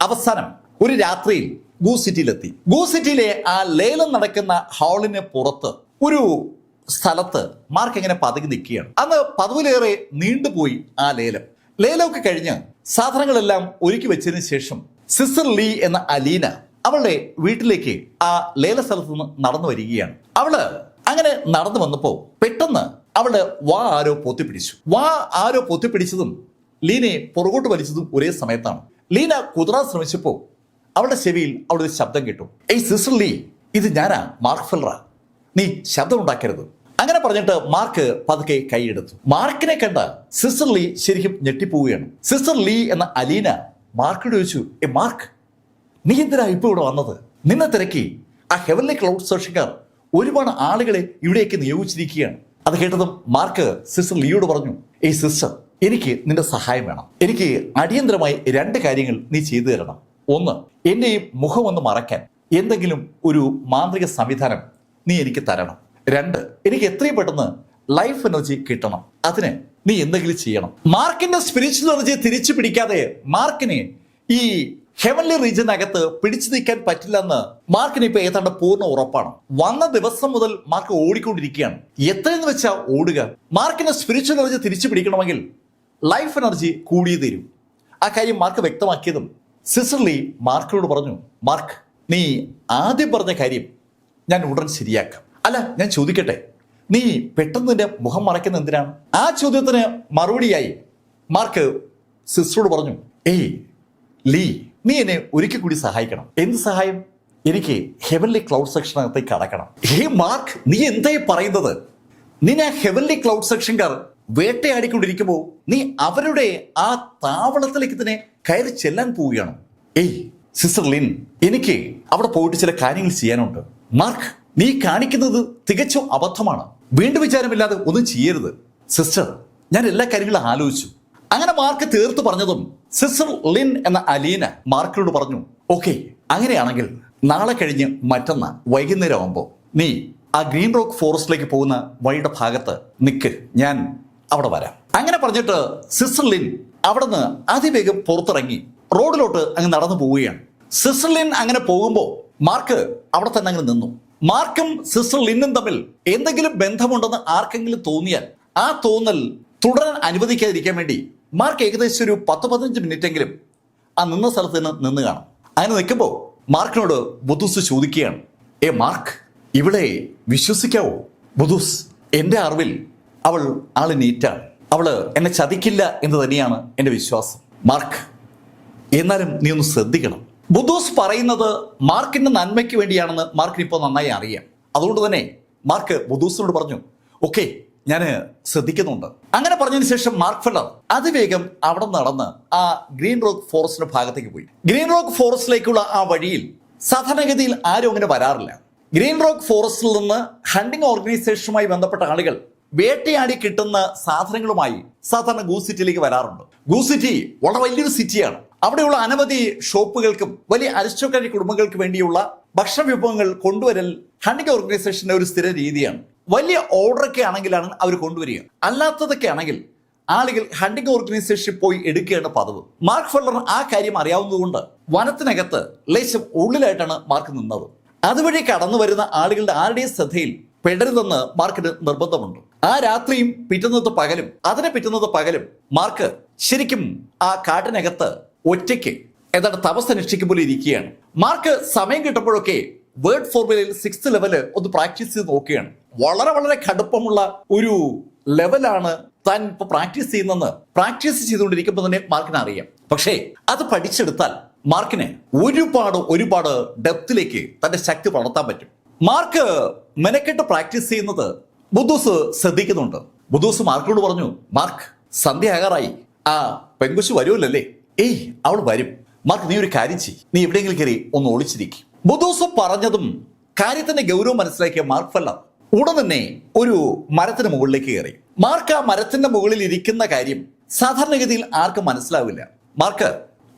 അവസാനം ഒരു രാത്രിയിൽ ഗൂസ് സിറ്റിയിലെത്തി. ഗൂസ് സിറ്റിയിലെ ആ ലേലം നടക്കുന്ന ഹാളിന് പുറത്ത് ഒരു സ്ഥലത്ത് മാർക്ക് ഇങ്ങനെ പതുങ്ങി നിൽക്കുകയാണ്. അന്ന് പതിവിലേറെ നീണ്ടുപോയി ആ ലേലമൊക്കെ കഴിഞ്ഞ് സാധനങ്ങളെല്ലാം ഒരുക്കി വെച്ചതിന് ശേഷം സിസ്റ്റർ ലീ എന്ന അലീന അവളുടെ വീട്ടിലേക്ക് ആ ലേല സ്ഥലത്ത് നിന്ന് നടന്നു വരികയാണ്. അവള് അങ്ങനെ നടന്നു വന്നപ്പോ പെട്ടെന്ന് അവളുടെ ആരോ പൊത്തിപ്പിടിച്ചതും ലീനയെ പുറകോട്ട് വലിച്ചതും ഒരേ സമയത്താണ്. ലീന കുതിരാൻ ശ്രമിച്ചപ്പോ അവളുടെ ചെവിയിൽ അവളൊരു ശബ്ദം കേട്ടു. സിസ്റ്റർ ലീ, ഇത് ഞാനാ, മാർക്ക് ഫെല്ലറാ, നീ ശബ്ദം ഉണ്ടാക്കരുത്. അങ്ങനെ പറഞ്ഞിട്ട് മാർക്ക് പതുക്കെ കൈയെടുത്തു. മാർക്കിനെ കണ്ട സിസ്റ്റർ ലീ ശരിക്കും ഞെട്ടിപ്പോവുകയാണ്. സിസ്റ്റർ ലീ എന്ന അലീന മാർക്കിനോട് ചോദിച്ചു, മാർക്ക്, നീ എന്തിനാ ഇപ്പൊ ഇവിടെ വന്നത്? നിന്നെ തിരക്കി ആ ഹെവൻലി ക്ലൗഡ് സെർച്ചിക്കാർ ഒരുപാട് ആളുകളെ ഇവിടേക്ക് നിയോഗിച്ചിരിക്കുകയാണ്. അത് കേട്ടതും മാർക്ക് സിസ്റ്റർ ലിയോട് പറഞ്ഞു, ഏയ് സിസ്റ്റർ, എനിക്ക് നിന്റെ സഹായം വേണം. എനിക്ക് അടിയന്തരമായി 2 കാര്യങ്ങൾ നീ ചെയ്തു തരണം. ഒന്ന്, എന്റെ ഈ മുഖം ഒന്ന് മറയ്ക്കാൻ എന്തെങ്കിലും ഒരു മാന്ത്രിക സംവിധാനം നീ എനിക്ക് തരണം. 2, എനിക്ക് എത്രയും പെട്ടെന്ന് ലൈഫ് എനർജി കിട്ടണം. അതിന് നീ എന്തെങ്കിലും ചെയ്യണം. മാർക്കിന്റെ സ്പിരിച്വൽ എനർജി തിരിച്ചു പിടിക്കാതെ മാർക്കിന് ഈ ഹെവൻലി റീജിയനകത്ത് പിടിച്ചു നിൽക്കാൻ പറ്റില്ലെന്ന് മാർക്കിന് ഇപ്പൊ ഏതാണ്ട് പൂർണ്ണ ഉറപ്പാണ്. വന്ന ദിവസം മുതൽ മാർക്ക് ഓടിക്കൊണ്ടിരിക്കുകയാണ്. എത്രയെന്ന് വെച്ചാ ഓടുക. മാർക്കിന്റെ സ്പിരിച്വൽ എനർജി തിരിച്ചു പിടിക്കണമെങ്കിൽ ലൈഫ് എനർജി കൂടിയേ തീരും. ആ കാര്യം മാർക്ക് വ്യക്തമാക്കിയതും സിസ്റ്റർ ലീ മാർക്കിനോട് പറഞ്ഞു, മാർക്ക്, നീ ആദ്യം പറഞ്ഞ കാര്യം ഞാൻ ഉടൻ ശരിയാക്കാം. അല്ല, ഞാൻ ചോദിക്കട്ടെ, നീ പെട്ടെന്ന് നിന്റെ മുഖം മറയ്ക്കുന്ന എന്തിനാണ്? ആ ചോദ്യത്തിന് മറുപടിയായി മാർക്ക് സിസ്റ്ററോട് പറഞ്ഞു, ഏയ് ലീ, നീ എന്നെ ഒരിക്കൽ കൂടി സഹായിക്കണം. എന്ത് സഹായം? എനിക്ക് ഹെവൻലി ക്ലൗഡ് സെക്ഷനകത്തേക്ക് കടക്കണം. ഹേ മാർക്ക്, നീ എന്തായി പറയുന്നത്? നിന്നെ ഹെവൻലി ക്ലൗഡ് സെക്ഷൻകാർ വേട്ടയാടിക്കൊണ്ടിരിക്കുമ്പോൾ നീ അവരുടെ ആ താവളത്തിലേക്ക് തന്നെ കയറി ചെല്ലാൻ പോവുകയാണ്. ഏയ് സിസ്റ്റർ ലിൻ, എനിക്ക് അവിടെ പോയിട്ട് ചില കാര്യങ്ങൾ ചെയ്യാനുണ്ട്. മാർക്ക്, നീ കാണിക്കുന്നത് തികച്ചും അബദ്ധമാണ്. വീണ്ടും വിചാരമില്ലാതെ ഒന്നും ചെയ്യരുത്. സിസ്റ്റർ, ഞാൻ എല്ലാ കാര്യങ്ങളും ആലോചിച്ചു. അങ്ങനെ മാർക്ക് തീർത്തു പറഞ്ഞതും സിസ്റ്റർ ലിൻ എന്ന അലീന മാർക്കിനോട് പറഞ്ഞു, ഓക്കെ, അങ്ങനെയാണെങ്കിൽ നാളെ കഴിഞ്ഞ് മറ്റന്നാൾ വൈകുന്നേരം ആവുമ്പോൾ നീ ആ ഗ്രീൻ റോക്ക് ഫോറസ്റ്റിലേക്ക് പോകുന്ന വഴിയുടെ ഭാഗത്ത് നിൽക്ക്, ഞാൻ അവിടെ വരാം. അങ്ങനെ പറഞ്ഞിട്ട് സിസ്റ്റർ ലിൻ അവിടെ നിന്ന് അതിവേഗം പുറത്തിറങ്ങി റോഡിലോട്ട് അങ്ങ് നടന്നു പോവുകയാണ്. സിസ്റ്റർ ലിൻ അങ്ങനെ പോകുമ്പോൾ മാർക്ക് അവിടെ തന്നെ അങ്ങ് നിന്നു. മാർക്കും സിസ്റ്റർ ലിന്നും തമ്മിൽ എന്തെങ്കിലും ബന്ധമുണ്ടെന്ന് ആർക്കെങ്കിലും തോന്നിയാൽ ആ തോന്നൽ തുടരാൻ അനുവദിക്കാതിരിക്കാൻ വേണ്ടി മാർക്ക് ഏകദേശം ഒരു 10-15 മിനിറ്റെങ്കിലും ആ നിന്ന സ്ഥലത്ത് നിന്ന് കാണും. അങ്ങനെ നിൽക്കുമ്പോൾ മാർക്കിനോട് ബുദ്ധൂസ് ചോദിക്കുകയാണ്, ഏ മാർക്ക്, ഇവിടെ വിശ്വസിക്കാവോ? ബുദ്ധൂസ്, എൻ്റെ അറിവിൽ അവൾ ആള് നീറ്റാണ്. അവള് എന്നെ ചതിക്കില്ല എന്ന് തന്നെയാണ് എൻ്റെ വിശ്വാസം. മാർക്ക്, എന്നാലും നീ ഒന്ന് ശ്രദ്ധിക്കണം. ബുദ്ധൂസ് പറയുന്നത് മാർക്കിന്റെ നന്മയ്ക്ക് വേണ്ടിയാണെന്ന് മാർക്കിന് ഇപ്പോൾ നന്നായി അറിയാം. അതുകൊണ്ട് തന്നെ മാർക്ക് ബുദ്ധൂസിനോട് പറഞ്ഞു, ഓക്കെ, ഞാൻ ശ്രദ്ധിക്കുന്നുണ്ട്. അങ്ങനെ പറഞ്ഞതിന് ശേഷം മാർക്ക് ഫെല്ലർ അതിവേഗം അവിടെ നടന്ന് ആ ഗ്രീൻ റോക്ക് ഫോറസ്റ്റിന്റെ ഭാഗത്തേക്ക് പോയി. ഗ്രീൻ റോക്ക് ഫോറസ്റ്റിലേക്കുള്ള ആ വഴിയിൽ സാധാരണഗതിയിൽ ആരും അങ്ങനെ വരാറില്ല. ഗ്രീൻ റോക്ക് ഫോറസ്റ്റിൽ നിന്ന് ഹണ്ടിങ് ഓർഗനൈസേഷനുമായി ബന്ധപ്പെട്ട ആളുകൾ വേട്ടയാടി കിട്ടുന്ന സാധനങ്ങളുമായി സാധാരണ ഗൂസ് സിറ്റിയിലേക്ക് വരാറുണ്ട്. ഗൂസ് സിറ്റി വളരെ വലിയൊരു സിറ്റിയാണ്. അവിടെയുള്ള അനവധി ഷോപ്പുകൾക്കും വലിയ അരിസ്റ്റോക്രാറ്റിക് കുടുംബങ്ങൾക്ക് വേണ്ടിയുള്ള ഭക്ഷണ വിഭവങ്ങൾ കൊണ്ടുവരൽ ഹണ്ടിങ് ഓർഗനൈസേഷന്റെ ഒരു സ്ഥിര രീതിയാണ്. വലിയ ഓർഡറൊക്കെ ആണെങ്കിലാണ് അവർ കൊണ്ടുവരിക. അല്ലാത്തതൊക്കെ ആണെങ്കിൽ ആളുകൾ ഹണ്ടിങ് ഓർഗനൈസേഷനിൽ പോയി എടുക്കുകയാണ് പതിവ്. മാർക്ക് ഫെല്ലർ ആ കാര്യം അറിയാവുന്നതുകൊണ്ട് വനത്തിനകത്ത് ലേശം ഉള്ളിലായിട്ടാണ് മാർക്ക് നിന്നത്. അതുവഴി കടന്നു വരുന്ന ആളുകളുടെ ആരുടെയും ശ്രദ്ധയിൽ പെടരുതെന്ന് മാർക്കിന് നിർബന്ധമുണ്ട്. ആ രാത്രിയും പിറ്റുന്നത് പകലും അതിനെ പിറ്റുന്നത് പകലും മാർക്ക് ശരിക്കും ആ കാട്ടിനകത്ത് ഒറ്റയ്ക്ക് ഏതാണ്ട് തപസ് അനുഷ്ഠിക്കും പോലെ ഇരിക്കുകയാണ്. മാർക്ക് സമയം കിട്ടുമ്പോഴൊക്കെ വേർഡ് ഫോർമുലയിൽ 6th ലെവല് ഒന്ന് പ്രാക്ടീസ് ചെയ്ത് നോക്കുകയാണ്. വളരെ വളരെ കടുപ്പമുള്ള ഒരു ലെവലാണ് താൻ ഇപ്പൊ പ്രാക്ടീസ് ചെയ്യുന്നെന്ന് പ്രാക്ടീസ് ചെയ്തുകൊണ്ടിരിക്കുമ്പോൾ തന്നെ മാർക്കിന് അറിയാം. പക്ഷേ അത് പഠിച്ചെടുത്താൽ മാർക്കിന് ഒരുപാട് ഡെപ്തിലേക്ക് തന്റെ ശക്തി വളർത്താൻ പറ്റും. മാർക്ക് മെനക്കെട്ട് പ്രാക്ടീസ് ചെയ്യുന്നത് ബുദ്ധൂസ് ശ്രദ്ധിക്കുന്നുണ്ട്. ബുദ്ധൂസ് മാർക്കിനോട് പറഞ്ഞു, മാർക്ക്, സന്ധ്യ ആകാറായി. ആ പെൺകുശി വരുമല്ലേ? ഏയ്, അവൾ വരും. മാർക്ക്, നീ ഒരു കാര്യം ചെയ്യ്, നീ എവിടെയെങ്കിലും കയറി ഒന്ന് ഒളിച്ചിരിക്കും. ബുദ്ധൂസ് പറഞ്ഞതും കാര്യത്തിന്റെ ഗൗരവം മനസ്സിലാക്കിയ മാർക്ക് ഫെല്ലർ ഉടൻ തന്നെ ഒരു മരത്തിന് മുകളിലേക്ക് കയറി. മാർക്ക് ആ മരത്തിന്റെ മുകളിൽ ഇരിക്കുന്ന കാര്യം സാധാരണഗതിയിൽ ആർക്കും മനസ്സിലാവില്ല. മാർക്ക്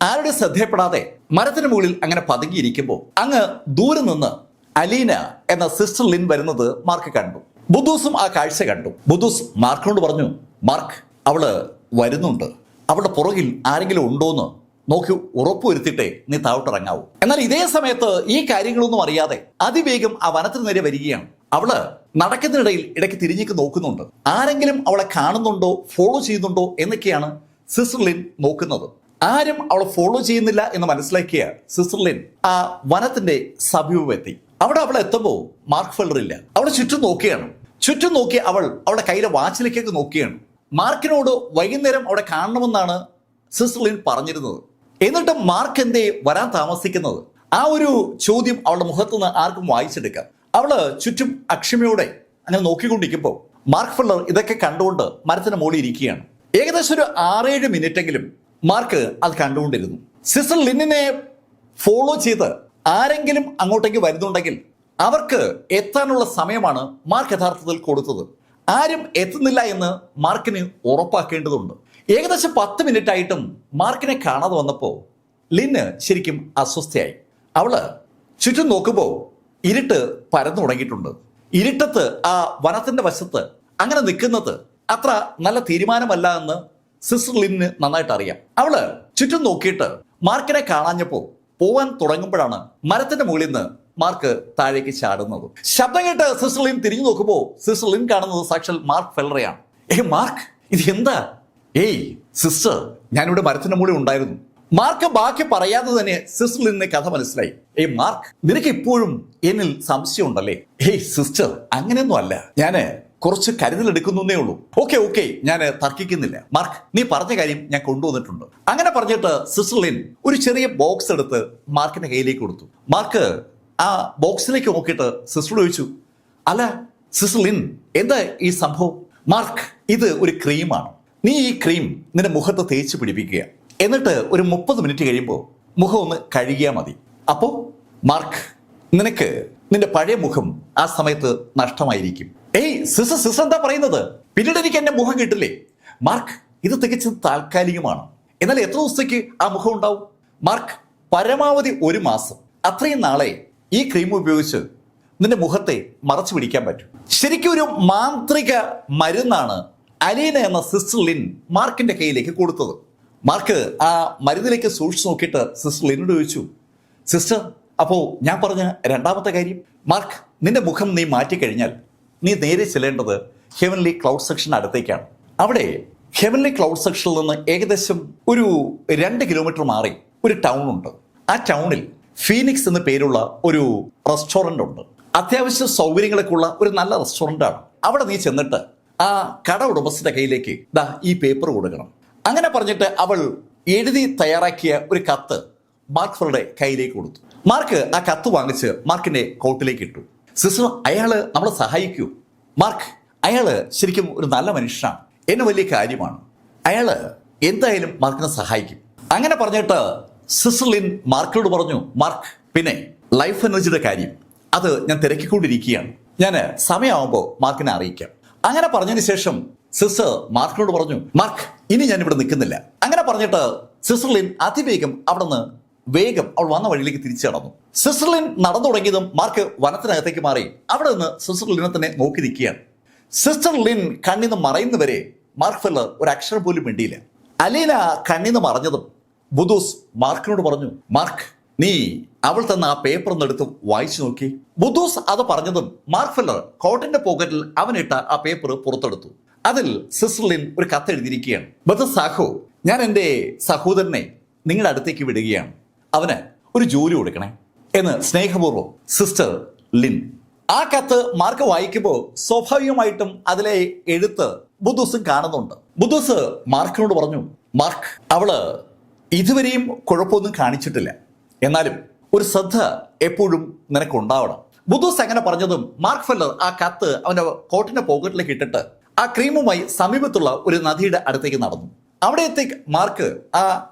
ആരുടെ ശ്രദ്ധയപ്പെടാതെ മരത്തിന് മുകളിൽ അങ്ങനെ പതുങ്ങിയിരിക്കുമ്പോൾ അങ്ങ് ദൂരെ നിന്ന് അലീന എന്ന സിസ്റ്റർ ലിൻ വരുന്നത് മാർക്ക് കണ്ടു. ബുദ്ധൂസും ആ കാഴ്ച കണ്ടു. ബുദ്ധൂസ് മാർക്കിനോട് പറഞ്ഞു, മാർക്ക്, അവള് വരുന്നുണ്ട്. അവളുടെ പുറകിൽ ആരെങ്കിലും ഉണ്ടോന്ന് നോക്കി ഉറപ്പുവരുത്തിയിട്ടേ നീ താഴോട്ടിറങ്ങാവൂ. എന്നാൽ ഇതേ സമയത്ത് ഈ കാര്യങ്ങളൊന്നും അറിയാതെ അതിവേഗം ആ വനത്തിന് നേരെ വരികയാണ്. അവള് നടക്കുന്നതിനിടയിൽ ഇടയ്ക്ക് തിരിഞ്ഞേക്ക് നോക്കുന്നുണ്ട്. ആരെങ്കിലും അവളെ കാണുന്നുണ്ടോ, ഫോളോ ചെയ്യുന്നുണ്ടോ എന്നൊക്കെയാണ് സിസ്റ്റർ ലിൻ നോക്കുന്നത്. ആരും അവളെ ഫോളോ ചെയ്യുന്നില്ല എന്ന് മനസ്സിലാക്കിയ സിസ്റ്റർ ലിൻ ആ വനത്തിന്റെ സമീപമെത്തി. അവിടെ അവൾ എത്തുമ്പോൾ മാർക്ക് ഫെല്ലർ ഇല്ല. അവളെ ചുറ്റും നോക്കിയാണ്. ചുറ്റും നോക്കി അവളുടെ കയ്യിലെ വാച്ചിലേക്കൊക്കെ നോക്കിയാണ്. മാർക്കിനോട് വൈകുന്നേരം അവിടെ കാണണമെന്നാണ് സിസ്റ്റർ ലിൻ പറഞ്ഞിരുന്നത്. എന്നിട്ട് മാർക്ക് എന്തേ വരാൻ താമസിക്കുന്നത്? ആ ഒരു ചോദ്യം അവളുടെ മുഖത്ത് നിന്ന് ആർക്കും വായിച്ചെടുക്കാം. അവള് ചുറ്റും അക്ഷമയോടെ അങ്ങനെ നോക്കിക്കൊണ്ടിരിക്കുമ്പോൾ മാർക്ക് ഫെല്ലർ ഇതൊക്കെ കണ്ടുകൊണ്ട് മരത്തിന് മുകളിൽ ഇരിക്കുകയാണ്. ഏകദേശം ഒരു 6-7 മിനിറ്റെങ്കിലും മാർക്ക് അത് കണ്ടുകൊണ്ടിരുന്നു. സിസ്റ്റർ ലിന്നിനെ ഫോളോ ചെയ്ത് ആരെങ്കിലും അങ്ങോട്ടേക്ക് വരുന്നുണ്ടെങ്കിൽ അവർക്ക് എത്താനുള്ള സമയമാണ് മാർക്ക് യഥാർത്ഥത്തിൽ കൊടുത്തത്. ആരും എത്തുന്നില്ല എന്ന് മാർക്കിന് ഉറപ്പാക്കേണ്ടതുണ്ട്. ഏകദേശം 10 മിനിറ്റ് ആയിട്ടും മാർക്കിനെ കാണാതെ വന്നപ്പോൾ ലിന് ശരിക്കും അസ്വസ്ഥയായി. അവള് ചുറ്റും നോക്കുമ്പോൾ ഇരുട്ട് പരന്നു തുടങ്ങിയിട്ടുണ്ട്. ഇരുട്ടത്ത് ആ വനത്തിന്റെ വശത്ത് അങ്ങനെ നിൽക്കുന്നത് അത്ര നല്ല തീരുമാനമല്ല എന്ന് സിസ്റ്റർ ലിന് നന്നായിട്ട് അറിയാം. അവള് ചുറ്റും നോക്കിയിട്ട് മാർക്കിനെ കാണാഞ്ഞപ്പോ പോവാൻ തുടങ്ങുമ്പോഴാണ് മരത്തിന്റെ മുകളിൽ നിന്ന് മാർക്ക് താഴേക്ക് ചാടുന്നത്. ശബ്ദം കേട്ട് സിസ്റ്റർ ലിൻ തിരിഞ്ഞു നോക്കുമ്പോൾ സിസ്റ്റർ ലിൻ കാണുന്നത് സാക്ഷാൽ മാർക്ക് ഫെല്ലറെയാണ്. മാർക്ക്, ഇത് എന്താ? സിസ്റ്റർ, ഞാനിവിടെ മരത്തിന്റെ മുകളിൽ ഉണ്ടായിരുന്നു. മാർക്ക് ബാക്കി പറയാതെ തന്നെ സിസ്റ്റർ ലിനെ കഥ മനസ്സിലായി. മാർക്ക്, നിനക്ക് ഇപ്പോഴും എന്നിൽ സംശയം ഉണ്ടല്ലേ? സിസ്റ്റർ, അങ്ങനെയൊന്നും അല്ല, ഞാന് കുറച്ച് കരുതലെടുക്കുന്നേ ഉള്ളൂ. ഓക്കെ, ഞാൻ തർക്കിക്കുന്നില്ല. മാർക്ക്, നീ പറഞ്ഞ കാര്യം ഞാൻ കൊണ്ടുവന്നിട്ടുണ്ട്. അങ്ങനെ പറഞ്ഞിട്ട് സിസ്റ്റർ ലിൻ ഒരു ചെറിയ ബോക്സ് എടുത്ത് മാർക്കിന്റെ കയ്യിലേക്ക് കൊടുത്തു. മാർക്ക് ആ ബോക്സിലേക്ക് നോക്കിയിട്ട് സിസ്റ്ററോട് ചോദിച്ചു, അല്ല സിസ്റ്റർ ലിൻ, എന്താ ഈ സംഭവം? മാർക്ക്, ഇത് ഒരു ക്രീമാണ്. നീ ഈ ക്രീം നിന്റെ മുഖത്ത് തേച്ച് പിടിപ്പിക്കുക. എന്നിട്ട് ഒരു 30 മിനിറ്റ് കഴിയുമ്പോൾ മുഖം ഒന്ന് കഴുകിയാൽ മതി. അപ്പോ മാർക്ക്, നിനക്ക് നിന്റെ പഴയ മുഖം ആ സമയത്ത് നഷ്ടമായിരിക്കും. സിസ്റ്റർ എന്താ പറയുന്നത്? പിന്നീട് എനിക്ക് എന്റെ മുഖം കിട്ടില്ലേ? മാർക്ക്, ഇത് തികച്ചും താൽക്കാലികമാണ്. എന്നാൽ എത്ര ദിവസത്തേക്ക് ആ മുഖം ഉണ്ടാവും? മാർക്ക്, പരമാവധി 1 മാസം. അത്രയും നാളെ ഈ ക്രീം ഉപയോഗിച്ച് നിന്റെ മുഖത്തെ മറച്ചു പിടിക്കാൻ പറ്റും. ശരിക്കും ഒരു മാന്ത്രിക മരുന്നാണ് അലീന എന്ന സിസ്റ്റർ ലിൻ മാർക്കിന്റെ കയ്യിലേക്ക് കൊടുത്തത്. മാർക്ക് ആ മരുന്നിലേക്ക് സൂക്ഷിച്ചു നോക്കിയിട്ട് സിസ്റ്റർ ലിനോട് ചോദിച്ചു, സിസ്റ്റർ, അപ്പോ ഞാൻ പറഞ്ഞ രണ്ടാമത്തെ കാര്യം? മാർക്ക്, നിന്റെ മുഖം നീ മാറ്റിക്കഴിഞ്ഞാൽ നീ നേരെ ചെല്ലേണ്ടത് ഹെവൻലി ക്ലൗഡ് സെക്ഷൻ അടുത്തേക്കാണ്. അവിടെ ഹെവൻലി ക്ലൗഡ് സെക്ഷനിൽ നിന്ന് ഏകദേശം ഒരു 2 കിലോമീറ്റർ മാറി ഒരു ടൗൺ ഉണ്ട്. ആ ടൗണിൽ ഫീനിക്സ് എന്ന പേരുള്ള ഒരു റെസ്റ്റോറന്റ് ഉണ്ട്. അത്യാവശ്യ സൗകര്യങ്ങളൊക്കെ ഉള്ള ഒരു നല്ല റെസ്റ്റോറന്റ് ആണ്. അവിടെ നീ ചെന്നിട്ട് ആ കട ഉടമസ്ഥന്റെ കയ്യിലേക്ക് ഈ പേപ്പർ കൊടുക്കണം. അങ്ങനെ പറഞ്ഞിട്ട് അവൾ എഴുതി തയ്യാറാക്കിയ ഒരു കത്ത് മാർക്ക് കയ്യിലേക്ക് കൊടുത്തു. മാർക്ക് ആ കത്ത് വാങ്ങിച്ച് മാർക്കിന്റെ കോട്ടിലേക്ക് ഇട്ടു. സിസ്റ്റർ, അയാള് നമ്മളെ സഹായിക്കൂ. മാർക്ക്, അയാള് ശരിക്കും ഒരു നല്ല മനുഷ്യനാണ്, എന്നെ വലിയ കാര്യമാണ്, അയാള് എന്തായാലും മാർക്കിനെ സഹായിക്കും. അങ്ങനെ പറഞ്ഞിട്ട് സിസ്റ്റർ ലിൻ മാർക്കിനോട് പറഞ്ഞു, മാർക്ക്, പിന്നെ ലൈഫ് എനർജിയുടെ കാര്യം അത് ഞാൻ തിരക്കിക്കൊണ്ടിരിക്കുകയാണ്, ഞാൻ സമയമാകുമ്പോൾ മാർക്കിനെ അറിയിക്കാം. അങ്ങനെ പറഞ്ഞതിന് ശേഷം സിസ്റ്റർ മാർക്കിനോട് പറഞ്ഞു, മാർക്ക്, ഇനി ഞാൻ ഇവിടെ നിൽക്കുന്നില്ല. അങ്ങനെ പറഞ്ഞിട്ട് സിസ്റ്റർ ലിൻ അതിവേഗം അവിടെ നിന്ന് വേഗം അവൾ വന്ന വഴിയിലേക്ക് തിരിച്ചു നടന്നു. സിസ്റ്റർ ലിൻ നടന്നു തുടങ്ങിയതും മാർക്ക് വനത്തിനകത്തേക്ക് മാറി അവിടെ നിന്ന് സിസ്റ്റർ ലിനെ തന്നെ നോക്കി നിൽക്കുകയാണ്. സിസ്റ്റർ ലിൻ കണ്ണിന്ന് മറയുന്നവരെ മാർക്ക് ഫെല്ലർ ഒരു അക്ഷരം പോലും മിണ്ടിയില്ല. അലീന കണ്ണിന്ന് മറഞ്ഞതും ബുദൂസ് മാർക്കിനോട് പറഞ്ഞു, മാർക്ക്, നീ അവൾ തന്ന ആ പേപ്പർ ഒന്നെടുത്ത് വായിച്ചു നോക്കി. ബുദൂസ് അത് പറഞ്ഞതും മാർക്ക് ഫെല്ലർ കോട്ടിന്റെ പോക്കറ്റിൽ അവനിട്ട ആ പേപ്പർ പുറത്തെടുത്തു. അതിൽ സിസ്റ്റർ ലിൻ ഒരു കത്ത് എഴുതിയിരിക്കുകയാണ്. ബദ സാഹോ, ഞാൻ എൻ്റെ സഹോദരനെ നിങ്ങളുടെ അടുത്തേക്ക് വിടുകയാണ്, അവന് ഒരു ജോലി കൊടുക്കണേ എന്ന് സ്നേഹപൂർവ്വം സിസ്റ്റർ ലിൻ. ആ കത്ത് മാർക്ക് വായിക്കുമ്പോൾ സ്വാഭാവികമായിട്ടും അതിലെ എഴുത്ത് ബുദൂസും കാണുന്നുണ്ട്. ബുദൂസ് മാർക്കിനോട് പറഞ്ഞു, മാർക്ക്, അവള് ഇതുവരെയും കുഴപ്പമൊന്നും കാണിച്ചിട്ടില്ല, എന്നാലും ഒരു ശ്രദ്ധ എപ്പോഴും നിനക്കുണ്ടാവണം. ബുദൂസ് അങ്ങനെ പറഞ്ഞതും മാർക്ക് ഫെല്ലർ ആ കത്ത് അവന്റെ കോട്ടിന്റെ പോക്കറ്റിലേക്ക് ഇട്ടിട്ട് ആ ക്രീമുമായി സമീപത്തുള്ള ഒരു നദിയുടെ അടുത്തേക്ക് നടന്നു. അവിടത്തേക്ക് മാർക്ക് ആ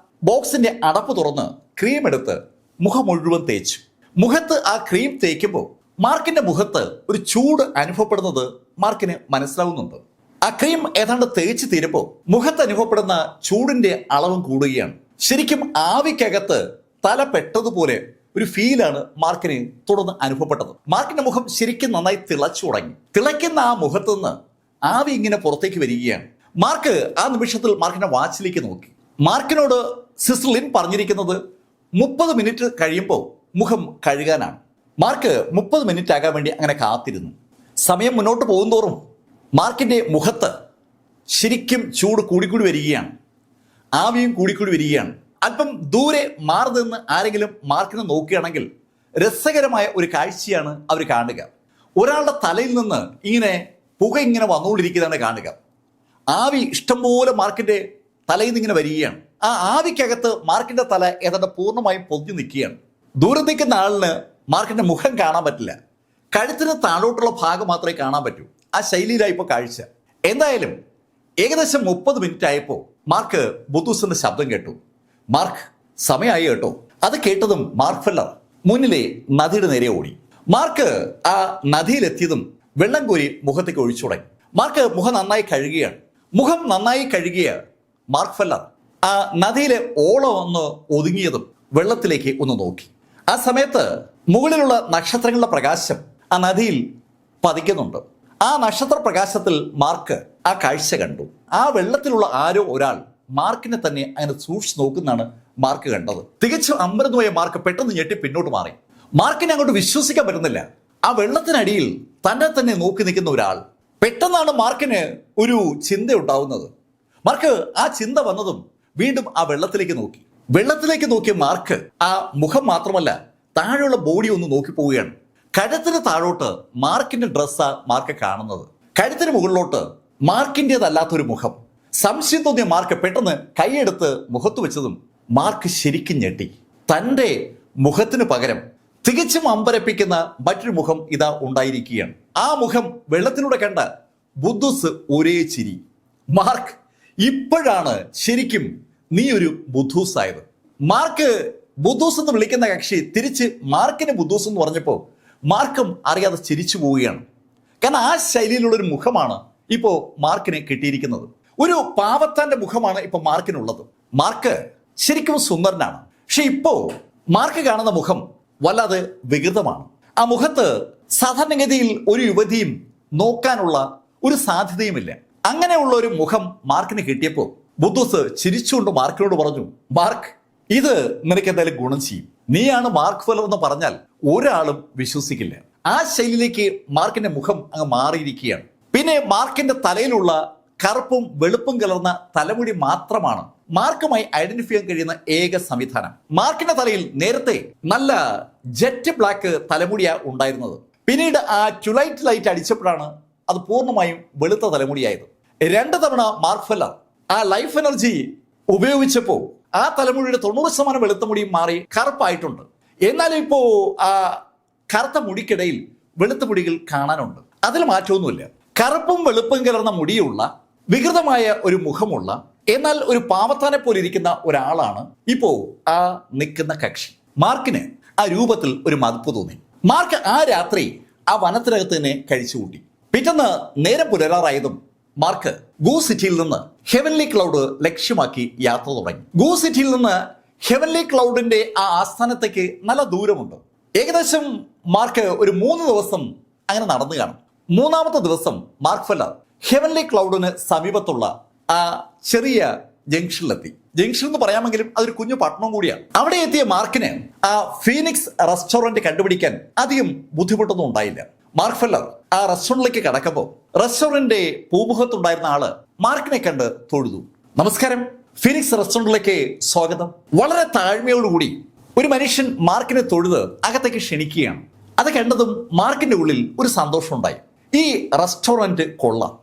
ബോക്സിന്റെ അടപ്പ് തുറന്ന് ക്രീം എടുത്ത് മുഖം മുഴുവൻ തേച്ചു. മുഖത്ത് ആ ക്രീം തേക്കുമ്പോൾ മാർക്കിന്റെ മുഖത്ത് ഒരു ചൂട് അനുഭവപ്പെടുന്നത് മാർക്കിന് മനസ്സിലാവുന്നുണ്ട്. ആ ക്രീം ഏതാണ്ട് തേച്ച് തീരുമ്പോൾ മുഖത്ത് അനുഭവപ്പെടുന്ന ചൂടിന്റെ അളവും കൂടുകയാണ്. ശരിക്കും ആവിക്കകത്ത് തല പെട്ടതുപോലെ ഒരു ഫീലാണ് മാർക്കിന് തുടർന്ന് അനുഭവപ്പെട്ടത്. മാർക്കിന്റെ മുഖം ശരിക്കും നന്നായി തിളച്ചു തുടങ്ങി. തിളയ്ക്കുന്ന ആ മുഖത്തു നിന്ന് ആവി ഇങ്ങനെ പുറത്തേക്ക് വരികയാണ്. മാർക്ക് ആ നിമിഷത്തിൽ മാർക്കിന്റെ വാച്ചിലേക്ക് നോക്കി. മാർക്കിനോട് സിസ്റ്റർ ലിൻ പറഞ്ഞിരിക്കുന്നത് 30 മിനിറ്റ് കഴിയുമ്പോൾ മുഖം കഴുകാനാണ്. മാർക്ക് 30 മിനിറ്റ് ആകാൻ വേണ്ടി അങ്ങനെ കാത്തിരുന്നു. സമയം മുന്നോട്ട് പോകുന്തോറും മാർക്കിന്റെ മുഖത്ത് ശരിക്കും ചൂട് കൂടിക്കൂടി വരികയാണ്, ആവിയും കൂടിക്കൂടി വരികയാണ്. അല്പം ദൂരെ മാറി നിന്ന് ആരെങ്കിലും മാർക്കിനെ നോക്കുകയാണെങ്കിൽ രസകരമായ ഒരു കാഴ്ചയാണ് അവർ കാണുക. ഒരാളുടെ തലയിൽ നിന്ന് ഇങ്ങനെ പുക ഇങ്ങനെ വന്നുകൊണ്ടിരിക്കുന്നതാണ് കാണുക. ആവി ഇഷ്ടംപോലെ മാർക്കിന്റെ തലയിൽ നിന്ന് ഇങ്ങനെ വരികയാണ്. ആ ആവിക്കകത്ത് മാർക്കിന്റെ തല ഏതാണ്ട് പൂർണ്ണമായും പൊതിഞ്ഞു നിൽക്കുകയാണ്. ദൂരെ നിൽക്കുന്ന ആളിന് മാർക്കിന്റെ മുഖം കാണാൻ പറ്റില്ല, കഴുത്തിന് താഴോട്ടുള്ള ഭാഗം മാത്രമേ കാണാൻ പറ്റൂ. ആ ശൈലിയിലായിപ്പോൾ കാഴ്ച. എന്തായാലും ഏകദേശം 30 മിനിറ്റ് ആയപ്പോൾ മാർക്ക് ബുദൂസിന്റെ ശബ്ദം കേട്ടു. മാർക്ക്, സമയമായി കേട്ടോ. അത് കേട്ടതും മാർക്ക് ഫെല്ലർ മുന്നിലെ നദിയുടെ നേരെ ഓടി. മാർക്ക് ആ നദിയിലെത്തിയതും വെള്ളം കോരി മുഖത്തേക്ക് ഒഴിച്ചു തുടങ്ങി. മാർക്ക് മുഖം നന്നായി കഴുകുകയാണ്. മുഖം നന്നായി കഴുകിയ മാർക്ക് ഫെല്ലർ ആ നദിയിലെ ഓളം ഒന്ന് ഒതുങ്ങിയതും വെള്ളത്തിലേക്ക് ഒന്ന് നോക്കി. ആ സമയത്ത് മുകളിലുള്ള നക്ഷത്രങ്ങളുടെ പ്രകാശം ആ നദിയിൽ പതിക്കുന്നുണ്ട്. ആ നക്ഷത്ര പ്രകാശത്തിൽ മാർക്ക് ആ കാഴ്ച കണ്ടു. ആ വെള്ളത്തിലുള്ള ആരോ ഒരാൾ മാർക്കിനെ തന്നെ അങ്ങനെ സൂക്ഷിച്ച് നോക്കുന്നതാണ് മാർക്ക് കണ്ടത്. തികച്ചും അമ്പരന്നുപോയ മാർക്ക് പെട്ടെന്ന് ഞെട്ടി പിന്നോട്ട് മാറി. മാർക്കിനെ അങ്ങോട്ട് വിശ്വസിക്കാൻ പറ്റുന്നില്ല. ആ വെള്ളത്തിനടിയിൽ തന്നെ തന്നെ നോക്കി നിൽക്കുന്ന ഒരാൾ. പെട്ടെന്നാണ് മാർക്കിന് ഒരു ചിന്ത ഉണ്ടാവുന്നത്. മാർക്ക് ആ ചിന്ത വന്നതും വീണ്ടും ആ വെള്ളത്തിലേക്ക് നോക്കി. വെള്ളത്തിലേക്ക് നോക്കിയ മാർക്ക് ആ മുഖം മാത്രമല്ല താഴെയുള്ള ബോഡി ഒന്ന് നോക്കി പോവുകയാണ്. കഴുത്തിന് താഴോട്ട് മാർക്കിന്റെ ഡ്രസ്സാ മാർക്ക് കാണുന്നത്. കഴുത്തിന് മുകളിലോട്ട് മാർക്കിൻ്റെതല്ലാത്തൊരു മുഖം. സംശയം തോന്നിയ മാർക്ക് പെട്ടെന്ന് കൈയെടുത്ത് മുഖത്ത് വെച്ചതും മാർക്ക് ശരിക്കും ഞെട്ടി. തൻ്റെ മുഖത്തിന് പകരം തികച്ചും അമ്പരപ്പിക്കുന്ന മറ്റൊരു മുഖം ഇതാ ഉണ്ടായിരിക്കുകയാണ്. ആ മുഖം വെള്ളത്തിലൂടെ കണ്ട ബുദ്ധൂസ് ഒരേ ചിരി. മാർക്ക്, ഇപ്പോഴാണ് ശരിക്കും നീ ഒരു ബുദ്ധൂസ് ആയത്. മാർക്ക് ബുദ്ധൂസ് എന്ന് വിളിക്കുന്ന കക്ഷി തിരിച്ച് മാർക്കിന് ബുദ്ധൂസ് എന്ന് പറഞ്ഞപ്പോൾ മാർക്കും അറിയാതെ ചിരിച്ചു പോവുകയാണ്. കാരണം ആ ശൈലിയിലുള്ളൊരു മുഖമാണ് ഇപ്പോൾ മാർക്കിനെ കിട്ടിയിരിക്കുന്നത്. ഒരു പാവത്താന്റെ മുഖമാണ് ഇപ്പൊ മാർക്കിനുള്ളത്. മാർക്ക് ശരിക്കും സുന്ദരനാണ്. പക്ഷെ ഇപ്പോ മാർക്ക് കാണുന്ന മുഖം വല്ലാതെ വികൃതമാണ്. ആ മുഖത്ത് സാധാരണഗതിയിൽ ഒരു യുവതിയും നോക്കാനുള്ള ഒരു സാധ്യതയുമില്ല. അങ്ങനെയുള്ള ഒരു മുഖം മാർക്കിന് കിട്ടിയപ്പോൾ ബുദ്ധൂസ് ചിരിച്ചുകൊണ്ട് മാർക്കിനോട് പറഞ്ഞു, മാർക്ക്, ഇത് നിനക്ക് എന്തായാലും ഗുണം ചെയ്യും. നീയാണ് മാർക്ക് ഫെല്ലർ എന്ന് പറഞ്ഞാൽ ഒരാളും വിശ്വസിക്കില്ല. ആ ശൈലിയിലേക്ക് മാർക്കിന്റെ മുഖം അങ്ങ് മാറിയിരിക്കുകയാണ്. പിന്നെ മാർക്കിന്റെ തലയിലുള്ള കറുപ്പും വെളുപ്പും കലർന്ന തലമുടി മാത്രമാണ് മാർക്കുമായി ഐഡന്റിഫൈ ചെയ്യാൻ കഴിയുന്ന ഏക സംവിധാനം. മാർക്കിന്റെ തലയിൽ നേരത്തെ നല്ല ജെറ്റ് ബ്ലാക്ക് തലമുടിയാ ഉണ്ടായിരുന്നത്. പിന്നീട് ആ ട്യുലൈറ്റ് ലൈറ്റ് അടിച്ചപ്പോഴാണ് അത് പൂർണ്ണമായും വെളുത്ത തലമുടിയായത്. 2 തവണ മാർക്ക് ഫെല്ലർ ആ ലൈഫ് എനർജി ഉപയോഗിച്ചപ്പോൾ ആ തലമുടിയുടെ 90% വെളുത്ത മുടിയും മാറി കറുപ്പായിട്ടുണ്ട്. എന്നാലും ഇപ്പോ ആ കറുത്ത മുടിക്കിടയിൽ വെളുത്ത മുടികൾ കാണാനുണ്ട്. അതിൽ മാറ്റമൊന്നുമില്ല. കറുപ്പും വെളുപ്പും കലർന്ന മുടിയുള്ള വികൃതമായ ഒരു മുഖമുള്ള എന്നാൽ ഒരു പാവത്താനെ പോലെ ഇരിക്കുന്ന ഒരാളാണ് ഇപ്പോ ആ നിൽക്കുന്ന കക്ഷി. മാർക്കിന് ആ രൂപത്തിൽ ഒരു മതിപ്പ് തോന്നി. മാർക്ക് ആ രാത്രി ആ വനത്തിനകത്ത് തന്നെ കഴിച്ചുകൂട്ടി. പിറ്റേന്ന് നേരം പുലരാറായതും മാർക്ക് ഗൂ സിറ്റിയിൽ നിന്ന് ഹെവൻലി ക്ലൗഡ് ലക്ഷ്യമാക്കി യാത്ര തുടങ്ങി. ഗൂ സിറ്റിയിൽ നിന്ന് ഹെവൻലി ക്ലൗഡിന്റെ ആ ആസ്ഥാനത്തേക്ക് നല്ല ദൂരമുണ്ട്. ഏകദേശം മാർക്ക് ഒരു 3 ദിവസം അങ്ങനെ നടന്നു കാണും. 3-ാമത്തെ ദിവസം മാർക്ക് ഫെല്ലർ ഹെവൻലി ക്ലൗഡിന് സമീപത്തുള്ള ആ ചെറിയ ജംഗ്ഷനിലെത്തി. ജംഗ്ഷൻ എന്ന് പറയാമെങ്കിലും അതൊരു കുഞ്ഞു പട്ടണം കൂടിയാണ്. അവിടെ എത്തിയ മാർക്കിന് ആ ഫീനിക്സ് റെസ്റ്റോറന്റ് കണ്ടുപിടിക്കാൻ അധികം ബുദ്ധിമുട്ടൊന്നും ഉണ്ടായില്ല. മാർക്ക് ഫെല്ലർ ആ റെസ്റ്റോറന്റിലേക്ക് കടക്കുമ്പോൾ റെസ്റ്റോറന്റിന്റെ പൂമുഖത്തുണ്ടായിരുന്ന ആള് മാർക്കിനെ കണ്ട് തൊഴുതു. നമസ്കാരം, ഫീനിക്സ് റെസ്റ്റോറന്റിലേക്ക് സ്വാഗതം. വളരെ താഴ്മയോടുകൂടി ഒരു മനുഷ്യൻ മാർക്കിനെ തൊഴുത് അകത്തേക്ക് ക്ഷണിക്കുകയാണ്. അത് കണ്ടതും മാർക്കിന്റെ ഉള്ളിൽ ഒരു സന്തോഷം ഉണ്ടായി. ഈ റെസ്റ്റോറന്റ് കൊള്ളാം.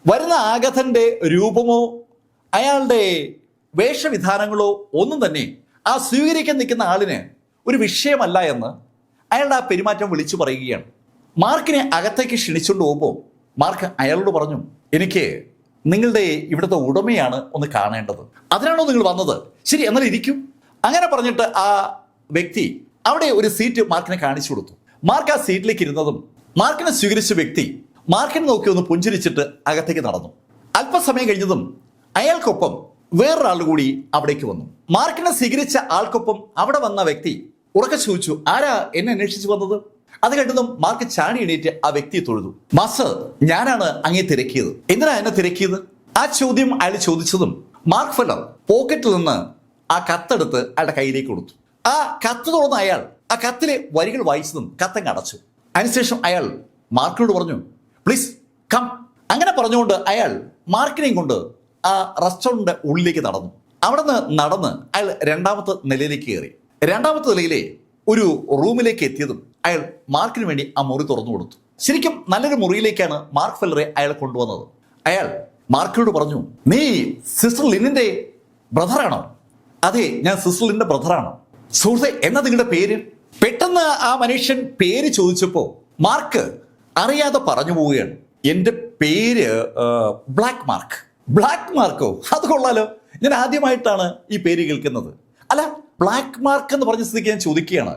വരുന്ന ആഗതന്റെ രൂപമോ അയാളുടെ വേഷവിധാനങ്ങളോ ഒന്നും തന്നെ ആ സ്വീകരിക്കാൻ നിൽക്കുന്ന ആളിന് ഒരു വിഷയമല്ല എന്ന് അയാളുടെ ആ പെരുമാറ്റം വിളിച്ചു പറയുകയാണ്. മാർക്കിനെ അകത്തേക്ക് ക്ഷണിച്ചുകൊണ്ട് പോകുമ്പോൾ മാർക്ക് അയാളോട് പറഞ്ഞു, എനിക്ക് നിങ്ങളുടെ ഇവിടുത്തെ ഉടമയാണ് ഒന്ന് കാണേണ്ടത്. അതിനാണോ നിങ്ങൾ വന്നത്? ശരി, എന്നാൽ ഇരിക്കും. അങ്ങനെ പറഞ്ഞിട്ട് ആ വ്യക്തി അവിടെ ഒരു സീറ്റ് മാർക്കിനെ കാണിച്ചു കൊടുത്തു. മാർക്ക് ആ സീറ്റിലേക്ക് ഇരുന്നതും മാർക്കിനെ സ്വീകരിച്ച വ്യക്തി മാർക്കിനെ നോക്കി ഒന്ന് പുഞ്ചിരിച്ചിട്ട് അകത്തേക്ക് നടന്നു. അല്പസമയം കഴിഞ്ഞതും അയാൾക്കൊപ്പം വേറൊരാൾ കൂടി അവിടേക്ക് വന്നു. മാർക്കിനെ സ്വീകരിച്ച ആൾക്കൊപ്പം അവിടെ വന്ന വ്യക്തി ഉറക്കെ ചോദിച്ചു, ആരാ എന്നെ അന്വേഷിച്ചു വന്നത്? അത് കേട്ടതും മാർക്ക് ചാടി എണീറ്റ് ആ വ്യക്തിയെ തൊഴുതു. മാസ്റ്റർ, ഞാനാണ് അങ്ങേ തിരക്കിയത്. എന്തിനാ എന്നെ തിരക്കിയത്? ആ ചോദ്യം അയാൾ ചോദിച്ചതും മാർക്ക് ഫെല്ലർ പോക്കറ്റിൽ നിന്ന് ആ കത്തെടുത്ത് അയാളുടെ കയ്യിലേക്ക് കൊടുത്തു. ആ കത്ത് തുറന്ന അയാൾ ആ കത്തിലെ വരികൾ വായിച്ചതും കത്തങ്ങ് അടച്ചു. അതിനുശേഷം അയാൾ മാർക്കിനോട് പറഞ്ഞു, പ്ലീസ് കം. അങ്ങനെ പറഞ്ഞുകൊണ്ട് അയാൾ മാർക്കിനെയും കൊണ്ട് ആ റെസ്റ്റോറന്റിന്റെ ഉള്ളിലേക്ക് നടന്നു. അവിടെ നിന്ന് നടന്ന് അയാൾ 2-ാമത്തെ നിലയിലേക്ക് കയറി. 2-ാമത്തെ നിലയിലെ ഒരു റൂമിലേക്ക് എത്തിയതും അയാൾ മാർക്കിന് വേണ്ടി ആ മുറി തുറന്നു കൊടുത്തു. ശരിക്കും നല്ലൊരു മുറിയിലേക്കാണ് മാർക്ക് ഫെല്ലറെ അയാൾ കൊണ്ടുവന്നത്. അയാൾ മാർക്കിനോട് പറഞ്ഞു, നീ സിസ്റ്റർ ലിന്നിന്റെ ബ്രദറാണോ? അതെ, ഞാൻ സിസ്റ്റർ ലിന്നിന്റെ ബ്രദറാണ്. സുഹൃത്തെ, എന്നാ നിങ്ങളുടെ പേര്? പെട്ടെന്ന് ആ മനുഷ്യൻ പേര് ചോദിച്ചപ്പോ മാർക്ക് അറിയാതെ പറഞ്ഞു പോവുകയാണ്, എന്റെ പേര് ബ്ലാക്ക് മാർക്ക്. Black Marco? അത് കൊള്ളാലോ, ഞാൻ ആദ്യമായിട്ടാണ് ഈ പേര് കേൾക്കുന്നത്. അല്ല, ബ്ലാക്ക് മാർക്ക് എന്ന് പറഞ്ഞ സ്ഥിതിക്ക് ഞാൻ ചോദിക്കുകയാണ്,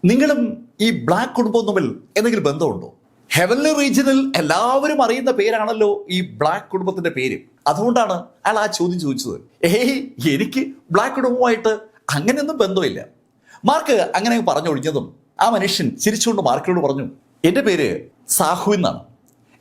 നിങ്ങളും ഈ ബ്ലാക്ക് കുടുംബവും തമ്മിൽ എന്തെങ്കിലും ബന്ധമുണ്ടോ? ഹെവൻലി റീജിയനിൽ എല്ലാവരും അറിയുന്ന പേരാണല്ലോ ഈ ബ്ലാക്ക് കുടുംബത്തിന്റെ പേര്. അതുകൊണ്ടാണ് അയാൾ ആ ചോദ്യം ചോദിച്ചത്. എനിക്ക് ബ്ലാക്ക് കുടുംബവുമായിട്ട് അങ്ങനെയൊന്നും ബന്ധമില്ല. മാർക്ക് അങ്ങനെ പറഞ്ഞൊഴിഞ്ഞതും ആ മനുഷ്യൻ ചിരിച്ചുകൊണ്ട് മാർക്കിനോട് പറഞ്ഞു, എൻ്റെ പേര് സാഹു എന്നാണ്.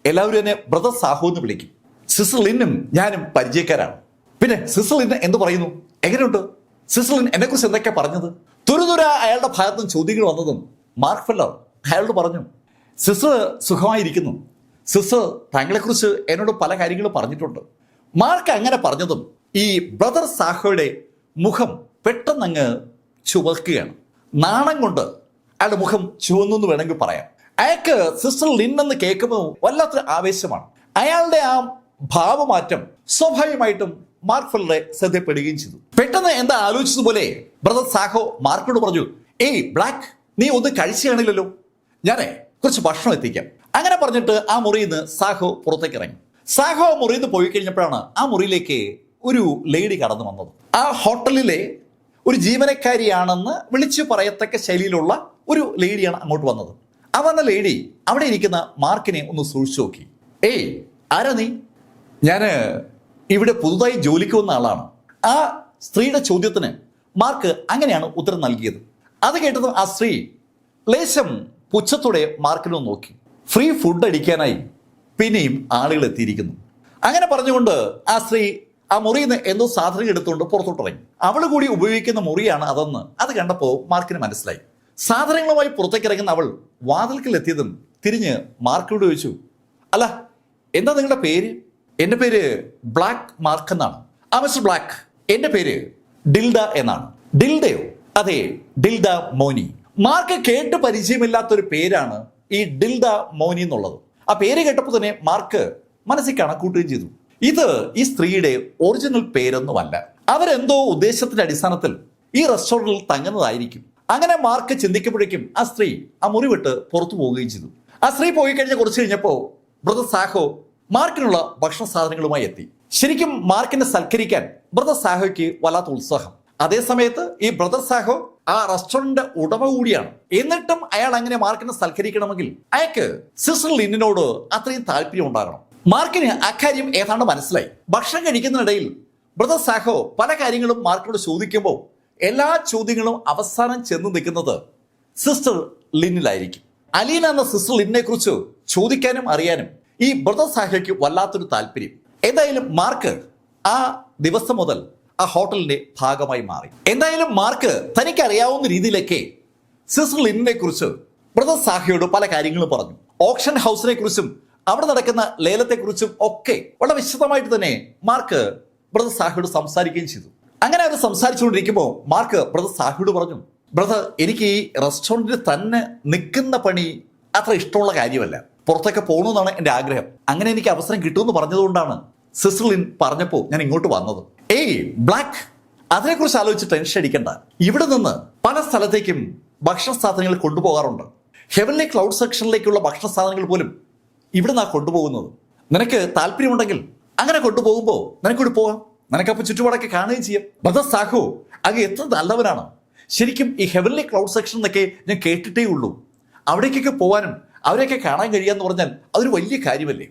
എല്ലാവരും എന്നെ ബ്രദർ സാഹു എന്ന് വിളിക്കും. സിസ്റ്റർ ലിന്നും ഞാനും പരിചയക്കാരാണ്. പിന്നെ സിസ്റ്റർ ലിൻ എന്ത് പറയുന്നു, എങ്ങനെയുണ്ട്? സിസ്റ്റർ ലിൻ എന്നെ കുറിച്ച് എന്തൊക്കെയാ പറഞ്ഞത്? തുരുതുര അയാളുടെ ഭാഗത്തും ചോദ്യങ്ങൾ വന്നതും മാർക്ക് ഫെല്ലർ അയാളോട് പറഞ്ഞു, സിസ്റ്റർ സുഖമായിരിക്കുന്നു. സിസ്റ്റർ താങ്കളെക്കുറിച്ച് എന്നോട് പല കാര്യങ്ങളും പറഞ്ഞിട്ടുണ്ട്. മാർക്ക് അങ്ങനെ പറഞ്ഞതും ഈ ബ്രദർ സാഹോയുടെ മുഖം പെട്ടെന്നങ്ങ് ചുവക്കുകയാണ്. നാണം കൊണ്ട് അയാളുടെ മുഖം ചുവന്നു എന്ന് വേണമെങ്കിൽ പറയാം. അയാൾക്ക് സിസ്റ്റർ ലിൻ എന്ന് കേൾക്കുമ്പോൾ വല്ലാത്തൊരു ആവേശമാണ്. അയാളുടെ ആ ഭാവമാറ്റം സ്വാഭാവികമായിട്ടും മാർക്ക് ഫെല്ലറെ ശ്രദ്ധപ്പെടുകയും ചെയ്തു. പെട്ടെന്ന് എന്താ ആലോചിച്ചതുപോലെ ബ്രദർ സാഹോ മാർക്കിനോട് പറഞ്ഞു, ബ്ലാക്ക്, നീ ഒന്ന് കഴിച്ചാണില്ലല്ലോ, ഞാനേ കുറച്ച് ഭക്ഷണം എത്തിക്കാം. അങ്ങനെ പറഞ്ഞിട്ട് ആ മുറിയിൽ നിന്ന് സാഹോ പുറത്തേക്ക് ഇറങ്ങി. സാഹോ മുറിയിൽ നിന്ന് പോയി കഴിഞ്ഞപ്പോഴാണ് ആ മുറിയിലേക്ക് ഒരു ലേഡി കടന്നു വന്നത്. ആ ഹോട്ടലിലെ ഒരു ജീവനക്കാരിയാണെന്ന് വിളിച്ചു പറയത്തക്ക ശൈലിയിലുള്ള ഒരു ലേഡിയാണ് അങ്ങോട്ട് വന്നത്. ആ വന്ന ലേഡി അവിടെ ഇരിക്കുന്ന മാർക്കിനെ ഒന്ന് സൂക്ഷിച്ചു നോക്കി. ആരാ നീ? ഞാൻ ഇവിടെ പുതുതായി ജോലിക്ക് വന്ന ആളാണ്. ആ സ്ത്രീയുടെ ചോദ്യത്തിന് മാർക്ക് അങ്ങനെയാണ് ഉത്തരം നൽകിയത്. അത് കേട്ടതും ആ സ്ത്രീ ലേശം പുച്ഛത്തോടെ മാർക്കിനെ നോക്കി. ഫ്രീ ഫുഡ് അടിക്കാനായി പിന്നെയും ആളുകൾ എത്തിയിരിക്കുന്നു. അങ്ങനെ പറഞ്ഞുകൊണ്ട് ആ സ്ത്രീ ആ മുറിയിൽ നിന്ന് എന്തോ സാധനം എടുത്തുകൊണ്ട് പുറത്തോട്ടിറങ്ങി. അവൾ കൂടി ഉപയോഗിക്കുന്ന മുറിയാണ് അതെന്ന് അത് കണ്ടപ്പോൾ മാർക്കിന് മനസ്സിലായി. സാധനങ്ങളുമായി പുറത്തേക്ക് ഇറങ്ങുന്ന അവൾ വാതിൽക്കൽ എത്തിയതും തിരിഞ്ഞ് മാർക്കിനോട് ചോദിച്ചു, അല്ല, എന്താ നിങ്ങളുടെ പേര്? എൻ്റെ പേര് ബ്ലാക്ക് മാർക്ക് എന്നാണ്. ആ മിസ്റ്റർ ബ്ലാക്ക്, എൻ്റെ പേര് ഡിൽഡ എന്നാണ്. ഡിൽഡയോ? അതെ, ഡിൽഡ മോനി. മാർക്ക് കേട്ട് പരിചയമില്ലാത്തൊരു പേരാണ് ഈ ഡിൽഡ മോനി എന്നുള്ളത്. ആ പേര് കേട്ടപ്പോൾ തന്നെ മാർക്ക് മനസ്സിൽ കണക്കൂട്ടുകയും ചെയ്തു. ഇത് ഈ സ്ത്രീയുടെ ഒറിജിനൽ പേരൊന്നുമല്ല. അവരെന്തോ ഉദ്ദേശത്തിന്റെ അടിസ്ഥാനത്തിൽ ഈ റെസ്റ്റോറൻറ്റിൽ തങ്ങുന്നതായിരിക്കും. അങ്ങനെ മാർക്ക് ചിന്തിക്കുമ്പോഴേക്കും ആ സ്ത്രീ ആ മുറി വിട്ട് പുറത്തു പോവുകയും ചെയ്തു. ആ സ്ത്രീ പോയി കഴിഞ്ഞ കുറച്ച് കഴിഞ്ഞപ്പോൾ ബ്രദർ സാഹോ മാർക്കിനുള്ള ഭക്ഷണ സാധനങ്ങളുമായി എത്തി. ശരിക്കും മാർക്കിനെ സൽക്കരിക്കാൻ ബ്രദർ സാഹോയ്ക്ക് വല്ലാത്ത ഉത്സാഹം. അതേ സമയത്ത് ഈ ബ്രദർ സാഹോ ആ റെസ്റ്റോറന്റ് ഉടമ കൂടിയാണ്. എന്നിട്ടും അയാൾ അങ്ങനെ മാർക്കിനെ സൽക്കരിക്കണമെങ്കിൽ അയാൾക്ക് സിസ്റ്റർ ലിന്നിനോട് അത്രയും താല്പര്യം ഉണ്ടാകണം. മാർക്കിന് അക്കാര്യം ഏതാണ്ട് മനസ്സിലായി. ഭക്ഷണം കഴിക്കുന്നതിനിടയിൽ ബ്രദർ സാഹോ പല കാര്യങ്ങളും മാർക്കിനോട് ചോദിക്കുമ്പോൾ എല്ലാ ചോദ്യങ്ങളും അവസാനം ചെന്ന് നിൽക്കുന്നത് സിസ്റ്റർ ലിന്നിലായിരിക്കും. അലീന എന്ന സിസ്റ്റർ ലിന്നിനെ കുറിച്ച് ചോദിക്കാനും അറിയാനും ഈ ബ്രദർ സാഹോയ്ക്ക് വല്ലാത്തൊരു താല്പര്യം. എന്തായാലും മാർക്ക് ആ ദിവസം മുതൽ ആ ഹോട്ടലിന്റെ ഭാഗമായി മാറി. എന്തായാലും മാർക്ക് തനിക്ക് അറിയാവുന്ന രീതിയിലൊക്കെ സിസ്റ്റർ ലിന്നിനെ കുറിച്ച് ബ്രദർ സാഹോയോട് പല കാര്യങ്ങളും പറഞ്ഞു. ഓപ്ഷൻ ഹൗസിനെ കുറിച്ചും അവിടെ നടക്കുന്ന ലേലത്തെക്കുറിച്ചും ഒക്കെ വളരെ വിശദമായിട്ട് തന്നെ മാർക്ക് ബ്രദർ സാഹോയോട് സംസാരിക്കുകയും ചെയ്തു. അങ്ങനെ അത് സംസാരിച്ചുകൊണ്ടിരിക്കുമ്പോൾ മാർക്ക് ബ്രദർ സാഹോയോട് പറഞ്ഞു, ബ്രദർ, എനിക്ക് ഈ റെസ്റ്റോറൻറ്റിൽ തന്നെ നിൽക്കുന്ന പണി അത്ര ഇഷ്ടമുള്ള കാര്യമല്ല. പുറത്തൊക്കെ പോകണമെന്നാണ് എൻ്റെ ആഗ്രഹം. അങ്ങനെ എനിക്ക് അവസരം കിട്ടുമെന്ന് പറഞ്ഞതുകൊണ്ടാണ് സിസ്റ്റർ ലിൻ പറഞ്ഞപ്പോൾ ഞാൻ ഇങ്ങോട്ട് വന്നത്. ബ്ലാക്ക്, അതിനെക്കുറിച്ച് ആലോചിച്ച് ടെൻഷൻ അടിക്കണ്ട. ഇവിടെ നിന്ന് പല സ്ഥലത്തേക്കും ഭക്ഷണ സാധനങ്ങൾ കൊണ്ടുപോകാറുണ്ട്. ഹെവൻലി ക്ലൗഡ് സെക്ഷനിലേക്കുള്ള ഭക്ഷണ സാധനങ്ങൾ പോലും ഇവിടെ നിന്നാണ് കൊണ്ടുപോകുന്നത്. നിനക്ക് താല്പര്യമുണ്ടെങ്കിൽ അങ്ങനെ കൊണ്ടുപോകുമ്പോൾ നിനക്കൂടി പോകാം. നിനക്കപ്പോൾ ചുറ്റുപാടൊക്കെ കാണുകയും ചെയ്യാം. ബ്രദർ സാഹോ അങ്ങ് എത്ര നല്ലവനാണ്. ശരിക്കും ഈ ഹെവൻലി ക്ലൗഡ് സെക്ഷൻ എന്നൊക്കെ ഞാൻ കേട്ടിട്ടേ ഉള്ളൂ. അവിടേക്കൊക്കെ പോകാനും അവരെയൊക്കെ കാണാൻ കഴിയാന്ന് പറഞ്ഞാൽ അതൊരു വലിയ കാര്യമല്ലേ?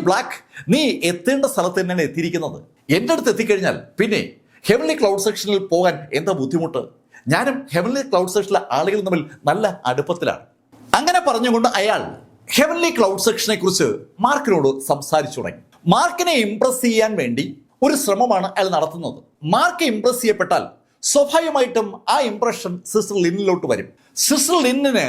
ബ്ലാക്ക്, നീ എത്തേണ്ട സ്ഥലത്ത് തന്നെയാണ് എത്തിയിരിക്കുന്നത്. എൻ്റെ അടുത്ത് എത്തിക്കഴിഞ്ഞാൽ പിന്നെ ഹെവൻലി ക്ലൗഡ് സെക്ഷനിൽ പോകാൻ എന്താ ബുദ്ധിമുട്ട്? ഞാനും ഹെവൻലി ക്ലൗഡ് സെക്ഷനിലെ ആളുകൾ തമ്മിൽ നല്ല അടുപ്പത്തിലാണ്. അങ്ങനെ പറഞ്ഞുകൊണ്ട് അയാൾ ഹെവൻലി ക്ലൗഡ് സെക്ഷനെ കുറിച്ച് മാർക്കിനോട് സംസാരിച്ചു തുടങ്ങി. മാർക്കിനെ ഇംപ്രസ് ചെയ്യാൻ വേണ്ടി ഒരു ശ്രമമാണ് അയാൾ നടത്തുന്നത്. മാർക്ക് ഇംപ്രസ് ചെയ്യപ്പെട്ടാൽ സ്വാഭാവികമായിട്ടും ആ ഇംപ്രഷൻ സിസ്റ്റർ ലിന്നിലോട്ട് വരും. സിസ്റ്റർ ലിന്നിന്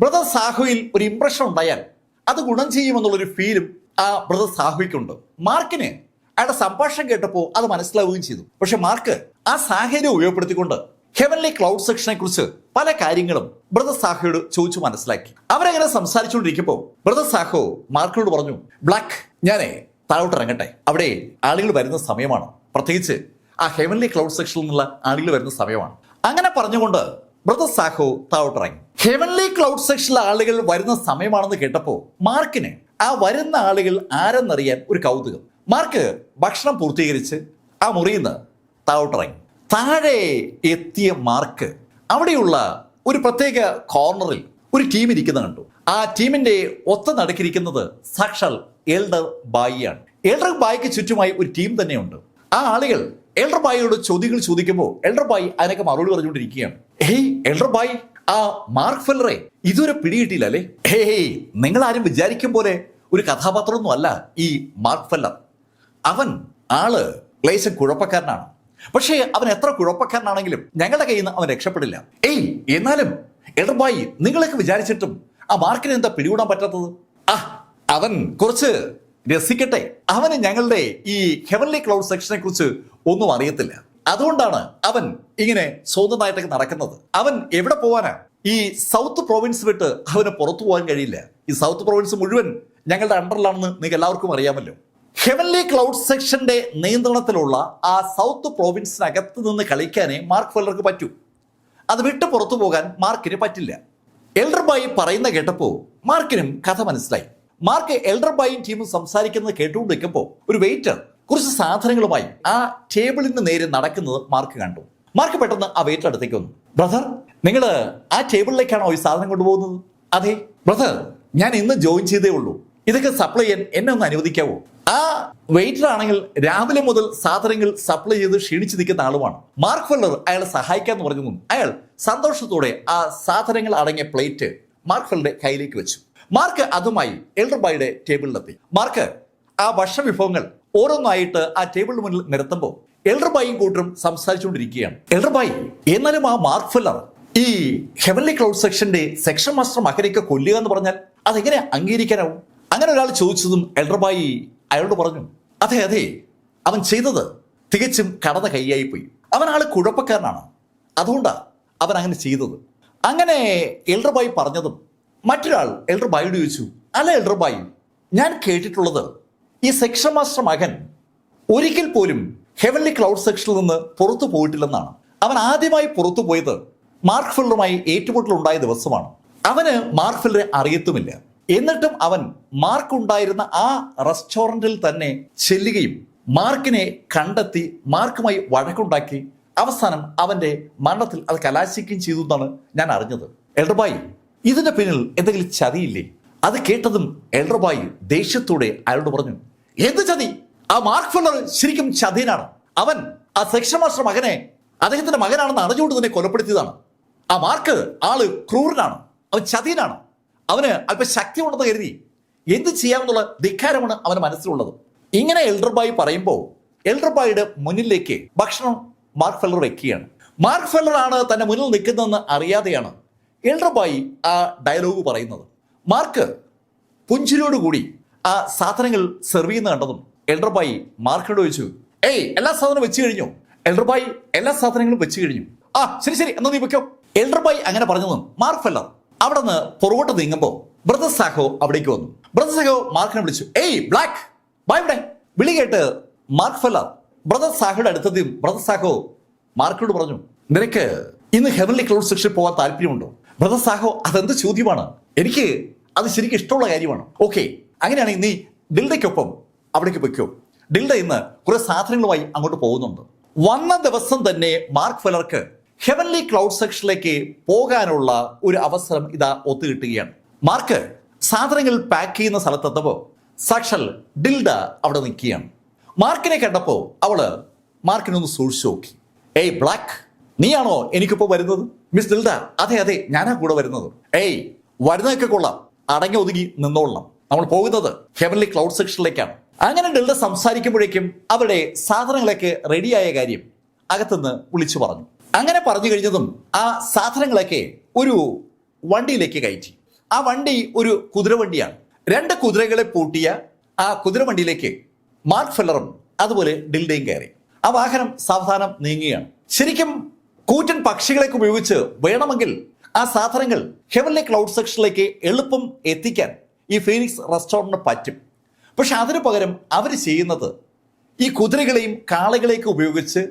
ബ്രദർ സാഹോയിൽ ഒരു ഇംപ്രഷൻ ഉണ്ടായാൽ അത് ഗുണം ചെയ്യുമെന്നുള്ളൊരു ഫീലും ആ ബ്രദർ സാഹോയ്ക്കുണ്ട്. മാർക്കിന് അയാളുടെ സംഭാഷണം കേട്ടപ്പോൾ അത് മനസ്സിലാവുകയും ചെയ്തു. പക്ഷെ മാർക്ക് ആ സാഹചര്യം ഉപയോഗപ്പെടുത്തിക്കൊണ്ട് ഹെവൻലി ക്ലൗഡ് സെക്ഷനെ കുറിച്ച് പല കാര്യങ്ങളും ബ്രദർ സാഹോയോട് ചോദിച്ചു മനസ്സിലാക്കി. അവരങ്ങനെ സംസാരിച്ചുകൊണ്ടിരിക്കുമ്പോൾ ബ്രദർ സാഹോ മാർക്കിനോട് പറഞ്ഞു, ബ്ലാക്ക്, ഞാനേ താഴോട്ട് ഇറങ്ങട്ടെ. അവിടെ ആളുകൾ വരുന്ന സമയമാണ്. പ്രത്യേകിച്ച് ആ ഹെവൻലി ക്ലൗഡ് സെക്ഷനിൽ നിന്നുള്ള ആളുകൾ വരുന്ന സമയമാണ്. അങ്ങനെ പറഞ്ഞുകൊണ്ട് ബ്രദർ സാഹോ താഴോട്ടിറങ്ങി. ഹെവൻലി ക്ലൗഡ് സെക്ഷനിലെ ആളുകൾ വരുന്ന സമയമാണെന്ന് കേട്ടപ്പോൾ മാർക്കിന് ആ വരുന്ന ആളുകൾ ആരെന്നറിയാൻ ഒരു കൗതുകം. മാർക്ക് ഭക്ഷണം പൂർത്തീകരിച്ച് ആ മുറിയിൽ നിന്ന് താഴോട്ടിറങ്ങി. താഴെ എത്തിയ മാർക്ക് അവിടെയുള്ള ഒരു പ്രത്യേക കോർണറിൽ ഒരു ടീം ഇരിക്കുന്ന കണ്ടു. ആ ടീമിന്റെ ഒത്ത നടുക്കിരിക്കുന്നത് സാക്ഷാൽ എൽഡർ ബായിയാണ്. എൽഡർ ബായിക്ക് ചുറ്റുമായി ഒരു ടീം തന്നെയുണ്ട്. ആ ആളുകൾ എൽഡർ ബായിയോട് ചോദ്യങ്ങൾ ചോദിക്കുമ്പോൾ എൽഡർ ബായി അതിനൊക്കെ മറുപടി പറഞ്ഞുകൊണ്ടിരിക്കുകയാണ്. ഹേയ് എൽഡർ ബായി, ആ മാർക്ക് ഫെല്ലറെ ഇതുവരെ പിടികിട്ടിയില്ല അല്ലേ? ഹേയ്, നിങ്ങൾ ആരും വിചാരിക്കും പോലെ ഒരു കഥാപാത്രമൊന്നും അല്ല ഈ മാർക്ക് ഫെല്ലർ. അവൻ ആള് ലേശം കുഴപ്പക്കാരനാണ്. പക്ഷേ അവൻ എത്ര കുഴപ്പക്കാരനാണെങ്കിലും ഞങ്ങളുടെ കയ്യിൽ നിന്ന് അവൻ രക്ഷപ്പെടില്ല. എന്നാലും എൽഡർ ബായി, നിങ്ങളൊക്കെ വിചാരിച്ചിട്ടും ആ മാർക്കിനെ എന്താ പിടികൂടാൻ പറ്റാത്തത്? അവൻ കുറച്ച് രസിക്കട്ടെ. അവന് ഞങ്ങളുടെ ഈ ഹെവൻലി ക്ലൗഡ് സെക്ഷനെ കുറിച്ച് ഒന്നും അറിയത്തില്ല. അതുകൊണ്ടാണ് അവൻ ഇങ്ങനെ സ്വന്തമായിട്ടൊക്കെ നടക്കുന്നത്. അവൻ എവിടെ പോവാനാ? ഈ സൗത്ത് പ്രൊവിൻസ് വിട്ട് അവന് പുറത്തു പോകാൻ കഴിയില്ല. ഈ സൗത്ത് പ്രൊവിൻസ് മുഴുവൻ ഞങ്ങളുടെ അണ്ടറിലാണെന്ന് നിങ്ങൾക്ക് എല്ലാവർക്കും അറിയാമല്ലോ. ഹെവൻലി ക്ലൗഡ് സെക്ഷന്റെ നിയന്ത്രണത്തിലുള്ള ആ സൗത്ത് പ്രൊവിൻസിനകത്ത് നിന്ന് കളിക്കാനേ മാർക്ക് ഫെല്ലർക്ക് പറ്റൂ. അത് വിട്ട് പുറത്തു പോകാൻ മാർക്കിന് പറ്റില്ല. എൽഡർ ബായി പറയുന്ന കേട്ടപ്പോൾ മാർക്കിനും കഥ മനസ്സിലായി. മാർക്ക് എൽഡർ ബായും ടീമും സംസാരിക്കുന്നത് കേട്ടുകൊണ്ട് നിൽക്കുമ്പോൾ ഒരു വെയിറ്റർ കുറച്ച് സാധനങ്ങളുമായി ആ ടേബിളിന് നേരെ നടക്കുന്നത് മാർക്ക് കണ്ടു. മാർക്ക് പെട്ടെന്ന് ആ വെയിറ്റർ അടുത്തേക്ക് വന്നു. ബ്രദർ, നിങ്ങൾ ആ ടേബിളിലേക്കാണോ ഈ സാധനം കൊണ്ടുപോകുന്നത്? അതെ ബ്രദർ, ഞാൻ ഇന്ന് ജോയിൻ ചെയ്തേ ഉള്ളൂ. ഇതൊക്കെ സപ്ലൈ ചെയ്യാൻ എന്നെ ഒന്ന് അനുവദിക്കാവോ? ആ വെയിറ്റർ ആണെങ്കിൽ രാവിലെ മുതൽ സാധനങ്ങൾ സപ്ലൈ ചെയ്ത് ക്ഷീണിച്ചു നിൽക്കുന്ന ആളുമാണ്. മാർക്ക് ഫെല്ലർ അയാളെ സഹായിക്കാന്ന് പറഞ്ഞു. അയാൾ സന്തോഷത്തോടെ ആ സാധനങ്ങൾ അടങ്ങിയ പ്ലേറ്റ് മാർക്ക് ഫെല്ലറുടെ കയ്യിലേക്ക് വെച്ചു. മാർക്ക് അതുമായി എൽഡർ ബായിയുടെ ടേബിളിലെത്തി. മാർക്ക് ആ ഭക്ഷ്യവിഭവങ്ങൾ ഓരോന്നായിട്ട് ആ ടേബിളിന് മുന്നിൽ നിരത്തുമ്പോൾ എൽഡർ ബായും കൂട്ടരും സംസാരിച്ചുകൊണ്ടിരിക്കുകയാണ്. എൽഡർ ബായി, എന്നാലും ആ മാർക്ക് ഫെല്ലർ ഈ ഹെവൻലി ക്ലൗഡ് സെക്ഷന്റെ സെക്ഷൻ മാസ്റ്റർ മകനെയൊക്കെ കൊല്ലുക എന്ന് പറഞ്ഞാൽ അതെങ്ങനെ അംഗീകരിക്കാനാവും? അങ്ങനെ ഒരാൾ ചോദിച്ചതും എൽഡർ ബായി അയാളോട് പറഞ്ഞു, അതെ അതെ, അവൻ ചെയ്തത് തികച്ചും കടന്ന കൈയായി പോയി. അവൻ ആള് കുഴപ്പക്കാരനാണ്, അതുകൊണ്ടാണ് അവൻ അങ്ങനെ ചെയ്തത്. അങ്ങനെ എൽഡർ ബായി പറഞ്ഞതും മറ്റൊരാൾ എൽഡർ ബായിയോട് ചോദിച്ചു, അല്ല എൽഡർ ബായി, ഞാൻ കേട്ടിട്ടുള്ളത് ഈ സെക്ഷൻ മാസ്റ്റർ മകൻ ഒരിക്കൽ പോലും ഹെവൻലി ക്ലൗഡ് സെക്ഷനിൽ നിന്ന് പുറത്തു പോയിട്ടില്ലെന്നാണ്. അവൻ ആദ്യമായി പുറത്തു പോയത് മാർക്ക് ഫെല്ലറുമായി ഏറ്റുമുട്ടൽ ഉണ്ടായ ദിവസമാണ്. അവന് മാർക്ക് ഫെല്ലറെ അറിയത്തുമില്ല. എന്നിട്ടും അവൻ മാർക്ക് ഉണ്ടായിരുന്ന ആ റെസ്റ്റോറൻറ്റിൽ തന്നെ ചെല്ലുകയും മാർക്കിനെ കണ്ടെത്തി മാർക്കുമായി വഴക്കുണ്ടാക്കി അവസാനം അവന്റെ മരണത്തിൽ അത് കലാശിക്കുകയും ചെയ്തു എന്നാണ് ഞാൻ അറിഞ്ഞത്. എൽഡർ ബായി, ഇതിന്റെ പിന്നിൽ എന്തെങ്കിലും ചതിയില്ലേ? അത് കേട്ടതും എൽഡർ ബായി ദേഷ്യത്തോടെ അയാളോട് പറഞ്ഞു, എന്ത് ചതി? ആ മാർക്ക് ഫെല്ലർ ശരിക്കും ചതിയനാണ്. അവൻ ആ സെക്ഷൻ മാസ്റ്റർ മകനെ അദ്ദേഹത്തിന്റെ മകനാണെന്ന് അറിഞ്ഞുകൊണ്ട് തന്നെ കൊലപ്പെടുത്തിയതാണ്. ആ മാർക്ക് ആള് ക്രൂരനാണ്, അവൻ ചതിയനാണ്. അവന് അല്പം ശക്തി ഉണ്ടെന്ന് കരുതി എന്ത് ചെയ്യാമെന്നുള്ള ധിക്കാരമാണ് അവന് മനസ്സിലുള്ളത്. ഇങ്ങനെ എൽഡർ ബായി പറയുമ്പോൾ എൽഡർ ബായിയുടെ മുന്നിലേക്ക് ഭക്ഷണം മാർക്ക് ഫെല്ലർ വെക്കുകയാണ്. മാർക്ക് ഫെല്ലർ ആണ് തന്റെ മുന്നിൽ നിൽക്കുന്നതെന്ന് അറിയാതെയാണ് എൽഡർ ബായി ആ ഡയലോഗ് പറയുന്നത്. മാർക്ക് പുഞ്ചിരിയോടുകൂടി ആ സാധനങ്ങൾ സെർവ് ചെയ്യുന്ന കണ്ടതും എൽഡർ ബായി മാർക്കിനോട് ചോദിച്ചു, എല്ലാ സാധനവും വെച്ച് കഴിഞ്ഞു? എൽഡർ ബായി എല്ലാ സാധനങ്ങളും വെച്ച് കഴിഞ്ഞു. ശരി ശരി, എന്നാ നീ വെക്കോ. എൽഡർ ബായി അങ്ങനെ പറഞ്ഞതും മാർക്ക് ഫെല്ലർ അവിടെ നിന്ന് പുറകോട്ട് നീങ്ങുമ്പോൾ ബ്രദർ സാഹോ അവിടേക്ക് വന്നു. ബ്രദർ സാഹോ മാർക്കിനെ വിളിച്ചു, ബ്ലാക്ക് ബൈ ഇവിടെ. വിളി കേട്ട് മാർക്ക് ഫെല്ലർ ബ്രദർ സാഹോയുടെ അടുത്തെത്തിയും ബ്രദർ സാഹോ മാർക്കിനോട് പറഞ്ഞു, നിനക്ക് ഇന്ന് ഹെവൻലി ക്ലൗഡ് സെക്ഷനിൽ പോകാൻ താല്പര്യമുണ്ടോ? ബ്രദർ സാഹോ, അതെന്ത് ചോദ്യമാണ്? എനിക്ക് അത് ശരിക്കും ഇഷ്ടമുള്ള കാര്യമാണ്. ഓക്കെ, അങ്ങനെയാണെങ്കിൽ നീ ഡിൽഡയ്ക്കൊപ്പം അവിടേക്ക് വെക്കോ. ഡിൽഡ ഇന്ന് കുറെ സാധനങ്ങളുമായി അങ്ങോട്ട് പോകുന്നുണ്ട്. വന്ന ദിവസം തന്നെ മാർക്ക് ഫെല്ലർക്ക് ഹെവൻലി ക്ലൗഡ് സെക്ഷനിലേക്ക് പോകാനുള്ള ഒരു അവസരം ഇതാ ഒത്തുകിട്ടുകയാണ്. മാർക്ക് സാധനങ്ങൾ പാക്ക് ചെയ്യുന്ന സ്ഥലത്തെത്തപ്പോൾ സാക്ഷാൽ ഡിൽഡ അവിടെ നിൽക്കുകയാണ്. മാർക്കിനെ കണ്ടപ്പോൾ അവള് മാർക്കിനൊന്ന് സൂക്ഷിച്ചു നോക്കി. ബ്ലാക്ക്, നീയാണോ എനിക്കിപ്പോ വരുന്നത്? മിസ് ഡിൽഡ, അതെ അതെ, ഞാനാ കൂടെ വരുന്നത്. വരുന്നതൊക്കെ കൊള്ളാം, അടങ്ങി ഒതുങ്ങി നിന്നോളണം. നമ്മൾ പോകുന്നത് ഹെവൻലി ക്ലൗഡ് സെക്ഷനിലേക്കാണ്. അങ്ങനെ ഡിൽഡ സംസാരിക്കുമ്പോഴേക്കും അവരുടെ സാധനങ്ങളൊക്കെ റെഡിയായ കാര്യം അകത്തുനിന്ന് വിളിച്ചു പറഞ്ഞു. അങ്ങനെ പറഞ്ഞു കഴിഞ്ഞതും ആ സാധനങ്ങളൊക്കെ ഒരു വണ്ടിയിലേക്ക് കയറ്റി. ആ വണ്ടി ഒരു കുതിരവണ്ടിയാണ്. 2 കുതിരകളെ പൂട്ടിയ ആ കുതിരവണ്ടിയിലേക്ക് മാർക്ക് ഫെല്ലറും അതുപോലെ ഡിൽഡയും കയറി. ആ വാഹനം സാവധാനം നീങ്ങുകയാണ്. ശരിക്കും കൂറ്റൻ പക്ഷികളൊക്കെ ഉപയോഗിച്ച് വേണമെങ്കിൽ ആ സാധനങ്ങൾ ഹെവൻലി ക്ലൗഡ് സെക്ഷനിലേക്ക് എളുപ്പം എത്തിക്കാൻ ഈ ഫീനിക്സ് റെസ്റ്റോറൻറ്റിന് പറ്റും. പക്ഷെ അതിനു പകരം അവർ ചെയ്യുന്നത് ഈ കുതിരകളെയും കാളകളെയൊക്കെ ഉപയോഗിച്ച്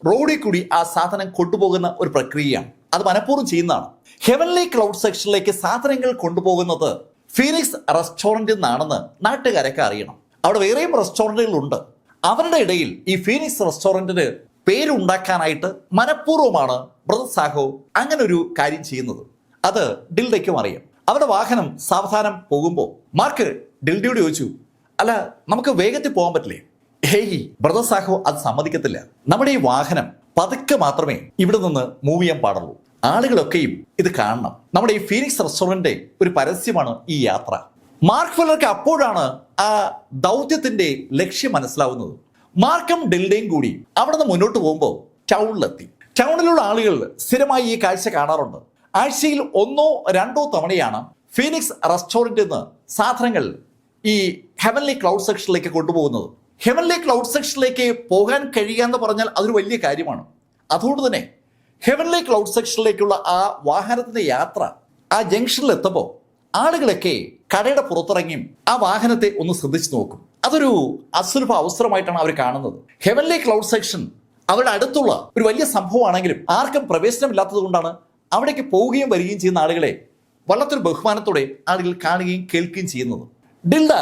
റോഡിൽ കൂടി ആ സാധനം കൊണ്ടുപോകുന്ന ഒരു പ്രക്രിയയാണ്. അത് മനഃപൂർവ്വം ചെയ്യുന്നതാണ്. ഹെവൻലി ക്ലൗഡ് സെക്ഷനിലേക്ക് സാധനങ്ങൾ കൊണ്ടുപോകുന്നത് ഫീനിക്സ് റെസ്റ്റോറൻറ്റിൽ നിന്നാണെന്ന് നാട്ടുകാരൊക്കെ അറിയണം. അവിടെ വേറെയും റെസ്റ്റോറൻറ്റുകളുണ്ട്. അവരുടെ ഇടയിൽ ഈ ഫീനിക്സ് റെസ്റ്റോറൻറ്റിന് പേരുണ്ടാക്കാനായിട്ട് മനഃപൂർവ്വമാണ് ബ്രദർ സാഹോ അങ്ങനെ ഒരു കാര്യം ചെയ്യുന്നത്. അത് ഡിൽഡയ്ക്കും അറിയാം. അവരുടെ വാഹനം സാവധാനം പോകുമ്പോൾ മാർക്ക് ഡിൽഡയോട് ചോദിച്ചു, അല്ല നമുക്ക് വേഗത്തിൽ പോകാൻ പറ്റില്ലേ? ഹേയ്, ബ്രദർ സാഹോ അത് സമ്മതിക്കത്തില്ല. നമ്മുടെ ഈ വാഹനം പതുക്കെ മാത്രമേ ഇവിടെ നിന്ന് മൂവ് ചെയ്യാൻ പാടുള്ളൂ. ആളുകളൊക്കെയും ഇത് കാണണം. നമ്മുടെ ഈ ഫീനിക്സ് റെസ്റ്റോറന്റിന്റെ ഒരു പരസ്യമാണ് ഈ യാത്ര. മാർക്ക് ഫെല്ലർക്ക് അപ്പോഴാണ് ആ ദൗത്യത്തിന്റെ ലക്ഷ്യം മനസ്സിലാവുന്നത്. മാർക്കും ഡിൽഡയും കൂടി അവിടെ നിന്ന് മുന്നോട്ട് പോകുമ്പോൾ ടൗണിലെത്തി. ടൗണിലുള്ള ആളുകൾ സ്ഥിരമായി ഈ കാഴ്ച കാണാറുണ്ട്. ആഴ്ചയിൽ 1 or 2 തവണയാണ് ഫീനിക്സ് റെസ്റ്റോറന്റിൽ നിന്ന് സാധനങ്ങൾ ഈ ഹെവൻലി ക്ലൗഡ് സെക്ഷനിലേക്ക് കൊണ്ടുപോകുന്നത്. ഹെവൻലി ക്ലൗഡ് സെക്ഷനിലേക്ക് പോകാൻ കഴിയുക എന്ന് പറഞ്ഞാൽ അതൊരു വലിയ കാര്യമാണ്. അതുകൊണ്ട് തന്നെ ഹെവൻലി ക്ലൗഡ് സെക്ഷനിലേക്കുള്ള ആ വാഹനത്തിന്റെ യാത്ര ആ ജംഗ്ഷനിൽ എത്തുമ്പോൾ ആളുകളൊക്കെ കടയുടെ പുറത്തിറങ്ങിയും ആ വാഹനത്തെ ഒന്ന് ശ്രദ്ധിച്ചു നോക്കും. അതൊരു അസുലഭ അവസരമായിട്ടാണ് അവർ കാണുന്നത്. ഹെവൻലി ക്ലൗഡ് സെക്ഷൻ അവരുടെ അടുത്തുള്ള ഒരു വലിയ സംഭവമാണെങ്കിലും ആർക്കും പ്രവേശനമില്ലാത്തത് കൊണ്ടാണ് അവിടേക്ക് പോവുകയും വരികയും ചെയ്യുന്ന ആളുകളെ വല്ലാത്തൊരു ബഹുമാനത്തോടെ ആളുകൾ കാണുകയും കേൾക്കുകയും ചെയ്യുന്നത്. ഡിൽഡ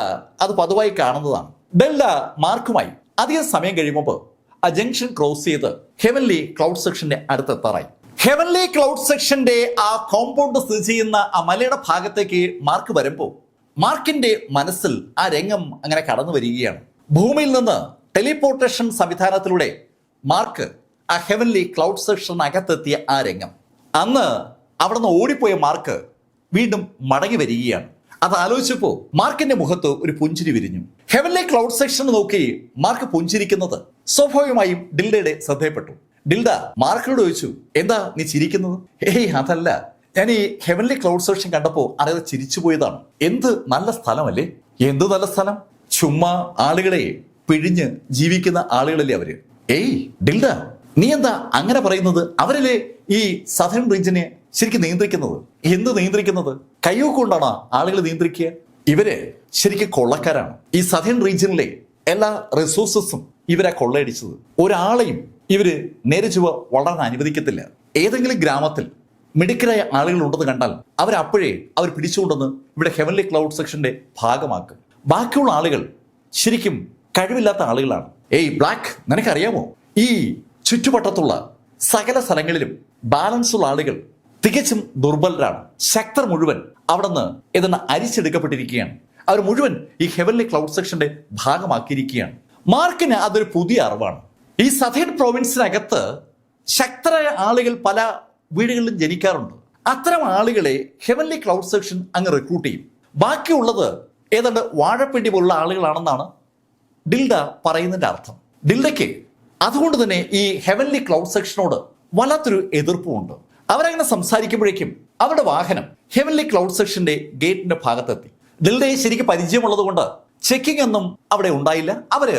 അത് പതിവായി കാണുന്നതാണ്. ഡിൽഡ മാർക്കുമായി അധികം സമയം കഴിയുമ്പോൾ ആ ജംഗ്ഷൻ ക്രോസ് ചെയ്ത് ഹെവൻലി ക്ലൗഡ് സെക്ഷന്റെ അടുത്തെത്താറായി. ഹെവൻലി ക്ലൗഡ് സെക്ഷന്റെ ആ കോമ്പൗണ്ട് സ്ഥിതി ചെയ്യുന്ന ആ മലയുടെ ഭാഗത്തേക്ക് മാർക്ക് വരുമ്പോൾ മാർക്കിന്റെ മനസ്സിൽ ആ രംഗം അങ്ങനെ കടന്നു വരികയാണ്. ഭൂമിയിൽ നിന്ന് ടെലിപോർട്ടേഷൻ സംവിധാനത്തിലൂടെ മാർക്ക് ആ ഹെവൻലി ക്ലൗഡ് സെക്ഷനകത്തെത്തിയ ആ രംഗം. അന്ന് അവിടെ നിന്ന് ഓടിപ്പോയ മാർക്ക് വീണ്ടും മടങ്ങി വരികയാണ്. അത് ആലോചിച്ചപ്പോൾ മാർക്കിന്റെ മുഖത്ത് ഒരു പുഞ്ചിരി വിരിഞ്ഞു. ഹെവൻലി ക്ലൗഡ് സെക്ഷൻ നോക്കി മാർക്ക് പുഞ്ചിരിക്കുന്നത് സ്വാഭാവികമായും ഡിൽഡയുടെ ശ്രദ്ധയപ്പെട്ടു. ഡിൽഡ മാർക്കിനോട് ചോദിച്ചു, എന്താ നീ ചിരിക്കുന്നത്? ഏയ് അതല്ല, ഞാൻ ഈ ഹെവൻലി ക്ലൗഡ് സെക്ഷൻ കണ്ടപ്പോൾ അറിയാതെ ചിരിച്ചു പോയതാണ്. എന്ത് നല്ല സ്ഥലമല്ലേ? എന്ത് നല്ല സ്ഥലം? ചുമ്മാ ആളുകളെ പിഴിഞ്ഞ് ജീവിക്കുന്ന ആളുകളല്ലേ അവര്. ഏയ് ഡിൽഡ, നീ എന്താ അങ്ങനെ പറയുന്നത്? അവരല്ലേ ഈ സദേൺ റീജിയനെ ശരിക്കും നിയന്ത്രിക്കുന്നത്. എന്ത് നിയന്ത്രിക്കുന്നത്? കയ്യൊക്കെ കൊണ്ടാണ് ആളുകൾ നിയന്ത്രിക്കുക. ഇവര് ശരിക്കും കൊള്ളക്കാരാണ്. ഈ സദേൺ റീജിയനിലെ എല്ലാ റിസോഴ്സസും ഇവരെ കൊള്ളയടിച്ചത്. ഒരാളെയും ഇവര് നേരെ ചുവ വളരാൻ അനുവദിക്കത്തില്ല. ഏതെങ്കിലും ഗ്രാമത്തിൽ മിടുക്കരായ ആളുകൾ ഉണ്ടെന്ന് കണ്ടാൽ അവരപ്പോഴേ അവർ പിടിച്ചുകൊണ്ടെന്ന് ഇവിടെ ഹെവൻലി ക്ലൗഡ് സെക്ഷന്റെ ഭാഗമാക്കും. ബാക്കിയുള്ള ആളുകൾ ശരിക്കും കഴിവില്ലാത്ത ആളുകളാണ്. ഏയ് ബ്ലാക്ക്, നിനക്കറിയാമോ ഈ ചുറ്റുവട്ടത്തുള്ള സകല സ്ഥലങ്ങളിലും ബാലൻസ് ഉള്ള ആളുകൾ തികച്ചും ദുർബലരാണ്. ശക്തർ മുഴുവൻ അവിടെ നിന്ന് ഏതെന്ന് അരിച്ചെടുക്കപ്പെട്ടിരിക്കുകയാണ്. അവർ മുഴുവൻ ഈ ഹെവൻലി ക്ലൗഡ് സെക്ഷന്റെ ഭാഗമാക്കിയിരിക്കുകയാണ്. മാർക്കിന് അതൊരു പുതിയ അറിവാണ്. ഈ സദേൺ പ്രോവിൻസിനകത്ത് ശക്തരായ ആളുകൾ പല വീടുകളിലും ജനിക്കാറുണ്ട്. അത്തരം ആളുകളെ ഹെവൻലി ക്ലൗഡ് സെക്ഷൻ അങ്ങ് റിക്രൂട്ട് ചെയ്യും. ബാക്കിയുള്ളത് ഏതാണ്ട് വാഴപ്പിണ്ടി പോലുള്ള ആളുകളാണെന്നാണ് ഡിൽഡ പറയുന്നതിന്റെ അർത്ഥം. ഡിൽഡയ്ക്ക് അതുകൊണ്ട് തന്നെ ഈ ഹെവൻലി ക്ലൗഡ് സെക്ഷനോട് വല്ലാത്തൊരു എതിർപ്പുമുണ്ട്. അവരങ്ങനെ സംസാരിക്കുമ്പോഴേക്കും അവരുടെ വാഹനം ഹെവൻലി ക്ലൗഡ് സെക്ഷന്റെ ഗേറ്റിന്റെ ഭാഗത്തെത്തി. ഡിൽഡയെ ശരിക്കും പരിചയമുള്ളത് കൊണ്ട് ചെക്കിംഗ് ഒന്നും അവിടെ ഉണ്ടായില്ല. അവര്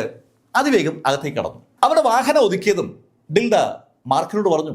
അതിവേഗം അകത്തേക്ക് കടന്നു. അവരുടെ വാഹനം ഒതുക്കിയതും ഡിൽഡ മാർക്കിനോട് പറഞ്ഞു,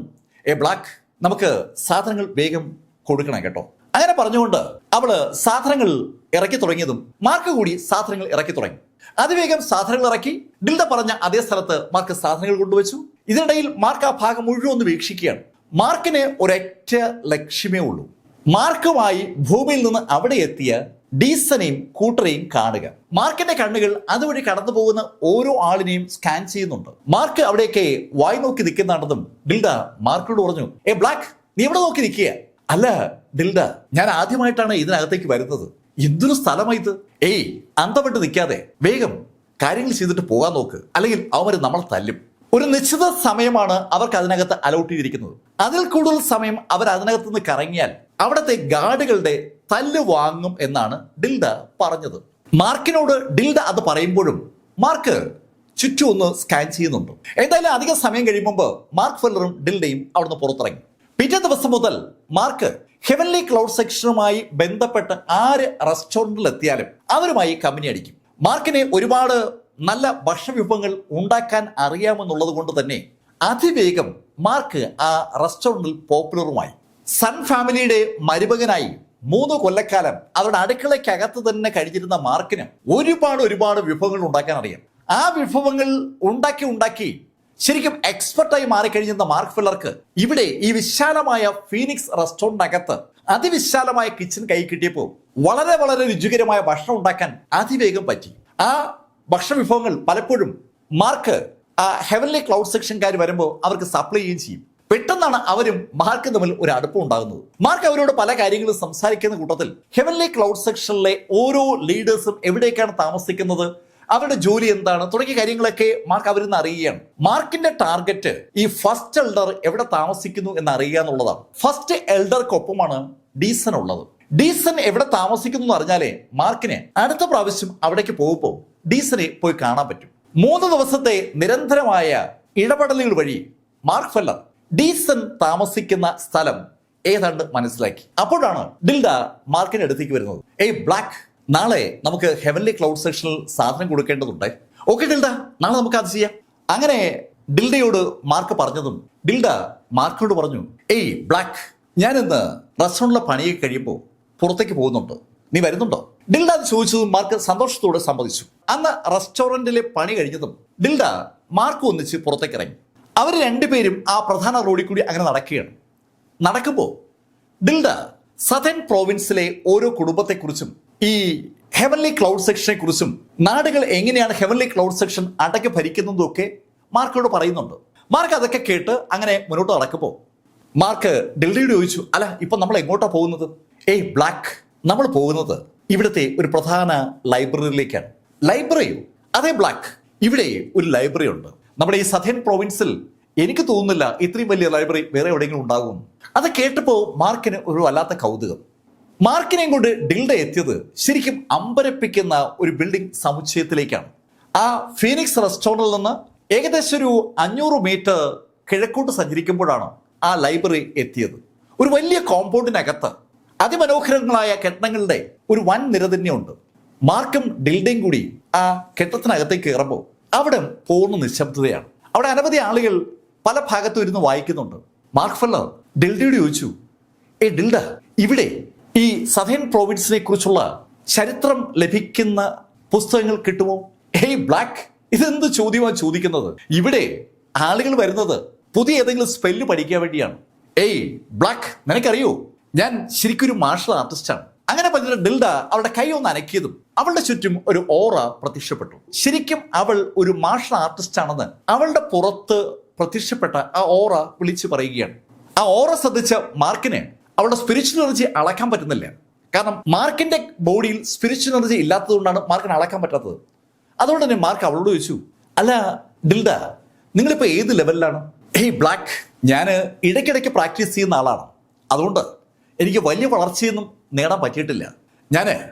ബ്ലാക്ക്, നമുക്ക് സാധനങ്ങൾ വേഗം കൊടുക്കണം കേട്ടോ. അങ്ങനെ പറഞ്ഞുകൊണ്ട് അവള് സാധനങ്ങൾ ഇറക്കി തുടങ്ങിയതും മാർക്ക് കൂടി സാധനങ്ങൾ ഇറക്കി തുടങ്ങി. അതിവേഗം സാധനങ്ങൾ ഇറക്കി ഡിൽഡ പറഞ്ഞ അതേ സ്ഥലത്ത് മാർക്ക് സാധനങ്ങൾ കൊണ്ടുവച്ചു. ഇതിനിടയിൽ മാർക്ക് ആ ഭാഗം മുഴുവൻ ഒന്ന് വീക്ഷിക്കുകയാണ്. മാർക്കിന് ഒരൊറ്റ ലക്ഷ്യമേ ഉള്ളൂ, മാർക്കുമായി ഭൂമിയിൽ നിന്ന് അവിടെ എത്തിയ ഡീസനെയും കൂട്ടരെയും കാണുക. മാർക്കിന്റെ കണ്ണുകൾ അതുവഴി കടന്നു പോകുന്ന ഓരോ ആളിനെയും സ്കാൻ ചെയ്യുന്നുണ്ട്. മാർക്ക് അവിടേക്ക് വായി നോക്കി നിൽക്കുന്നുണ്ടെന്നും ഡിൽഡ മാർക്കിനോട് പറഞ്ഞു, ബ്ലാക്ക്, നീ എവിടെ നോക്കി നിൽക്കുക? അല്ല ഡിൽഡ, ഞാൻ ആദ്യമായിട്ടാണ് ഇതിനകത്തേക്ക് വരുന്നത്. എന്തൊരു സ്ഥലമായി ഇത്? അന്തപ്പെട്ട് നിൽക്കാതെ വേഗം കാര്യങ്ങൾ ചെയ്തിട്ട് പോകാൻ നോക്ക്, അല്ലെങ്കിൽ അവര് നമ്മളെ തല്ലും. ഒരു നിശ്ചിത സമയമാണ് അവർക്ക് അതിനകത്ത് അലോട്ട് ചെയ്തിരിക്കുന്നത്. അതിൽ കൂടുതൽ സമയം അവർ അതിനകത്ത് നിന്ന് കറങ്ങിയാൽ അവിടുത്തെ ഗാർഡുകളുടെ തല്ല് വാങ്ങും എന്നാണ് ഡിൽഡ പറഞ്ഞത്. മാർക്കിനോട് ഡിൽഡ അത് പറയുമ്പോഴും മാർക്ക് ചുറ്റും ഒന്ന് സ്കാൻ ചെയ്യുന്നുണ്ട്. എന്തായാലും അധികം സമയം കഴിയുമ്പോൾ മാർക്ക് ഫെല്ലറും ഡിൽഡയും അവിടുന്ന് പുറത്തിറങ്ങി. പിറ്റേ ദിവസം മുതൽ മാർക്ക് ഹെവൻലി ക്ലൗഡ് സെക്ഷനുമായി ബന്ധപ്പെട്ട് ആര് റെസ്റ്റോറന്റിൽ എത്തിയാലും അവരുമായി കമ്പനി അടിക്കും. മാർക്കിനെ ഒരുപാട് നല്ല ഭക്ഷ്യവിഭവങ്ങൾ ഉണ്ടാക്കാൻ അറിയാമെന്നുള്ളത് കൊണ്ട് തന്നെ അതിവേഗം മാർക്ക് ആ റെസ്റ്റോറന്റിൽ പോപ്പുലറുമായി. സൺ ഫാമിലിയുടെ മരുമകനായി 3 കൊല്ലക്കാലം അവരുടെ അടുക്കളയ്ക്കകത്ത് തന്നെ കഴിഞ്ഞിരുന്ന മാർക്കിന് ഒരുപാട് വിഭവങ്ങൾ ഉണ്ടാക്കാൻ അറിയാം. ആ വിഭവങ്ങൾ ഉണ്ടാക്കി ശരിക്കും എക്സ്പെർട്ടായി മാറിക്കഴിഞ്ഞിരുന്ന മാർക്ക് ഫെല്ലർക്ക് ഇവിടെ ഈ വിശാലമായ ഫീനിക്സ് റെസ്റ്റോറന്റിനകത്ത് അതിവിശാലമായ കിച്ചൺ കൈ കിട്ടിയപ്പോൾ വളരെ രുചികരമായ ഭക്ഷണം ഉണ്ടാക്കാൻ അതിവേഗം പറ്റി. ആ ഭക്ഷണവിഭവങ്ങൾ പലപ്പോഴും മാർക്ക് ഹെവൻലി ക്ലൗഡ് സെക്ഷൻകാർ വരുമ്പോൾ അവർക്ക് സപ്ലൈ ചെയ്യുകയും ചെയ്യും. പെട്ടെന്നാണ് അവരും മാർക്കും തമ്മിൽ ഒരു അടുപ്പം ഉണ്ടാകുന്നത്. മാർക്ക് അവരോട് പല കാര്യങ്ങളും സംസാരിക്കുന്ന കൂട്ടത്തിൽ ഹെവൻലി ക്ലൗഡ് സെക്ഷനിലെ ഓരോ ലീഡേഴ്സും എവിടേക്കാണ് താമസിക്കുന്നത്, അവരുടെ ജോലി എന്താണ് തുടങ്ങിയ കാര്യങ്ങളൊക്കെ മാർക്ക് അവരിൽ നിന്ന് അറിയുകയാണ്. മാർക്കിന്റെ ടാർഗറ്റ് ഈ ഫസ്റ്റ് എൽഡർ എവിടെ താമസിക്കുന്നു എന്ന് അറിയുക എന്നുള്ളതാണ്. ഫസ്റ്റ് എൽഡർക്കൊപ്പമാണ് ഡീസൺ ഉള്ളത്. ഡീസൺ എവിടെ താമസിക്കുന്നു എന്ന് അറിഞ്ഞാലേ മാർക്കിന് അടുത്ത പ്രാവശ്യം അവിടേക്ക് പോകുമ്പോൾ ഡീസനെ പോയി കാണാൻ പറ്റും. 3 ദിവസത്തെ നിരന്തരമായ ഇടപെടലുകൾ വഴി മാർക്ക് ഫെല്ലർ ഡീസൺ താമസിക്കുന്ന സ്ഥലം ഏതാണ്ട് മനസ്സിലാക്കി. അപ്പോഴാണ് ഡിൽഡ മാർക്കിന്റെ അടുത്തേക്ക് വരുന്നത്. ബ്ലാക്ക്, നാളെ നമുക്ക് ഹെവൻലി ക്ലൗഡ് സെക്ഷനിൽ സാധനം കൊടുക്കേണ്ടതുണ്ട്. ഓക്കെ ഡിൽഡ, നാളെ നമുക്ക് അത് ചെയ്യാം. അങ്ങനെ ഡിൽഡയോട് മാർക്ക് പറഞ്ഞതും ഡിൽഡ മാർക്കിനോട് പറഞ്ഞു, ബ്ലാക്ക്, ഞാൻ ഇന്ന് റെസ്റ്റോറൻറ്റിലെ പണിയൊക്കെ കഴിയുമ്പോൾ പുറത്തേക്ക് പോകുന്നുണ്ട്, നീ വരുന്നുണ്ടോ? ഡിൽഡ അത് ചോദിച്ചതും മാർക്ക് സന്തോഷത്തോടെ സമ്മതിച്ചു. അന്ന് റെസ്റ്റോറൻറ്റിലെ പണി കഴിഞ്ഞതും ഡിൽഡ മാർക്ക് ഒന്നിച്ച് പുറത്തേക്ക് ഇറങ്ങി. അവർ രണ്ടുപേരും ആ പ്രധാന റോഡിൽ കൂടി അങ്ങനെ നടക്കുകയാണ്. നടക്കുമ്പോൾ ഡിൽഡ സദേൺ പ്രോവിൻസിലെ ഓരോ കുടുംബത്തെക്കുറിച്ചും ഈ ഹെവൻലി ക്ലൗഡ് സെക്ഷനെ കുറിച്ചും നാടുകൾ എങ്ങനെയാണ് ഹെവൻലി ക്ലൗഡ് സെക്ഷൻ അടക്കി ഭരിക്കുന്നതും ഒക്കെ മാർക്കിനോട് പറയുന്നുണ്ട്. മാർക്ക് അതൊക്കെ കേട്ട് അങ്ങനെ മുന്നോട്ട് നടക്കുമ്പോൾ മാർക്ക് ഡിൽഡയോട് ചോദിച്ചു, അല്ല ഇപ്പൊ നമ്മൾ എങ്ങോട്ടാ പോകുന്നത്? ബ്ലാക്ക്, നമ്മൾ പോകുന്നത് ഇവിടുത്തെ ഒരു പ്രധാന ലൈബ്രറിയിലേക്കാണ്. ലൈബ്രറിയോ? അതെ ബ്ലാക്ക്, ഇവിടെ ഒരു ലൈബ്രറി ഉണ്ട്. നമ്മുടെ ഈ സദേൺ പ്രോവിൻസിൽ എനിക്ക് തോന്നുന്നില്ല ഇത്രയും വലിയ ലൈബ്രറി വേറെ എവിടെയെങ്കിലും ഉണ്ടാകും. അത് കേട്ടപ്പോൾ മാർക്കിന് ഒരു വല്ലാത്ത കൗതുകം. മാർക്കിനെയും കൊണ്ട് ഡിൽഡ എത്തിയത് ശരിക്കും അമ്പരപ്പിക്കുന്ന ഒരു ബിൽഡിംഗ് സമുച്ചയത്തിലേക്കാണ്. ആ ഫീനിക്സ് റെസ്റ്റോറൻറ്റിൽ നിന്ന് ഏകദേശം ഒരു 500 മീറ്റർ കിഴക്കോട്ട് സഞ്ചരിക്കുമ്പോഴാണ് ആ ലൈബ്രറി എത്തിയത്. ഒരു വലിയ കോമ്പൗണ്ടിനകത്ത് അതിമനോഹരങ്ങളായ കെട്ടിടങ്ങളുടെ ഒരു വൻ നിര തന്നെയുണ്ട്. മാർക്കും ഡിൽഡയും കൂടി ആ കെട്ടിടത്തിനകത്തേക്ക് കയറുമ്പോൾ അവിടെ പൂർണ്ണ നിശബ്ദതയാണ്. അവിടെ അനവധി ആളുകൾ പല ഭാഗത്തും ഇരുന്ന് വായിക്കുന്നുണ്ട്. മാർക്ക് ഫെല്ലർ ഡിൽഡയോട് ചോദിച്ചു, ഡിൽഡ, ഇവിടെ ഈ സദേൺ പ്രോവിൻസിനെ കുറിച്ചുള്ള ചരിത്രം ലഭിക്കുന്ന പുസ്തകങ്ങൾ കിട്ടുമോ? ബ്ലാക്ക്, ഇതെന്ത് ചോദ്യമാണ് ചോദിക്കുന്നത്? ഇവിടെ ആളുകൾ വരുന്നത് പുതിയ ഏതെങ്കിലും സ്പെല്ല് പഠിക്കാൻ വേണ്ടിയാണ്. ബ്ലാക്ക്, നിനക്കറിയോ ഞാൻ ശരിക്കൊരു മാർഷൽ ആർട്ടിസ്റ്റാണ്. അങ്ങനെ പറഞ്ഞിട്ട് ഡിൽഡ അവളുടെ കൈ ഒന്ന് അനക്കിയതും അവളുടെ ചുറ്റും ഒരു ഓറ പ്രത്യക്ഷപ്പെട്ടു. ശരിക്കും അവൾ ഒരു മാർഷൽ ആർട്ടിസ്റ്റ് ആണെന്ന് അവളുടെ പുറത്ത് പ്രത്യക്ഷപ്പെട്ട ആ ഓറ വിളിച്ചു പറയുകയാണ്. ആ ഓറ ശ്രദ്ധിച്ച മാർക്കിന് അവളുടെ സ്പിരിച്വൽ എനർജി അളക്കാൻ പറ്റുന്നില്ല. കാരണം മാർക്കിന്റെ ബോഡിയിൽ സ്പിരിച്വൽ എനർജി ഇല്ലാത്തത് കൊണ്ടാണ് മാർക്കിന് അളക്കാൻ പറ്റാത്തത്. അതുകൊണ്ട് തന്നെ മാർക്ക് അവളോട് ചോദിച്ചു, അല്ല ഡിൽഡ, നിങ്ങളിപ്പോ ഏത് ലെവലിലാണ്? ബ്ലാക്ക്, ഞാൻ ഇടയ്ക്കിടയ്ക്ക് പ്രാക്ടീസ് ചെയ്യുന്ന ആളാണ്. അതുകൊണ്ട് എനിക്ക് വലിയ വളർച്ചയൊന്നും നേടാൻ പറ്റിയിട്ടില്ല. ഞാൻ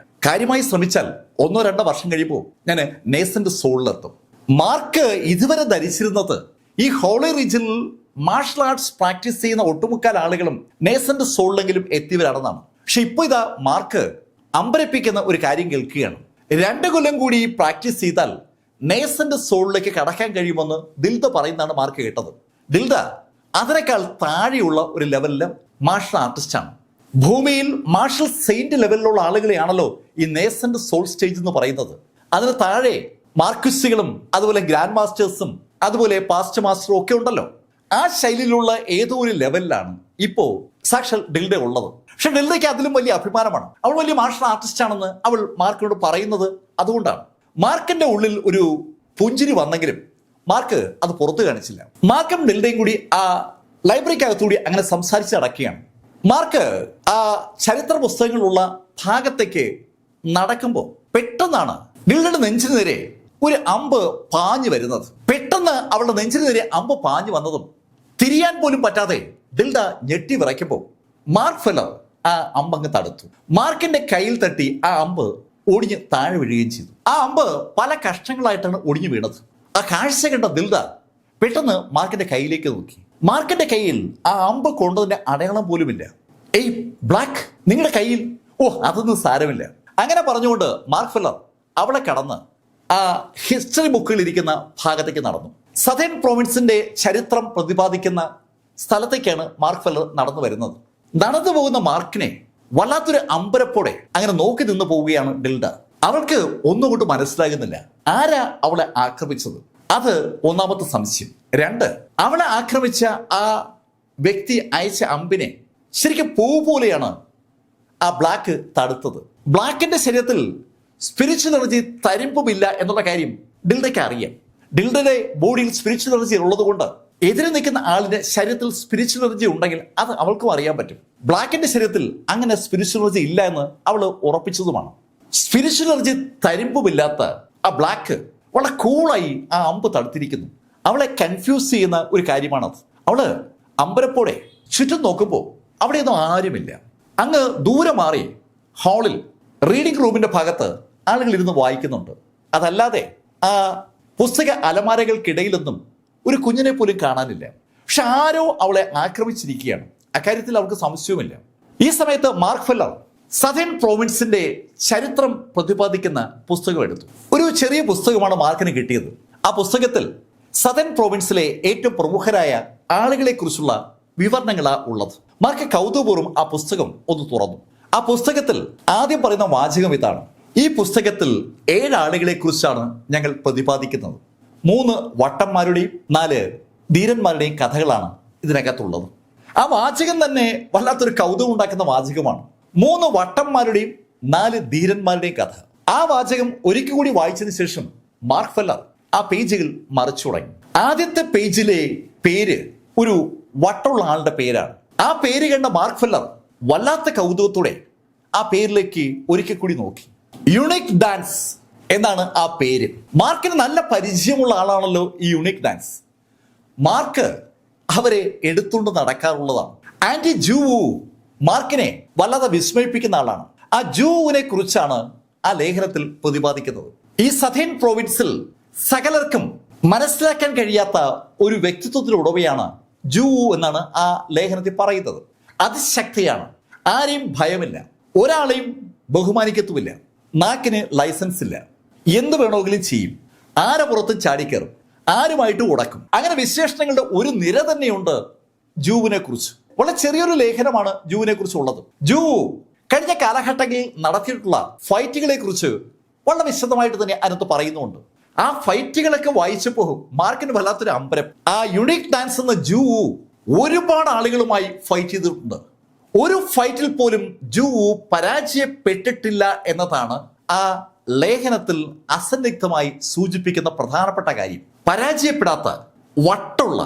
കാര്യമായി ശ്രമിച്ചാൽ 1-2 വർഷം കഴിയുമ്പോൾ ഞാൻ നേസന്റ് സോളിലെത്തും. മാർക്ക് ഇതുവരെ ധരിച്ചിരുന്നത് ഈ ഹോളി റീജിയനിൽ മാർഷൽ ആർട്സ് പ്രാക്ടീസ് ചെയ്യുന്ന ഒട്ടുമുക്കാൽ ആളുകളും നേസന്റ് സോളിലെങ്കിലും എത്തിയവരാണെന്നാണ്. പക്ഷെ ഇപ്പോൾ ഇതാ മാർക്ക് അമ്പരപ്പിക്കുന്ന ഒരു കാര്യം കേൾക്കുകയാണ്. 2 കൊല്ലം കൂടി പ്രാക്ടീസ് ചെയ്താൽ നേസന്റ് സോളിലേക്ക് കടക്കാൻ കഴിയുമെന്ന് ദിൽഡ പറയുന്നതാണ് മാർക്ക് കേട്ടത്. ദിൽഡ അതിനേക്കാൾ താഴെയുള്ള ഒരു ലെവലിലെ മാർഷൽ ആർട്ടിസ്റ്റാണ്. ഭൂമിയിൽ മാർഷൽ സെയിന്റ് ലെവലിലുള്ള ആളുകളെയാണല്ലോ ഈ നേസന്റ് സോൾ സ്റ്റേജ് എന്ന് പറയുന്നത്. അതിന് താഴെ മാർക്വിസ്റ്റുകളും അതുപോലെ ഗ്രാൻഡ് മാസ്റ്റേഴ്സും അതുപോലെ പാസ്റ്റ് മാസ്റ്ററും ഒക്കെ ഉണ്ടല്ലോ. ആ ശൈലിയിലുള്ള ഏതോ ഒരു ലെവലിലാണ് ഇപ്പോ സാക്ഷാൽ ഡിൽഡ ഉള്ളത്. പക്ഷെ ഡിൽഡയ്ക്ക് അതിലും വലിയ അഭിമാനമാണ്. അവൾ വലിയ മാർഷൽ ആർട്ടിസ്റ്റ് ആണെന്ന് അവൾ മാർക്കിനോട് പറയുന്നത് അതുകൊണ്ടാണ്. മാർക്കിന്റെ ഉള്ളിൽ ഒരു പുഞ്ചിരി വന്നെങ്കിലും മാർക്ക് അത് പുറത്തു കാണിച്ചില്ല. മാർക്കും ഡിൽഡയും കൂടി ആ ലൈബ്രറിക്കകത്തുകൂടി അങ്ങനെ സംസാരിച്ച് നടക്കുകയാണ്. മാർക്ക് ആ ചരിത്ര പുസ്തകങ്ങളുള്ള ഭാഗത്തേക്ക് നടക്കുമ്പോൾ പെട്ടെന്നാണ് ഡിൽഡയുടെ നെഞ്ചിന് നേരെ ഒരു അമ്പ് പാഞ്ഞു വരുന്നത്. പെട്ടെന്ന് അവളുടെ നെഞ്ചിന് നേരെ അമ്പ് പാഞ്ഞു വന്നതും തിരിയാൻ പോലും പറ്റാതെ ഡിൽഡ ഞെട്ടി വിറയ്ക്കുമ്പോൾ മാർക്ക് ഫെല്ലർ ആ അമ്പങ്ങ് തടുത്തു. മാർക്കിന്റെ കയ്യിൽ തട്ടി ആ അമ്പ് ഒടിഞ്ഞ് താഴെ വീഴുകയും ചെയ്തു. ആ അമ്പ് പല കഷ്ണങ്ങളായിട്ടാണ് ഒടിഞ്ഞു വീണത്. ആ കാഴ്ച കണ്ട ഡിൽഡ പെട്ടെന്ന് മാർക്കിന്റെ കയ്യിലേക്ക് നോക്കി. മാർക്കിന്റെ കയ്യിൽ ആ അമ്പ് കൊണ്ടതിന്റെ അടയാളം പോലുമില്ല. ബ്ലാക്ക്, നിങ്ങളുടെ കയ്യിൽ? അതൊന്നും സാരമില്ല. അങ്ങനെ പറഞ്ഞുകൊണ്ട് മാർക്ക് ഫെല്ലർ അവളെ കടന്ന് ആ ഹിസ്റ്ററി ബുക്കിൽ ഇരിക്കുന്ന ഭാഗത്തേക്ക് നടന്നു. സദേൺ പ്രോവിൻസിന്റെ ചരിത്രം പ്രതിപാദിക്കുന്ന സ്ഥലത്തേക്കാണ് മാർക്ക് ഫെല്ലർ നടന്നു വരുന്നത്. നടന്നു പോകുന്ന മാർക്കിനെ വല്ലാത്തൊരു അമ്പരപ്പോടെ അങ്ങനെ നോക്കി നിന്ന് പോവുകയാണ് ഡിൽഡ. അവൾക്ക് ഒന്നുകൊണ്ട് മനസ്സിലാകുന്നില്ല ആരാ അവളെ ആക്രമിച്ചത്. അത് ഒന്നാമത്തെ സംശയം. 2, അവളെ ആക്രമിച്ച ആ വ്യക്തി അയച്ച അമ്പിനെ ശരിക്കും പൂ പോലെയാണ് ആ ബ്ലാക്ക് തടുത്തത്. ബ്ലാക്കിന്റെ ശരീരത്തിൽ സ്പിരിച്വൽ എനർജി തരിമ്പുമില്ല എന്നുള്ള കാര്യം ഡിൽഡയ്ക്ക് അറിയാം. ഡിൽഡയുടെ ബോഡിയിൽ സ്പിരിച്വൽ എനർജി ഉള്ളത് കൊണ്ട് എതിരെ നിൽക്കുന്ന ആളിന്റെ ശരീരത്തിൽ സ്പിരിച്വൽ എനർജി ഉണ്ടെങ്കിൽ അത് അവൾക്കും അറിയാൻ പറ്റും. ബ്ലാക്കിന്റെ ശരീരത്തിൽ അങ്ങനെ സ്പിരിച്വൽ എനർജി ഇല്ല എന്ന് അവൾ ഉറപ്പിച്ചതുമാണ്. സ്പിരിച്വൽ എനർജി തരിമ്പുമില്ലാത്ത ആ ബ്ലാക്ക് വളരെ കൂളായി ആ അമ്പ് തടുത്തിരിക്കുന്നു. അവളെ കൺഫ്യൂസ് ചെയ്യുന്ന ഒരു കാര്യമാണത്. അവള് അമ്പരപ്പോടെ ചുറ്റും നോക്കുമ്പോൾ അവിടെയൊന്നും ആരുമില്ല. അങ്ങ് ദൂരെ മാറി ഹാളിൽ റീഡിംഗ് റൂമിന്റെ ഭാഗത്ത് ആളുകൾ ഇരുന്ന് വായിക്കുന്നുണ്ട്. അതല്ലാതെ ആ പുസ്തക അലമാരകൾക്കിടയിലൊന്നും ഒരു കുഞ്ഞിനെ പോലും കാണാനില്ല. പക്ഷെ ആരോ അവളെ ആക്രമിച്ചിരിക്കുകയാണ്. അക്കാര്യത്തിൽ അവൾക്ക് സംശയവുമില്ല. ഈ സമയത്ത് മാർക്ക് ഫെല്ലർ സദേൺ പ്രോവിൻസിന്റെ ചരിത്രം പ്രതിപാദിക്കുന്ന പുസ്തകം എടുത്തു. ഒരു ചെറിയ പുസ്തകമാണ് മാർക്കിന് കിട്ടിയത്. ആ പുസ്തകത്തിൽ സദേൺ പ്രോവിൻസിലെ ഏറ്റവും പ്രമുഖരായ ആളുകളെ കുറിച്ചുള്ള വിവരണങ്ങളാണ് ഉള്ളത്. മാർക്ക് കൗതുകപൂർവ്വം ആ പുസ്തകം ഒന്ന് തുറന്നു. ആ പുസ്തകത്തിൽ ആദ്യം പറയുന്ന വാചകം ഇതാണ്: ഈ പുസ്തകത്തിൽ 7 ആളുകളെ കുറിച്ചാണ് ഞങ്ങൾ പ്രതിപാദിക്കുന്നത്. 3 വട്ടന്മാരുടെയും 4 ധീരന്മാരുടെയും കഥകളാണ് ഇതിനകത്തുള്ളത്. ആ വാചകം തന്നെ വല്ലാത്തൊരു കൗതുകം ഉണ്ടാക്കുന്ന വാചകമാണ്. 3 വട്ടന്മാരുടെയും 4 ധീരന്മാരുടെയും കഥ. ആ വാചകം ഒരിക്കൽ കൂടി വായിച്ചതിന് ശേഷം മാർക്ക് ഫെല്ലർ ആ പേജുകൾ മറിച്ചു തുടങ്ങി. ആദ്യത്തെ പേജിലെ പേര് ഒരു വട്ടമുള്ള ആളുടെ പേരാണ്. ആ പേര് കണ്ട മാർക്ക് ഫെല്ലർ വല്ലാത്ത കൗതുകത്തോടെ ആ പേരിലേക്ക് ഒരിക്കൽ കൂടി നോക്കി. യുണീക് ഡാൻസ് എന്നാണ് ആ പേര്. മാർക്കിന് നല്ല പരിചയമുള്ള ആളാണല്ലോ ഈ യുണീക് ഡാൻസ്. മാർക്ക് അവരെ എടുത്തുകൊണ്ട് നടക്കാറുള്ളതാണ്. ആന്റി ജൂവു മാർക്കിനെ വല്ലാതെ വിസ്മയിപ്പിക്കുന്ന ആളാണ്. ആ ജൂവിനെ കുറിച്ചാണ് ആ ലേഖനത്തിൽ പ്രതിപാദിക്കുന്നത്. ഈ സദേൺ പ്രോവിൻസിൽ സകലർക്കും മനസ്സിലാക്കാൻ കഴിയാത്ത ഒരു വ്യക്തിത്വത്തിന് ഉടമയാണ് ജൂവു എന്നാണ് ആ ലേഖനത്തിൽ പറയുന്നത്. അതിശക്തിയാണ്, ആരെയും ഭയമില്ല, ഒരാളെയും ബഹുമാനിക്കത്തുമില്ല, നാക്കിന് ലൈസൻസ് ഇല്ല, എന്ത് വേണമെങ്കിലും ചെയ്യും, ആരെ പുറത്തും ചാടിക്കയറും, ആരുമായിട്ട് ഉടക്കും. അങ്ങനെ വിശേഷണങ്ങളുടെ ഒരു നിര തന്നെയുണ്ട് ജൂവിനെ കുറിച്ച്. വളരെ ചെറിയൊരു ലേഖനമാണ് ജൂവിനെ കുറിച്ച് ഉള്ളത്. ജൂ കഴിഞ്ഞ കാലഘട്ടങ്ങളിൽ നടത്തിയിട്ടുള്ള ഫൈറ്റുകളെ കുറിച്ച് വളരെ വിശദമായിട്ട് തന്നെ അതിനകത്ത് പറയുന്നുണ്ട്. ആ ഫൈറ്റുകളൊക്കെ വായിച്ചപ്പോൾ മാർക്കിന് വല്ലാത്തൊരു അമ്പരം. ആ യുണീക് ഡാൻസ് എന്ന ജൂ ഒരുപാട് ആളുകളുമായി ഫൈറ്റ് ചെയ്തിട്ടുണ്ട്. ഒരു ഫൈറ്റിൽ പോലും ജൂ പരാജയപ്പെട്ടിട്ടില്ല എന്നതാണ് ആ ലേഖനത്തിൽ അസന്നിഗ്ധമായി സൂചിപ്പിക്കുന്ന പ്രധാനപ്പെട്ട കാര്യം. പരാജയപ്പെടാത്ത വട്ടുള്ള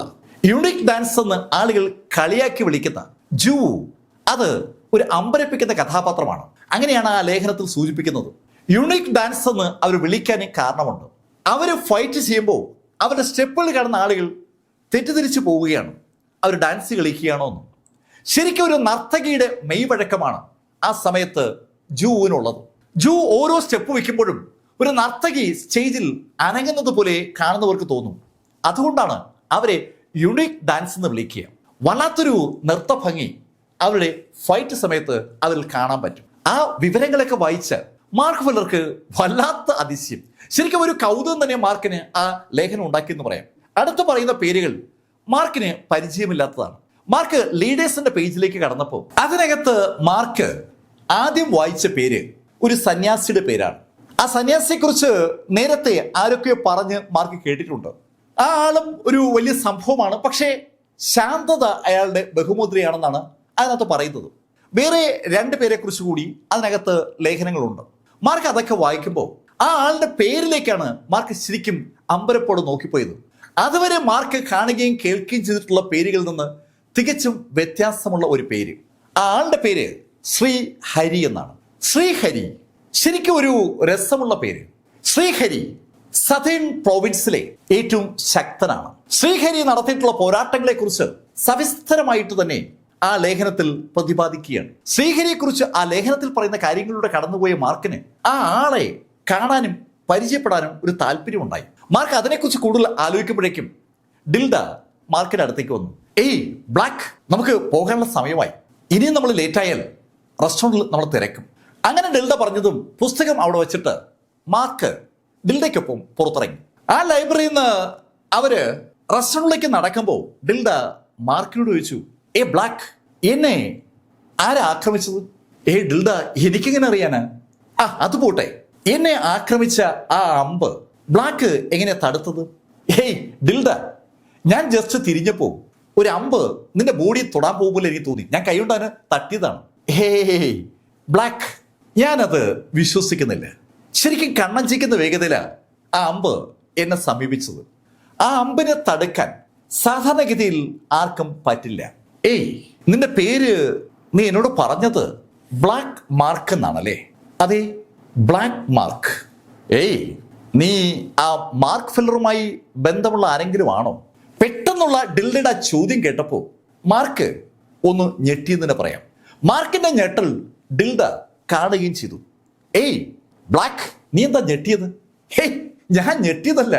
യുണീക് ഡാൻസ് എന്ന് ആളുകൾ കളിയാക്കി വിളിക്കുന്ന ജൂ അത് ഒരു അമ്പരപ്പിക്കുന്ന കഥാപാത്രമാണ്. അങ്ങനെയാണ് ആ ലേഖനത്തിൽ സൂചിപ്പിക്കുന്നത്. യുണീക് ഡാൻസ് എന്ന് അവർ വിളിക്കാൻ കാരണമുണ്ട്. അവർ ഫൈറ്റ് ചെയ്യുമ്പോൾ അവരുടെ സ്റ്റെപ്പുകൾ കാണുന്ന ആളുകൾ തെറ്റിദ്ധരിച്ചു പോവുകയാണ് അവർ ഡാൻസ് കളിക്കുകയാണോ എന്ന്. ശരിക്കും ഒരു നർത്തകിയുടെ മെയ്വഴക്കമാണ് ആ സമയത്ത് ജൂവിനുള്ളത്. ജൂ ഓരോ സ്റ്റെപ്പ് വയ്ക്കുമ്പോഴും ഒരു നർത്തകി സ്റ്റേജിൽ അനങ്ങുന്നത് പോലെ കാണുന്നവർക്ക് തോന്നും. അതുകൊണ്ടാണ് അവരെ യുണീക് ഡാൻസ് എന്ന് വിളിക്കുക. വല്ലാത്തൊരു നൃത്തഭംഗി അവരുടെ ഫൈറ്റ് സമയത്ത് അതിൽ കാണാൻ പറ്റും. ആ വിവരങ്ങളൊക്കെ വായിച്ച് മാർക്ക് ഫെല്ലർക്ക് വല്ലാത്ത അതിശയം, ശരിക്കും ഒരു കൗതുകം തന്നെ മാർക്കിന് ആ ലേഖനം ഉണ്ടാക്കിയെന്ന് പറയാം. അടുത്ത് പറയുന്ന പേരുകൾ മാർക്കിന് പരിചയമില്ലാത്തതാണ്. മാർക്ക് ലീഡേഴ്സിന്റെ പേജിലേക്ക് കടന്നപ്പോൾ അതിനകത്ത് മാർക്ക് ആദ്യം വായിച്ച പേര് ഒരു സന്യാസിയുടെ പേരാണ്. ആ സന്യാസിയെ കുറിച്ച് നേരത്തെ ആരൊക്കെയോ പറഞ്ഞ് മാർക്ക് കേട്ടിട്ടുണ്ട്. ആ ആളും ഒരു വലിയ സംഭവമാണ്. പക്ഷേ ശാന്തത അയാളുടെ ബഹുമുദ്രയാണെന്നാണ് അതിനകത്ത് പറയുന്നത്. വേറെ 2 പേരെ കുറിച്ച് കൂടി അതിനകത്ത് ലേഖനങ്ങളുണ്ട്. മാർക്ക് അതൊക്കെ വായിക്കുമ്പോൾ ആ ആളുടെ പേരിലേക്കാണ് മാർക്ക് ശരിക്കും അമ്പരപ്പോടെ നോക്കിപ്പോയത്. അതുവരെ മാർക്ക് കാണുകയും കേൾക്കുകയും ചെയ്തിട്ടുള്ള പേരുകളിൽ നിന്ന് തികച്ചും വ്യത്യാസമുള്ള ഒരു പേര്. ആ ആളുടെ പേര് ശ്രീഹരി എന്നാണ്. ശ്രീഹരി ശരിക്കും ഒരു രസമുള്ള പേര്. ശ്രീഹരി സദേൺ പ്രോവിൻസിലെ ഏറ്റവും ശക്തനാണ്. ശ്രീഹരി നടത്തിയിട്ടുള്ള പോരാട്ടങ്ങളെ കുറിച്ച് സവിസ്തരമായിട്ട് തന്നെ ആ ലേഖനത്തിൽ പ്രതിപാദിക്കുകയാണ്. ശ്രീഹരിയെ കുറിച്ച് ആ ലേഖനത്തിൽ പറയുന്ന കാര്യങ്ങളിലൂടെ കടന്നുപോയ മാർക്കിന് ആ ആളെ കാണാനും പരിചയപ്പെടാനും ഒരു താല്പര്യമുണ്ടായി. മാർക്ക് അതിനെക്കുറിച്ച് കൂടുതൽ ആലോചിക്കുമ്പോഴേക്കും ഡിൽഡ മാർക്കിന്റെ അടുത്തേക്ക് വന്നു. ഏയ് ബ്ലാക്ക്, നമുക്ക് പോകാനുള്ള സമയമായി, ഇനിയും നമ്മൾ ലേറ്റായാൽ റെസ്റ്റോറൻറ്റിൽ നമ്മൾ തിരക്കും. അങ്ങനെ ഡിൽഡ പറഞ്ഞതും പുസ്തകം അവിടെ വെച്ചിട്ട് മാർക്ക് ഡിൽഡയ്ക്കൊപ്പം പുറത്തിറങ്ങി. ആ ലൈബ്രറിയിൽ നിന്ന് അവര് റെസ്റ്റോറൻറ്റിലേക്ക് നടക്കുമ്പോൾ ഡിൽഡ മാർക്കിനോട് ചോദിച്ചു, ഏ ബ്ലാക്ക്, എന്നെ ആരാ ആക്രമിച്ചത്? ഏ ഡിൽഡ, എനിക്കെങ്ങനെ അറിയാനാ? അത് പോട്ടെ, എന്നെ ആക്രമിച്ച ആ അമ്പ് ബ്ലാക്ക് എങ്ങനെ തടുത്തത്? ഏയ് ഡിൽഡ, ഞാൻ ജസ്റ്റ് തിരിഞ്ഞപ്പോ ഒരു അമ്പ് നിന്റെ ബോഡി തൊടാൻ പോകുമ്പോൾ എനിക്ക് തോന്നി, ഞാൻ കൈകൊണ്ട് അതിനെ തട്ടിയതാണ്. ഹേയ് ബ്ലാക്ക്, ഞാനത് വിശ്വസിക്കുന്നില്ല. ശരിക്കും കണ്ണഞ്ചിക്കുന്ന വേഗതയിലാണ് ആ അമ്പ് എന്നെ സമീപിച്ചത്. ആ അമ്പിനെ തടുക്കാൻ സാധാരണഗതിയിൽ ആർക്കും പറ്റില്ല. ഏയ്, നിന്റെ പേര് നീ എന്നോട് പറഞ്ഞത് ബ്ലാക്ക് മാർക്ക് എന്നാണല്ലേ? അതെ, ബ്ലാക്ക് മാർക്ക്. ഏയ്, നീ ആ മാർക്ക് ഫില്ലറുമായി ബന്ധമുള്ള ആരെങ്കിലും ആണോ? പെട്ടെന്നുള്ള ഡിൽഡയുടെ ചോദ്യം കേട്ടപ്പോ മാർക്ക് ഒന്ന് ഞെട്ടിയെന്ന് തന്നെ പറയാം. മാർക്കിന്റെ ഞെട്ടൽ ഡിൽഡ കാണുകയും ചെയ്തു. ഏയ് ബ്ലാക്ക്, നീ എന്താ ഞെട്ടിയത്? ഹേയ്, ഞാൻ ഞെട്ടിയതല്ല.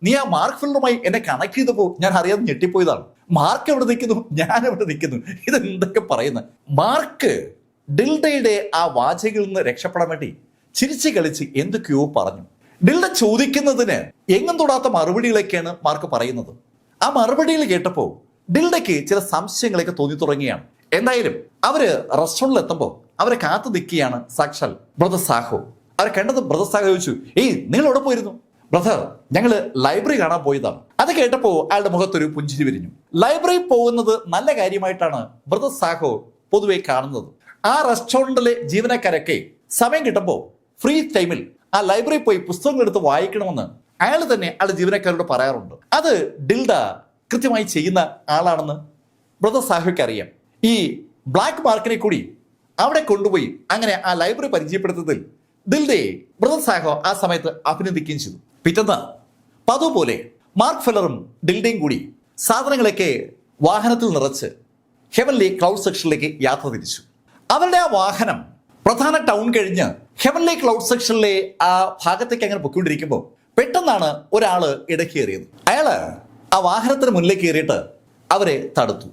നീ ആ മാർക്ക് ഫില്ലറുമായി എന്നെ കണക്ട് ചെയ്തപ്പോ ഞാൻ അറിയാതെ ഞെട്ടിപ്പോയതാണ്. മാർക്ക് എവിടെ നിൽക്കുന്നു, ഞാൻ എവിടെ നിൽക്കുന്നു, ഇത് എന്തൊക്കെ പറയുന്നത്? മാർക്ക് ഡിൽഡയുടെ ആ വാചകയിൽ നിന്ന് രക്ഷപ്പെടാൻ വേണ്ടി ചിരിച്ചു കളിച്ച് എന്തൊക്കെയോ പറഞ്ഞു. ഡിൽഡ ചോദിക്കുന്നതിന് എങ്ങും തൊടാത്ത മറുപടികളൊക്കെയാണ് മാർക്ക് പറയുന്നത്. ആ മറുപടികൾ കേട്ടപ്പോൾ ഡിൽഡയ്ക്ക് ചില സംശയങ്ങളൊക്കെ തോന്നി തുടങ്ങിയാണ്. എന്തായാലും അവര് റെസ്റ്റോറൻറ്റിൽ എത്തുമ്പോൾ അവരെ കാത്തു നിൽക്കുകയാണ് സാക്ഷാൽ ബ്രദർ സാഹോ. അവരെ കണ്ടത് ബ്രദർ സാഹോ ചോദിച്ചു, ഏയ് നിങ്ങൾ എവിടെ പോയിരുന്നു? ബ്രദർ, ഞങ്ങള് ലൈബ്രറി കാണാൻ പോയതാണ്. അത് കേട്ടപ്പോൾ അയാളുടെ മുഖത്തൊരു പുഞ്ചിരി വിരിഞ്ഞു. ലൈബ്രറി പോകുന്നത് നല്ല കാര്യമായിട്ടാണ് ബ്രദർ സാഹോ പൊതുവെ കാണുന്നത്. ആ റെസ്റ്റോറൻറ്റിലെ ജീവനക്കാരൊക്കെ സമയം കിട്ടുമ്പോൾ ഫ്രീ ടൈമിൽ ആ ലൈബ്രറി പോയി പുസ്തകങ്ങൾ എടുത്ത് വായിക്കണമെന്ന് അയാൾ തന്നെ അയാളുടെ ജീവനക്കാരോട് പറയാറുണ്ട്. അത് ഡിൽഡ കൃത്യമായി ചെയ്യുന്ന ആളാണെന്ന് ബ്രദർ സാഹോയ്ക്ക് അറിയാം. ഈ ബ്ലാക്ക് മാർക്കിനെ കൂടി അവിടെ കൊണ്ടുപോയി അങ്ങനെ ആ ലൈബ്രറി പരിചയപ്പെടുത്തതിൽ ഡിൽഡയെ ബ്രദർ സാഹോ ആ സമയത്ത് അഭിനന്ദിക്കുകയും ചെയ്തു. പിറ്റേന്ന് പതുപോലെ മാർക്ക് ഫെല്ലറും ഡിൽഡയും കൂടി സാധനങ്ങളൊക്കെ വാഹനത്തിൽ നിറച്ച് ഹെവൻലി ക്ലൗഡ് സെക്ഷനിലേക്ക് യാത്ര തിരിച്ചു. അവരുടെ ആ വാഹനം പ്രധാന ടൗൺ കഴിഞ്ഞ് ഹെവൻലി ക്ലൗഡ് സെക്ഷനിലെ ആ ഭാഗത്തേക്ക് അങ്ങനെ പൊയ്ക്കൊണ്ടിരിക്കുമ്പോൾ പെട്ടെന്നാണ് ഒരാള് ഇടക്കേറിയത്. അയാള് ആ വാഹനത്തിന് മുന്നിലേക്ക് കയറിയിട്ട് അവരെ തടുത്തു.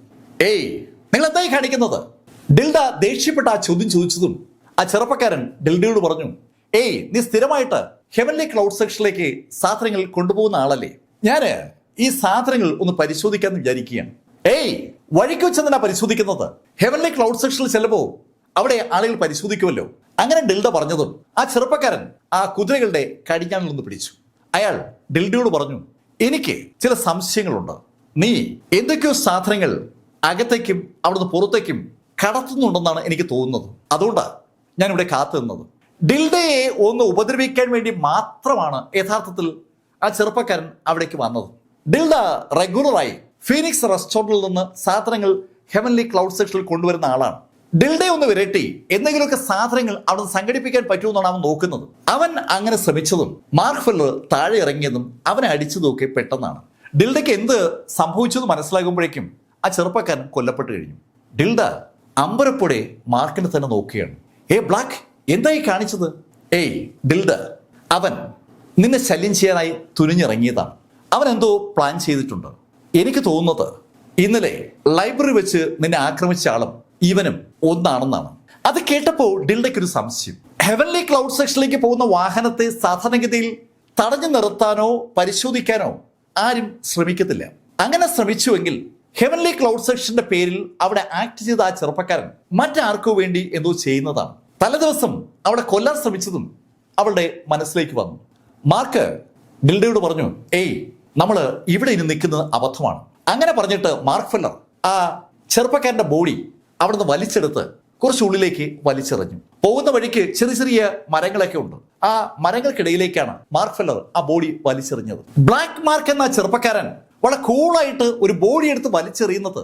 ഏയ്, നിങ്ങൾ എന്തായി കാണിക്കുന്നത്? ഡിൽഡ ദേഷ്യപ്പെട്ട ആ ചോദ്യം ചോദിച്ചതും ആ ചെറുപ്പക്കാരൻ ഡിൽഡയോട് പറഞ്ഞു, ഏയ്, നീ സ്ഥിരമായിട്ട് ഹെവൻലി ക്ലൗഡ് സെക്ഷനിലേക്ക് സാധനങ്ങൾ കൊണ്ടുപോകുന്ന ആളല്ലേ? ഞാന് ഈ സാധനങ്ങൾ ഒന്ന് പരിശോധിക്കാന്ന് വിചാരിക്കുകയാണ്. ഏയ്, വഴിക്ക് വെച്ചെന്തിനാ പരിശോധിക്കുന്നത്? ഹെവൻലി ക്ലൗഡ് സെക്ഷനിൽ ചെല്ലുമ്പോൾ അവിടെ ആളുകൾ പരിശോധിക്കുമല്ലോ. അങ്ങനെ ഡിൽഡ പറഞ്ഞതും ആ ചെറുപ്പക്കാരൻ ആ കുതിരകളുടെ കടിഞ്ഞാണിൽ നിന്ന് പിടിച്ചു. അയാൾ ഡിൽഡയോട് പറഞ്ഞു, എനിക്ക് ചില സംശയങ്ങളുണ്ട്. നീ എന്തൊക്കെയോ സാധനങ്ങൾ അകത്തേക്കും അവിടുന്ന് പുറത്തേക്കും കടത്തുന്നുണ്ടെന്നാണ് എനിക്ക് തോന്നുന്നത്. അതുകൊണ്ടാണ് ഞാനിവിടെ കാത്തു നിന്നത്. ഡിൽഡയെ ഒന്ന് ഉപദ്രവിക്കാൻ വേണ്ടി മാത്രമാണ് യഥാർത്ഥത്തിൽ ആ ചെറുപ്പക്കാരൻ അവിടേക്ക് വന്നത്. ഡിൽഡ റെഗുലറായി ഫീനിക്സ് റെസ്റ്റോറൻറ്റിൽ നിന്ന് സാധനങ്ങൾ ഹെവൻലി ക്ലൗഡ് സെക്ഷനിൽ കൊണ്ടുവരുന്ന ആളാണ്. ഡിൽഡയെ ഒന്ന് വിരട്ടി എന്തെങ്കിലുമൊക്കെ സാധനങ്ങൾ അവിടെ സംഘടിപ്പിക്കാൻ പറ്റുമെന്നാണ് അവൻ നോക്കുന്നത്. അവൻ അങ്ങനെ ശ്രമിച്ചതും മാർക്ക് ഫെല്ലർ താഴെ ഇറങ്ങിയതും അവനെ അടിച്ചതൊക്കെ പെട്ടെന്നാണ്. ഡിൽഡയ്ക്ക് എന്ത് സംഭവിച്ചെന്ന് മനസ്സിലാകുമ്പോഴേക്കും ആ ചെറുപ്പക്കാരൻ കൊല്ലപ്പെട്ട് കഴിഞ്ഞു. ഡിൽഡ അമ്പരപ്പോടെ മാർക്കിനെ തന്നെ നോക്കുകയാണ്. ബ്ലാക്ക്, എന്തായി കാണിച്ചത്? ഏയ് ഡിൽഡ, അവൻ നിന്നെ ശല്യം ചെയ്യാനായി തുനിഞ്ഞിറങ്ങിയതാണ്. അവൻ എന്തോ പ്ലാൻ ചെയ്തിട്ടുണ്ട്. എനിക്ക് തോന്നുന്നത് ഇന്നലെ ലൈബ്രറി വെച്ച് നിന്നെ ആക്രമിച്ച ആളും ഇവനും ഒന്നാണെന്നാണ്. അത് കേട്ടപ്പോൾ ഡിൽഡയ്ക്ക് ഒരു സംശയം. ഹെവൻലി ക്ലൗഡ് സെക്ഷനിലേക്ക് പോകുന്ന വാഹനത്തെ സാധാരണഗതിയിൽ തടഞ്ഞു നിർത്താനോ പരിശോധിക്കാനോ ആരും ശ്രമിക്കത്തില്ല. അങ്ങനെ ശ്രമിച്ചുവെങ്കിൽ ഹെവൻലി ക്ലൗഡ് സെക്ഷന്റെ പേരിൽ അവിടെ ആക്ട് ചെയ്ത ആ ചെറുപ്പക്കാരൻ മറ്റാർക്കോ വേണ്ടി എന്തോ ചെയ്യുന്നതാണ്. തലേദിവസം അവിടെ കൊല്ലാൻ ശ്രമിച്ചതും അവളുടെ മനസ്സിലേക്ക് വന്നു. മാർക്ക് ഡിൽഡയോട് പറഞ്ഞു, ഏയ്, നമ്മള് ഇവിടെ ഇനി നിൽക്കുന്നത് അബദ്ധമാണ്. അങ്ങനെ പറഞ്ഞിട്ട് മാർക്ക് ഫെല്ലർ ആ ചെറുപ്പക്കാരന്റെ ബോഡി അവിടുന്ന് വലിച്ചെടുത്ത് കുറച്ചുള്ളിലേക്ക് വലിച്ചെറിഞ്ഞു. പോകുന്ന വഴിക്ക് ചെറിയ ചെറിയ മരങ്ങളൊക്കെ ഉണ്ട്. ആ മരങ്ങൾക്കിടയിലേക്കാണ് മാർക്ക് ഫെല്ലർ ആ ബോഡി വലിച്ചെറിഞ്ഞത്. ബ്ലാക്ക് മാർക്ക് എന്ന ചെറുപ്പക്കാരൻ വളരെ കൂളായിട്ട് ഒരു ബോഡി എടുത്ത് വലിച്ചെറിയുന്നത്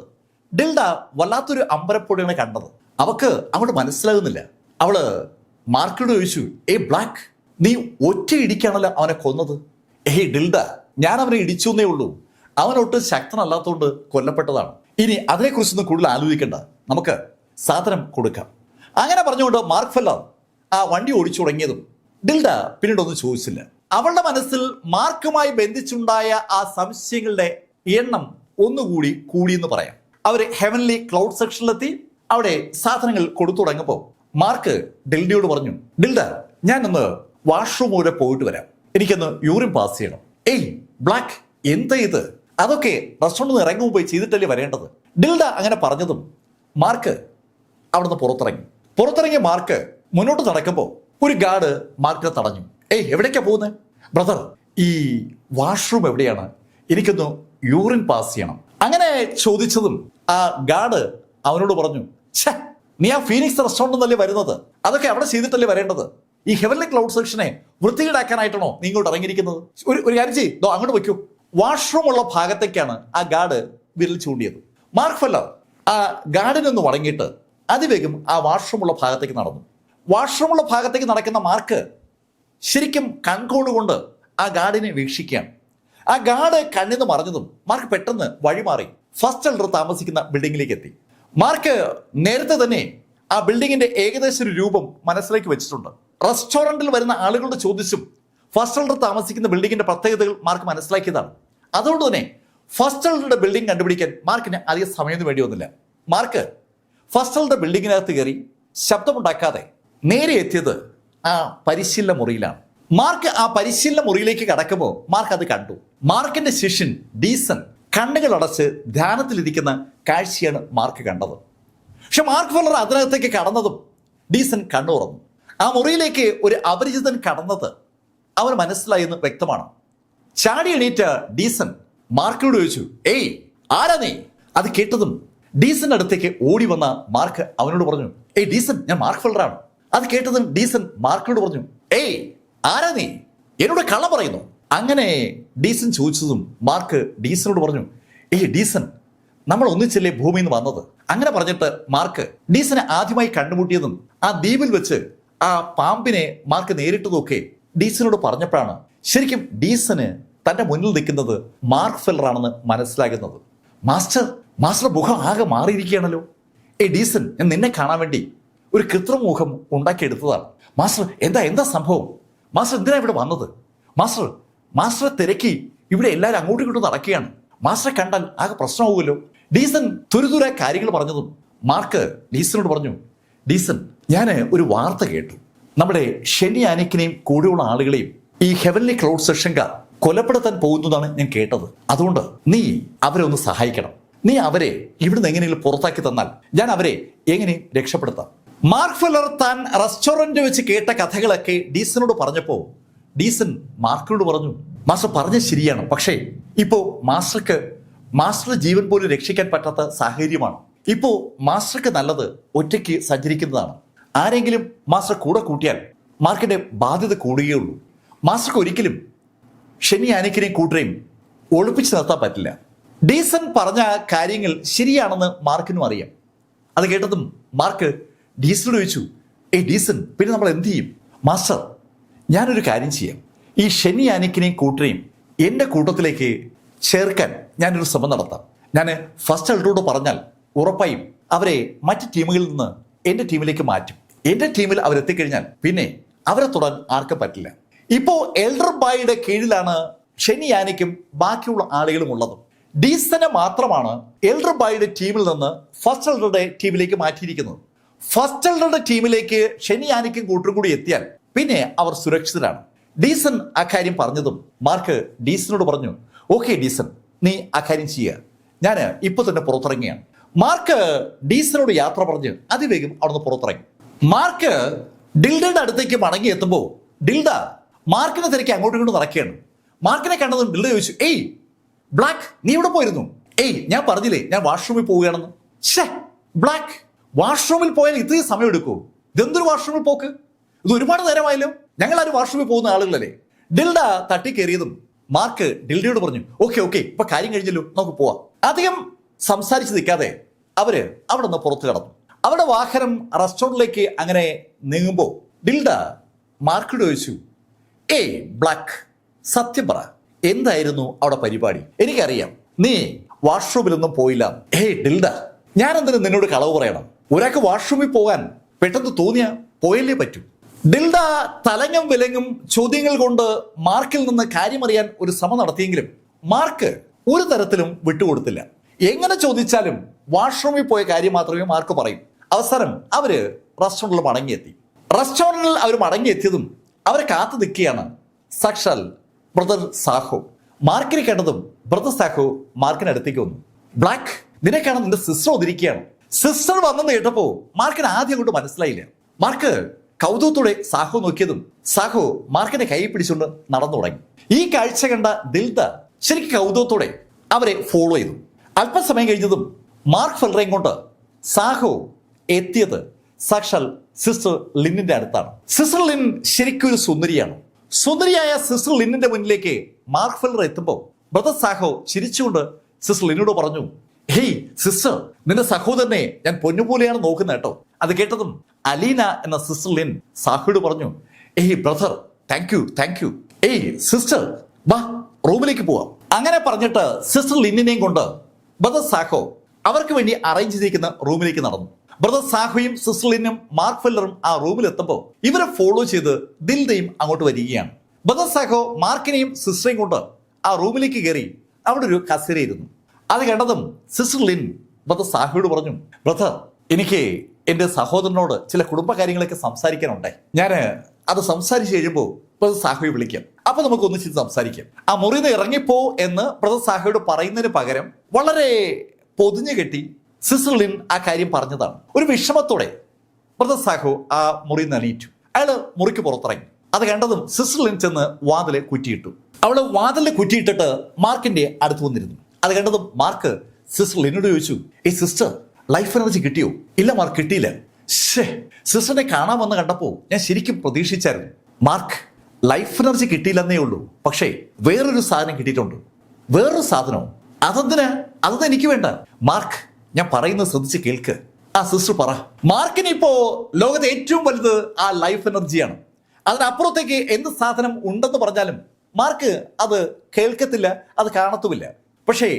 ഡിൽഡ വല്ലാത്തൊരു അമ്പരപ്പോടെയാണ് കണ്ടത്. അവക്ക് അങ്ങോട്ട് മനസ്സിലാകുന്നില്ല. അവള് മാർക്കിനോട് ചോദിച്ചു, ബ്ലാക്ക്, നീ ഒറ്റ ഇടിക്കാണല്ലോ അവനെ കൊന്നത്. ഡിൽഡ, ഞാൻ അവനെ ഇടിച്ചു എന്നേ ഉള്ളൂ. അവനൊട്ട് ശക്തനല്ലാത്തതുകൊണ്ട് കൊല്ലപ്പെട്ടതാണ്. ഇനി അതിനെക്കുറിച്ചൊന്നും കൂടുതൽ ആലോചിക്കണ്ട, നമുക്ക് സാധനം കൊടുക്കാം. അങ്ങനെ പറഞ്ഞുകൊണ്ട് മാർക്ക് ഫെല്ലർ ആ വണ്ടി ഓടിച്ചു തുടങ്ങിയതും ഡിൽഡ പിന്നീടൊന്നും ചോദിച്ചില്ല. അവളുടെ മനസ്സിൽ മാർക്കുമായി ബന്ധിച്ചുണ്ടായ ആ സംശയങ്ങളുടെ എണ്ണം ഒന്നുകൂടി കൂടിയെന്ന് പറയാം. അവര് ഹെവൻലി ക്ലൗഡ് സെക്ഷനിലെത്തി അവിടെ സാധനങ്ങൾ കൊടുത്തു തുടങ്ങുമ്പോൾ മാർക്ക് ഡിൽഡയോട് പറഞ്ഞു, ഡിൽഡ, ഞാനൊന്ന് വാഷ്റൂം വരെ പോയിട്ട് വരാം. എനിക്കൊന്ന് യൂറിൻ പാസ് ചെയ്യണം. ബ്ലാക്ക്, എന്താ ഇത്? അതൊക്കെ റെസ്റ്റോറൻറ്റിൽ നിന്ന് ഇറങ്ങുമ്പോൾ പോയി ചെയ്തിട്ടല്ലേ വരേണ്ടത്. ഡിൽഡ അങ്ങനെ പറഞ്ഞതും മാർക്ക് അവിടുന്ന് പുറത്തിറങ്ങിയ മാർക്ക് മുന്നോട്ട് നടക്കുമ്പോൾ ഒരു ഗാർഡ് മാർക്കിനെ തടഞ്ഞു. എവിടേക്കാ പോകുന്നത്? ബ്രദർ, ഈ വാഷ്റൂം എവിടെയാണ്? എനിക്കൊന്ന് യൂറിൻ പാസ് ചെയ്യണം. അങ്ങനെ ചോദിച്ചതും ആ ഗാർഡ് അവനോട് പറഞ്ഞു, നീ ആ ഫീനിക്സ് റെസ്റ്റോറൻറ്റിൽ നിന്നല്ലേ വരുന്നത്? അതൊക്കെ അവിടെ ചെയ്തിട്ടല്ലേ വരേണ്ടത്. ഈ ഹെവൻലി ക്ലൗഡ് സെക്ഷനെ വൃത്തികേടാക്കാനായിട്ടാണോ നീ ഇങ്ങോട്ട് ഇറങ്ങിയിരിക്കുന്നത്? ഒരു കാര്യം ചെയ്തോ, അങ്ങോട്ട് വയ്ക്കൂ. വാഷ്റൂമുള്ള ഭാഗത്തേക്കാണ് ആ ഗാർഡ് വിരൽ ചൂണ്ടിയത്. മാർക്ക് ഫെല്ലർ ആ ഗാർഡിനൊന്ന് വടങ്ങിയിട്ട് അതിവേഗം ആ വാഷ്റൂമുള്ള ഭാഗത്തേക്ക് നടന്നു. വാഷ്റൂമുള്ള ഭാഗത്തേക്ക് നടക്കുന്ന മാർക്ക് ശരിക്കും കൺകോണുകൊണ്ട് ആ ഗാർഡിനെ വീക്ഷിക്കുകയാണ്. ആ ഗാർഡ് കണ്ണിന്ന് മറഞ്ഞതും മാർക്ക് പെട്ടെന്ന് വഴിമാറി ഫസ്റ്റ് എൽഡർ താമസിക്കുന്ന ബിൽഡിങ്ങിലേക്ക് എത്തി. മാർക്ക് നേരത്തെ തന്നെ ആ ബിൽഡിങ്ങിന്റെ ഏകദേശം ഒരു രൂപം മനസ്സിലേക്ക് വെച്ചിട്ടുണ്ട്. റെസ്റ്റോറന്റിൽ വരുന്ന ആളുകളുടെ ചോദിച്ചും ഫസ്റ്റ് എൽഡർ താമസിക്കുന്ന ബിൽഡിങ്ങിന്റെ പ്രത്യേകതകൾ മാർക്ക് മനസ്സിലാക്കിയതാണ്. അതുകൊണ്ട് തന്നെ ഫസ്റ്റ് എൽഡറുടെ ബിൽഡിംഗ് കണ്ടുപിടിക്കാൻ മാർക്കിന് അധികം സമയമൊന്നും വേണ്ടി വന്നില്ല. മാർക്ക് ഫസ്റ്റ് എൽഡറുടെ ബിൽഡിങ്ങിനകത്ത് കയറി ശബ്ദമുണ്ടാക്കാതെ നേരെ എത്തിയത് ആ പരിശീലന മുറിയിലാണ്. മാർക്ക് ആ പരിശീലന മുറിയിലേക്ക് കടക്കുമ്പോൾ മാർക്ക് അത് കണ്ടു. മാർക്കിന്റെ ശിഷ്യൻ ഡീസൺ കണ്ണുകൾ അടച്ച് ധ്യാനത്തിലിരിക്കുന്ന കാഴ്ചയാണ് മാർക്ക് കണ്ടത്. പക്ഷെ മാർക്ക് ഫെല്ലർ അതിനകത്തേക്ക് കടന്നതും ഡീസൺ കണ്ണു തുറന്നു. ആ മുറിയിലേക്ക് ഒരു അപരിചിതൻ കടന്നത് അവന് മനസ്സിലായെന്ന് വ്യക്തമാണ്. ചാടി എണീറ്റ ഡീസൺ മാർക്കിനോട് ചോദിച്ചു, ഏയ് ആരാ നീ? അത് കേട്ടതും ഡീസന്റെ അടുത്തേക്ക് ഓടി വന്ന മാർക്ക് അവനോട് പറഞ്ഞു, ഏയ് ഡീസൺ, ഞാൻ മാർക്ക് ഫെല്ലറാണ്. അത് കേട്ടതും ഡീസൺ മാർക്കിനോട് പറഞ്ഞു, ഏയ് ആരാ നീ? എന്നോട് കള്ളം പറയുന്നു. അങ്ങനെ ഡീസൺ ചോദിച്ചതും മാർക്ക് ഡീസനോട് പറഞ്ഞു, ഏയ് ഡീസൺ, നമ്മൾ ഒന്നിച്ചല്ലേ ഭൂമിയിൽ നിന്ന് വന്നത്. അങ്ങനെ പറഞ്ഞിട്ട് മാർക്ക് ഡീസനെ ആദ്യമായി കണ്ടുമുട്ടിയതും ആ ദ്വീപിൽ വെച്ച് ആ പാമ്പിനെ മാർക്ക് നേരിട്ടതൊക്കെ ഡീസനോട് പറഞ്ഞപ്പോഴാണ് ശരിക്കും ഡീസന് തന്റെ മുന്നിൽ നിൽക്കുന്നത് മാർക്ക് ഫെല്ലർ ആണെന്ന് മനസ്സിലാകുന്നത്. മാസ്റ്റർ മുഖം ആകെ മാറിയിരിക്കുകയാണല്ലോ. ഏയ് ഡീസൺ, ഞാൻ നിന്നെ കാണാൻ വേണ്ടി ഒരു കൃത്രിമ മുഖം ഉണ്ടാക്കിയെടുത്തതാണ്. മാസ്റ്റർ, എന്താ സംഭവം? മാസ്റ്റർ എന്തിനാ ഇവിടെ വന്നത്? മാസ്റ്ററെ തിരക്കി ഇവിടെ എല്ലാവരും അങ്ങോട്ടും ഇങ്ങോട്ടും നടക്കുകയാണ്. മാസ്റ്ററെ കണ്ടാൽ ആകെ പ്രശ്നമാവുമല്ലോ. ഡീസൺ തുരുതുര കാര്യങ്ങൾ പറഞ്ഞതും മാർക്ക് ഡീസനോട് പറഞ്ഞു, ഡീസൺ, ഞാൻ ഒരു വാർത്ത കേട്ടു. നമ്മുടെ ഷെനി ആനിക്കിനെയും കൂടെയുള്ള ആളുകളെയും ഈ ഹെവൻലി ക്ലൗഡ് സെഷൻകാർ കൊലപ്പെടുത്താൻ പോകുന്നതാണ് ഞാൻ കേട്ടത്. അതുകൊണ്ട് നീ അവരെ ഒന്ന് സഹായിക്കണം. നീ അവരെ ഇവിടുന്ന് എങ്ങനെയെങ്കിലും പുറത്താക്കി തന്നാൽ ഞാൻ അവരെ എങ്ങനെ രക്ഷപ്പെടുത്താം. മാർക്ക് ഫെല്ലർ താൻ റെസ്റ്റോറന്റ് വെച്ച് കേട്ട കഥകളൊക്കെ ഡീസനോട് പറഞ്ഞപ്പോൾ ഡീസൺ മാർക്കിനോട് പറഞ്ഞു, മാസ്റ്റർ പറഞ്ഞത് ശരിയാണ്. പക്ഷേ ഇപ്പോ മാസ്റ്റർ ജീവൻ പോലും രക്ഷിക്കാൻ പറ്റാത്ത സാഹചര്യമാണ്. ഇപ്പോ മാസ്റ്റർക്ക് നല്ലത് ഒറ്റയ്ക്ക് സഞ്ചരിക്കുന്നതാണ്. ആരെങ്കിലും മാസ്റ്റർ കൂടെ കൂട്ടിയാൽ മാർക്കിന്റെ ബാധ്യത കൂടുകയുള്ളൂ. മാസ്റ്റർക്ക് ഒരിക്കലും ഷെനി ആനിക്കിനെയും കൂട്ടരെയും ഒളിപ്പിച്ച് നിർത്താൻ പറ്റില്ല. ഡീസൺ പറഞ്ഞ കാര്യങ്ങൾ ശരിയാണെന്ന് മാർക്കിനും അറിയാം. അത് കേട്ടതും മാർക്ക് ഡീസനോട് ചോദിച്ചു, ഏയ് ഡീസൺ, പിന്നെ നമ്മൾ എന്ത് ചെയ്യും? മാസ്റ്റർ, ഞാനൊരു കാര്യം ചെയ്യാം. ഈ ഷെനി ആനിക്കിനെയും കൂട്ടരെയും എൻ്റെ കൂട്ടത്തിലേക്ക് ചേർക്കാൻ ഞാനൊരു ശ്രമം നടത്താം. ഞാൻ ഫസ്റ്റ് എൽഡറോട് പറഞ്ഞാൽ ഉറപ്പായും അവരെ മറ്റ് ടീമുകളിൽ നിന്ന് എൻ്റെ ടീമിലേക്ക് മാറ്റും. എൻ്റെ ടീമിൽ അവരെത്തിക്കഴിഞ്ഞാൽ പിന്നെ അവരെ തൊടാൻ ആർക്കും പറ്റില്ല. ഇപ്പോൾ എൽഡർ ബായുടെ കീഴിലാണ് ഷെനി ആനിക്കും ബാക്കിയുള്ള ആളുകളും ഉള്ളത്. ഡീസനെ മാത്രമാണ് എൽഡർ ബായുടെ ടീമിൽ നിന്ന് ഫസ്റ്റ് എൽഡറുടെ ടീമിലേക്ക് മാറ്റിയിരിക്കുന്നത്. ഫസ്റ്റ് എൽഡറുടെ ടീമിലേക്ക് ഷെനി ആനിക്കും കൂട്ടരും കൂടി എത്തിയാൽ പിന്നെ അവർ സുരക്ഷിതരാണ്. ഡീസൺ അക്കാര്യം പറഞ്ഞതും മാർക്ക് ഡീസനോട് പറഞ്ഞു, ഓക്കെ ഡീസൺ, നീ അക്കാര്യം ചെയ്യുക. ഞാൻ ഇപ്പൊ തന്നെ പുറത്തിറങ്ങിയാണ്. മാർക്ക് ഡീസനോട് യാത്ര പറഞ്ഞ് അതിവേഗം അവിടുന്ന് പുറത്തിറങ്ങി. മാർക്ക് ഡിൽഡയുടെ അടുത്തേക്ക് മടങ്ങി എത്തുമ്പോൾ ഡിൽഡ മാർക്കിനെ തിരക്കി അങ്ങോട്ടും ഇങ്ങോട്ടും നടക്കുകയാണ്. മാർക്കിനെ കണ്ടതും ഡിൽഡ ചോദിച്ചു, ഏയ് ബ്ലാക്ക്, നീ ഇവിടെ പോയിരുന്നു? ഏയ് ഞാൻ പറഞ്ഞില്ലേ ഞാൻ വാഷ്റൂമിൽ പോവുകയാണെന്ന്. ബ്ലാക്ക്, വാഷ്റൂമിൽ പോയാൽ ഇത്രയും സമയം എടുക്കൂ? ഇതെന്തൊരു വാഷ്റൂമിൽ പോക്ക്? ഇത് ഒരുപാട് നേരമായല്ലോ. ഞങ്ങൾ ആരും വാഷ്റൂമിൽ പോകുന്ന ആളുകളല്ലേ. ഡിൽഡ തട്ടിക്കേറിയതും മാർക്ക് ഡിൽഡയോട് പറഞ്ഞു, ഓക്കെ ഇപ്പൊ കാര്യം കഴിഞ്ഞല്ലോ, നമുക്ക് പോവാം. അധികം സംസാരിച്ച് നിൽക്കാതെ അവര് അവിടെ നിന്ന് പുറത്തു കടന്നു. അവരുടെ വാഹനം റെസ്റ്റോറന്റിലേക്ക് അങ്ങനെ നീങ്ങുമ്പോൾ ഡിൽഡ മാർക്കിനോട് ചോദിച്ചു, ഏയ് ബ്ലാക്ക്, സത്യം പറ, എന്തായിരുന്നു അവിടെ പരിപാടി? എനിക്കറിയാം നീ വാഷ്റൂമിലൊന്നും പോയില്ല. ഏയ് ഡിൽഡ, ഞാൻ എന്തിനും നിന്നോട് കളവ് പറയണം? ഒരാൾക്ക് വാഷ്റൂമിൽ പോകാൻ പെട്ടെന്ന് തോന്നിയാ പോയല്ലേ പറ്റൂ. ഡിൽഡ തലങ്ങും വിലങ്ങും ചോദ്യങ്ങൾ കൊണ്ട് മാർക്കിൽ നിന്ന് കാര്യമറിയാൻ ഒരു ശ്രമം നടത്തിയെങ്കിലും മാർക്ക് ഒരു തരത്തിലും വിട്ടുകൊടുത്തില്ല. എങ്ങനെ ചോദിച്ചാലും വാഷ്റൂമിൽ പോയ കാര്യം മാത്രമേ മാർക്ക് പറയും. അവസാനം അവര് റെസ്റ്റോറന്റിൽ മടങ്ങിയെത്തി. റെസ്റ്റോറന്റിൽ അവർ മടങ്ങിയെത്തിയതും അവരെ കാത്തു നിൽക്കുകയാണ് സാക്ഷാൽ ബ്രദർ സാഹോ. മാർക്കിനെ കണ്ടതും ബ്രദർ സാഹോ മാർക്കിന് അടുത്തേക്ക് വന്നു. ബ്ലാക്ക്, നിന്നെ കാണാൻ നിന്റെ സിസ്റ്റർ വന്നിരിക്കുകയാണ്. സിസ്റ്റർ വന്നെന്ന് കേട്ടപ്പോ മാർക്കിന് ആദ്യം കൊണ്ട് മനസ്സിലായില്ല. മാർക്ക് കൗതുകത്തോടെ സാഹോ നോക്കിയതും സാഹോ മാർക്കിന്റെ കൈ പിടിച്ചുകൊണ്ട് നടന്നു തുടങ്ങി. ഈ കാഴ്ച കണ്ട ദിൽദ ശരിക്കും കൗതുകത്തോടെ അവരെ ഫോളോ ചെയ്തു. അല്പസമയം കഴിഞ്ഞതും മാർക്ക് ഫെല്ലറേയും കൊണ്ട് സാഹോ എത്തിയത് സാക്ഷാൽ സിസ്റ്റർ ലിന്നിന്റെ അടുത്താണ്. സിസ്റ്റർ ലിൻ ശരിക്കും ഒരു സുന്ദരിയാണ്. സുന്ദരിയായ സിസ്റ്റർ ലിന്നിന്റെ മുന്നിലേക്ക് മാർക്ക് ഫെല്ലർ എത്തുമ്പോൾ ബ്രദർ സാഹോ ചിരിച്ചുകൊണ്ട് സിസ്റ്റർ ലിനോട് പറഞ്ഞു, ഹേയ് സിസ്റ്റർ, നിന്റെ സഹോദരനെ ഞാൻ പൊന്നുപോലെയാണ് നോക്കുന്നത് കേട്ടോ. അത് കേട്ടതും അലീന എന്ന സിസ്റ്റർ ലിൻ സാഹോയോട് പറഞ്ഞു, ഏയ് ബ്രദർ, താങ്ക് യു. ഏയ് സിസ്റ്റർ, വാ റൂമിലേക്ക് പോവാം. അങ്ങനെ പറഞ്ഞിട്ട് സിസ്റ്റർ ലിന്നിനെയും കൊണ്ട് ബ്രദർ സാഹോ അവർക്ക് വേണ്ടി അറേഞ്ച് ചെയ്തിരിക്കുന്ന റൂമിലേക്ക് നടന്നു. ബ്രദർ സാഹോയും സിസ്റ്റർ ലിന്നും മാർക്ക് ഫെല്ലറും ആ റൂമിൽ എത്തുമ്പോൾ ഇവരെ ഫോളോ ചെയ്ത് ദിൽദയും അങ്ങോട്ട് വരികയാണ്. ബ്രദർ സാഹോ മാർക്കിനെയും സിസ്റ്ററെയും കൊണ്ട് ആ റൂമിലേക്ക് കയറി അവിടെ ഒരു കസേരയിരുന്നു. അത് കണ്ടതും സിസ്റ്റർ ലിൻ ബ്രദർ സാഹോയോട് പറഞ്ഞു, ബ്രദർ, എനിക്ക് എൻ്റെ സഹോദരനോട് ചില കുടുംബകാര്യങ്ങളൊക്കെ സംസാരിക്കാനുണ്ടേ. ഞാൻ അത് സംസാരിച്ച് കഴിയുമ്പോൾ ബ്രദർ സാഹോയെ വിളിക്കാം, അപ്പൊ നമുക്ക് ഒന്നിച്ച് സംസാരിക്കാം. ആ മുറിയിൽ നിന്ന് ഇറങ്ങിപ്പോ എന്ന് ബ്രദർ സാഹോയോട് പറയുന്നതിന് പകരം വളരെ പൊതിഞ്ഞു കെട്ടി സിസ്റ്റർ ലിൻ ആ കാര്യം പറഞ്ഞതാണ്. ഒരു വിഷമത്തോടെ ബ്രദർ സാഹോ ആ മുറിയിൽ നിന്ന് എണീറ്റു. അയാള് മുറിക്ക് പുറത്തിറങ്ങി. അത് കണ്ടതും സിസ്റ്റർ ലിൻ ചെന്ന് വാതിലെ കുറ്റിയിട്ടു. അവള് വാതിലെ കുറ്റിയിട്ടിട്ട് മാർക്കിന്റെ അടുത്ത് വന്നിരുന്നു. അത് കണ്ടതും മാർക്ക് സിസ്റ്റർ ലിനോട് ചോദിച്ചു, ഈ സിസ്റ്റർ ലൈഫ് എനർജി കിട്ടിയോ? ഇല്ല മാർക്ക്, കിട്ടിയില്ല. സിസ്റ്ററിനെ കാണാൻ വന്ന് കണ്ടപ്പോ ഞാൻ ശരിക്കും പ്രതീക്ഷിച്ചായിരുന്നു. മാർക്ക്, ലൈഫ് എനർജി കിട്ടിയില്ലെന്നേ ഉള്ളൂ, പക്ഷേ വേറൊരു സാധനം കിട്ടിയിട്ടുണ്ട്. വേറൊരു സാധനവും? അതൊന്നും എനിക്ക് വേണ്ട. മാർക്ക്, ഞാൻ പറയുന്നത് ശ്രദ്ധിച്ച് കേൾക്ക്. ആ സിസ്റ്റർ പറ. മാർക്കിന് ഇപ്പോ ലോകത്തെ ഏറ്റവും വലുത് ആ ലൈഫ് എനർജിയാണ്. അതിനപ്പുറത്തേക്ക് എന്ത് സാധനം ഉണ്ടെന്ന് പറഞ്ഞാലും മാർക്ക് അത് കേൾക്കത്തില്ല, അത് കാണത്തുമില്ല. പക്ഷേ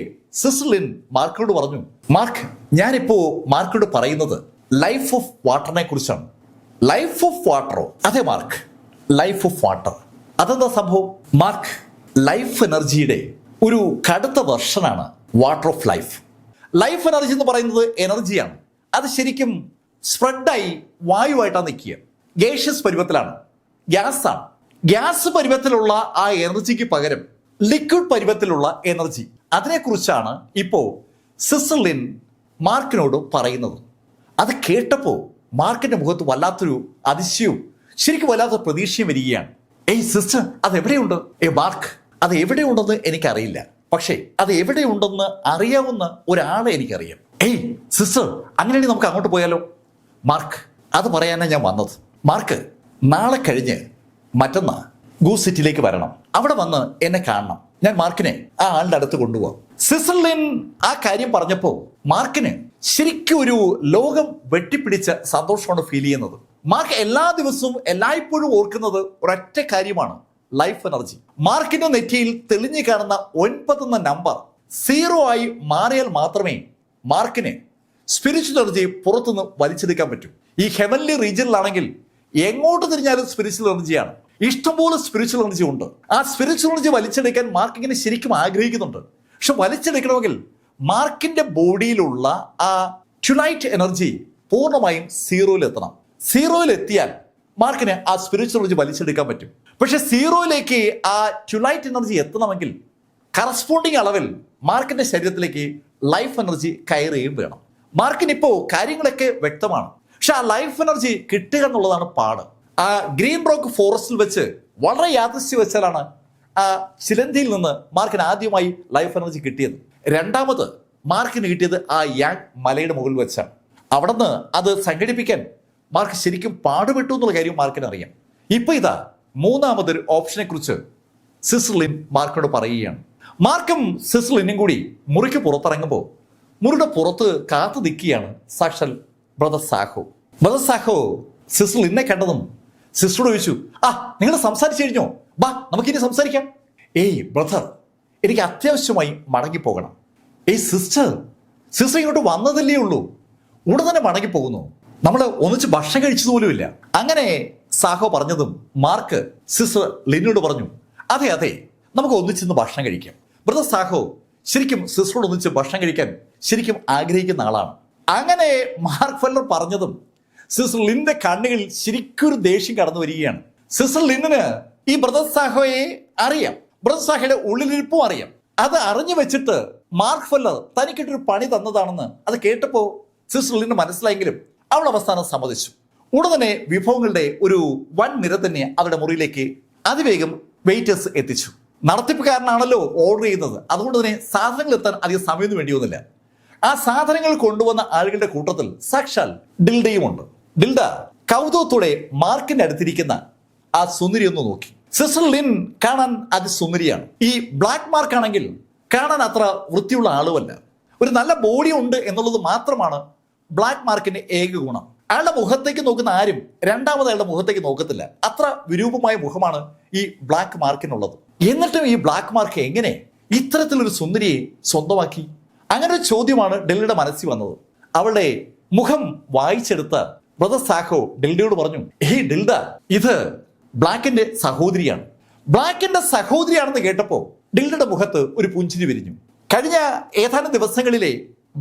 സിസ്റ്റർ ലിൻ മാർക്കിനോട് പറഞ്ഞു, മാർക്ക്, ഞാനിപ്പോ മാർക്കിനോട് പറയുന്നത് ലൈഫ് ഓഫ് വാട്ടറിനെ കുറിച്ചാണ്. ലൈഫ് ഓഫ് വാട്ടറോ? അതെ മാർക്ക്, ലൈഫ് ഓഫ് വാട്ടർ. അതെന്താ സംഭവം? മാർക്ക്, ലൈഫ് എനർജിയുടെ ഒരു കടുത്ത വെർഷനാണ് water of life. Life energy എന്ന് പറയുന്നത് എനർജിയാണ്. അത് ശരിക്കും സ്പ്രെഡായി വായുവായിട്ടാണ് നിൽക്കുക. ഗേഷ്യസ് പരുവത്തിലാണ്, ഗ്യാസാണ്. ഗ്യാസ് പരുവത്തിലുള്ള ആ എനർജിക്ക് പകരം ലിക്വിഡ് പരുവത്തിലുള്ള എനർജി, അതിനെക്കുറിച്ചാണ് ഇപ്പോ സിസ്റ്റർ ലിൻ മാർക്കിനോട് പറയുന്നത്. അത് കേട്ടപ്പോ മാർക്കിന്റെ മുഖത്ത് വല്ലാത്തൊരു അതിശയവും ശരിക്കും വല്ലാത്ത പ്രതീക്ഷയും വരികയാണ്. ഏയ് സിസ്റ്റർ, അത് എവിടെയുണ്ട്? മാർക്ക്, അത് എവിടെയുണ്ടെന്ന് എനിക്കറിയില്ല, പക്ഷേ അത് എവിടെയുണ്ടെന്ന് അറിയാവുന്ന ഒരാളെ എനിക്കറിയാം. ഏയ് സിസ്റ്റർ, അങ്ങനെയാണെങ്കിൽ നമുക്ക് അങ്ങോട്ട് പോയാലോ? മാർക്ക്, അത് പറയാനാണ് ഞാൻ വന്നത്. മാർക്ക്, നാളെ കഴിഞ്ഞ് മറ്റന്നാ ഗൂസ് സിറ്റിയിലേക്ക് വരണം. അവിടെ വന്ന് എന്നെ കാണണം. ഞാൻ മാർക്കിനെ ആ ആളുടെ അടുത്ത് കൊണ്ടുപോകാം. സിസ്റ്റർ ലിൻ ആ കാര്യം പറഞ്ഞപ്പോ മാർക്കിന് ശരിക്കും ഒരു ലോകം വെട്ടിപ്പിടിച്ച സന്തോഷമാണ് ഫീൽ ചെയ്യുന്നത്. മാർക്ക് എല്ലാ ദിവസവും എല്ലായ്പ്പോഴും ഓർക്കുന്നത് ഒരൊറ്റ കാര്യമാണ്, ലൈഫ് എനർജി. മാർക്കിന്റെ നെറ്റിയിൽ തെളിഞ്ഞു കാണുന്ന 9 എന്ന നമ്പർ 0 ആയി മാറിയാൽ മാത്രമേ മാർക്കിന് സ്പിരിച്വൽ എനർജി പുറത്തുനിന്ന് വലിച്ചെടുക്കാൻ പറ്റൂ. ഈ ഹെവൻലി റീജിയനിലാണെങ്കിൽ എങ്ങോട്ട് തിരിഞ്ഞാലും സ്പിരിച്വൽ എനർജിയാണ്. ഇഷ്ടംപോലെ സ്പിരിച്വൽ എനർജി ഉണ്ട്. ആ സ്പിരിച്വൽ എനർജി വലിച്ചെടുക്കാൻ മാർക്ക് ഇങ്ങനെ ശരിക്കും ആഗ്രഹിക്കുന്നുണ്ട്. പക്ഷെ വലിച്ചെടുക്കണമെങ്കിൽ മാർക്കിന്റെ ബോഡിയിലുള്ള ആ ട്യുലൈറ്റ് എനർജി പൂർണ്ണമായും 0-ൽ എത്തണം. 0-ൽ എത്തിയാൽ മാർക്കിന് ആ സ്പിരിച്വൽ എനർജി വലിച്ചെടുക്കാൻ പറ്റും. പക്ഷെ 0-ലേക്ക് ആ ട്യുലൈറ്റ് എനർജി എത്തണമെങ്കിൽ കറസ്പോണ്ടിങ് അളവിൽ മാർക്കിന്റെ ശരീരത്തിലേക്ക് ലൈഫ് എനർജി കയറുകയും വേണം. മാർക്കിന് ഇപ്പോ കാര്യങ്ങളൊക്കെ വ്യക്തമാണ്, പക്ഷെ ആ ലൈഫ് എനർജി കിട്ടുക എന്നുള്ളതാണ് പാട്. ആ ഗ്രീൻ റോക്ക് ഫോറസ്റ്റിൽ വെച്ച് വളരെ യാദൃശ്യം വെച്ചാലാണ് ആ ചിലന്തിയിൽ നിന്ന് മാർക്കിന് ആദ്യമായി ലൈഫ് എനർജി കിട്ടിയത്. രണ്ടാമത് മാർക്കിന് കിട്ടിയത് ആ യാങ് മലയുടെ മുകളിൽ വെച്ചാണ്. അവിടുന്ന് അത് സംഘടിപ്പിക്കാൻ മാർക്ക് ശരിക്കും പാടുപെട്ടു എന്നുള്ള കാര്യം മാർക്കിന് അറിയാം. ഇപ്പൊ ഇതാ മൂന്നാമതൊരു ഓപ്ഷനെ കുറിച്ച് സിസ്റ്റർ ലിൻ മാർക്കിനോട് പറയുകയാണ്. മാർക്കും സിസ്റ്റർ ലിനും കൂടി മുറിക്ക് പുറത്തിറങ്ങുമ്പോൾ മുറിയുടെ പുറത്ത് കാത്തു നിൽക്കുകയാണ് സാക്ഷാൽ ബ്രദർ സാഹോ. ബ്രദർ സാഹോ സിസ്റ്റർ ലിന്നെ കണ്ടതും സിസ്റ്ററോട് ചോദിച്ചു, നിങ്ങൾ സംസാരിച്ചു കഴിഞ്ഞോ? ബാ നമുക്കിനി സംസാരിക്കാം. ഏയ് ബ്രദർ, എനിക്ക് അത്യാവശ്യമായി മടങ്ങിപ്പോകണം. ഏയ് സിസ്റ്റർ ഇങ്ങോട്ട് വന്നതല്ലേ ഉള്ളൂ, ഉടൻ തന്നെ മടങ്ങിപ്പോകുന്നു. നമ്മൾ ഒന്നിച്ച് ഭക്ഷണം കഴിച്ചതുപോലുമില്ല. അങ്ങനെ സാഹോ പറഞ്ഞതും മാർക്ക് സിസ്റ്റർ ലിനോട് പറഞ്ഞു, അതെ നമുക്ക് ഒന്നിച്ചിന്ന് ഭക്ഷണം കഴിക്കാം. ബ്രദർ സാഹോ ശരിക്കും സിസ്റ്ററോട് ഒന്നിച്ച് ഭക്ഷണം കഴിക്കാൻ ശരിക്കും ആഗ്രഹിക്കുന്ന ആളാണ്. അങ്ങനെ മാർക്ക് ഫെല്ലർ പറഞ്ഞതും സിസ്റ്റർ ലിന്റെ കണ്ണുകളിൽ ശരിക്കും ഒരു ദേഷ്യം കടന്നു വരികയാണ്. സിസ്റ്റർ ലിന്നിന് ഈ ബ്രദർ സാഹോയെ അറിയാം, ബ്രദർ സാഹോയുടെ ഉള്ളിലിരിപ്പും അറിയാം. അത് അറിഞ്ഞു വെച്ചിട്ട് മാർക്ക് ഫെല്ലർ തനിക്കിട്ടൊരു പണി തന്നതാണെന്ന് അത് കേട്ടപ്പോ സിസ്റ്റർ ലിന് മനസ്സിലായെങ്കിലും അവൾ അവസാനം സമ്മതിച്ചു. ഉടൻ തന്നെ വിഭവങ്ങളുടെ ഒരു വൻ നിര തന്നെ അവരുടെ മുറിയിലേക്ക് അതിവേഗം വെയിറ്റേഴ്സ് എത്തിച്ചു. നടത്തിപ്പുകാരനാണല്ലോ ഓർഡർ ചെയ്യുന്നത്, അതുകൊണ്ട് തന്നെ സാധനങ്ങൾ എത്താൻ അധികം സമയമൊന്നും വേണ്ടി വന്നില്ല. ആ സാധനങ്ങൾ കൊണ്ടുവന്ന ആളുകളുടെ കൂട്ടത്തിൽ സാക്ഷാൽ ഡിൽഡയുമുണ്ട്. ഡിൽഡ കൗതുകത്തോടെ മാർക്കിന്റെ അടുത്തിരിക്കുന്ന ആ സുന്ദരി ഒന്ന് നോക്കി. സിസ്റ്റർ ലിൻ കാണാൻ അതിസുന്ദരിയാണ്. ഈ ബ്ലാക്ക് മാർക്ക് ആണെങ്കിൽ കാണാൻ അത്ര വൃത്തിയുള്ള ആളുമല്ല. ഒരു നല്ല ബോഡി ഉണ്ട് എന്നുള്ളത് മാത്രമാണ് ബ്ലാക്ക് മാർക്കിന്റെ ഏക ഗുണം. അയാളുടെ മുഖത്തേക്ക് നോക്കുന്ന ആരും രണ്ടാമത് അയാളുടെ മുഖത്തേക്ക് നോക്കത്തില്ല. അത്ര വിരൂപമായ മുഖമാണ് ഈ ബ്ലാക്ക് മാർക്കിനുള്ളത്. എന്നിട്ടും ഈ ബ്ലാക്ക് മാർക്ക് എങ്ങനെ ഇത്തരത്തിലൊരു സുന്ദരിയെ സ്വന്തമാക്കി? അങ്ങനെ ഒരു ചോദ്യമാണ് ഡെൽഡയുടെ മനസ്സിൽ വന്നത്. അവളുടെ മുഖം വായിച്ചെടുത്ത ബ്രദർ സാഹോ ഡെൽഡയോട് പറഞ്ഞു, ഹേയ് ഡെൽഡ, ഇത് ബ്ലാക്കിന്റെ സഹോദരിയാണ്. ബ്ലാക്കിന്റെ സഹോദരിയാണെന്ന് കേട്ടപ്പോൾ ഡെൽഡയുടെ മുഖത്ത് ഒരു പുഞ്ചിരി വിരിഞ്ഞു. കഴിഞ്ഞ ഏതാനും ദിവസങ്ങളിലെ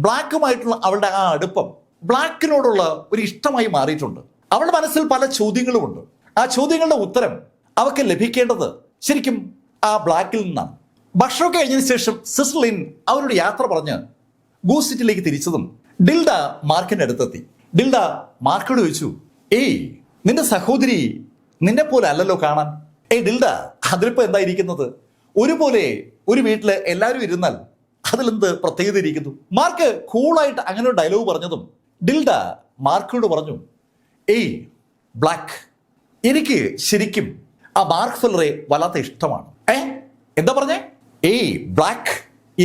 ബ്ലാക്കുമായിട്ടുള്ള അവളുടെ ആ അടുപ്പം ബ്ലാക്കിനോടുള്ള ഒരു ഇഷ്ടമായി മാറിയിട്ടുണ്ട്. അവളുടെ മനസ്സിൽ പല ചോദ്യങ്ങളുമുണ്ട്. ആ ചോദ്യങ്ങളുടെ ഉത്തരം അവൾക്ക് ലഭിക്കേണ്ടത് ശരിക്കും ആ ബ്ലാക്കിൽ നിന്നാണ്. ഭക്ഷണമൊക്കെ കഴിഞ്ഞതിന് ശേഷം സിസ്റ്റർ ലിൻ അവരോട് യാത്ര പറഞ്ഞ് ഗൂസ് സിറ്റിയിലേക്ക് തിരിച്ചതും ഡിൽഡ മാർക്കിന്റെ അടുത്തെത്തി. ഡിൽഡ മാർക്കോട് ചോദിച്ചു, ഏയ് നിന്റെ സഹോദരി നിന്നെ പോലെ അല്ലല്ലോ കാണാൻ. ഏയ് ഡിൽഡ, അതിലിപ്പോ എന്തായിരിക്കുന്നത്? ഒരുപോലെ ഒരു വീട്ടില് എല്ലാവരും ഇരുന്നാൽ അതിലെന്ത് പ്രത്യേകത ഇരിക്കുന്നു? മാർക്ക് കൂളായിട്ട് അങ്ങനെ ഒരു ഡയലോഗ് പറഞ്ഞതും ഡിൽഡ മാർക്കോട് പറഞ്ഞു, ഏയ് ബ്ലാക്ക്, എനിക്ക് ശരിക്കും ആ മാർക്ക് ഫെല്ലറെ വല്ലാത്ത ഇഷ്ടമാണ്. എന്താ പറഞ്ഞേ? ഏയ് ബ്ലാക്ക്,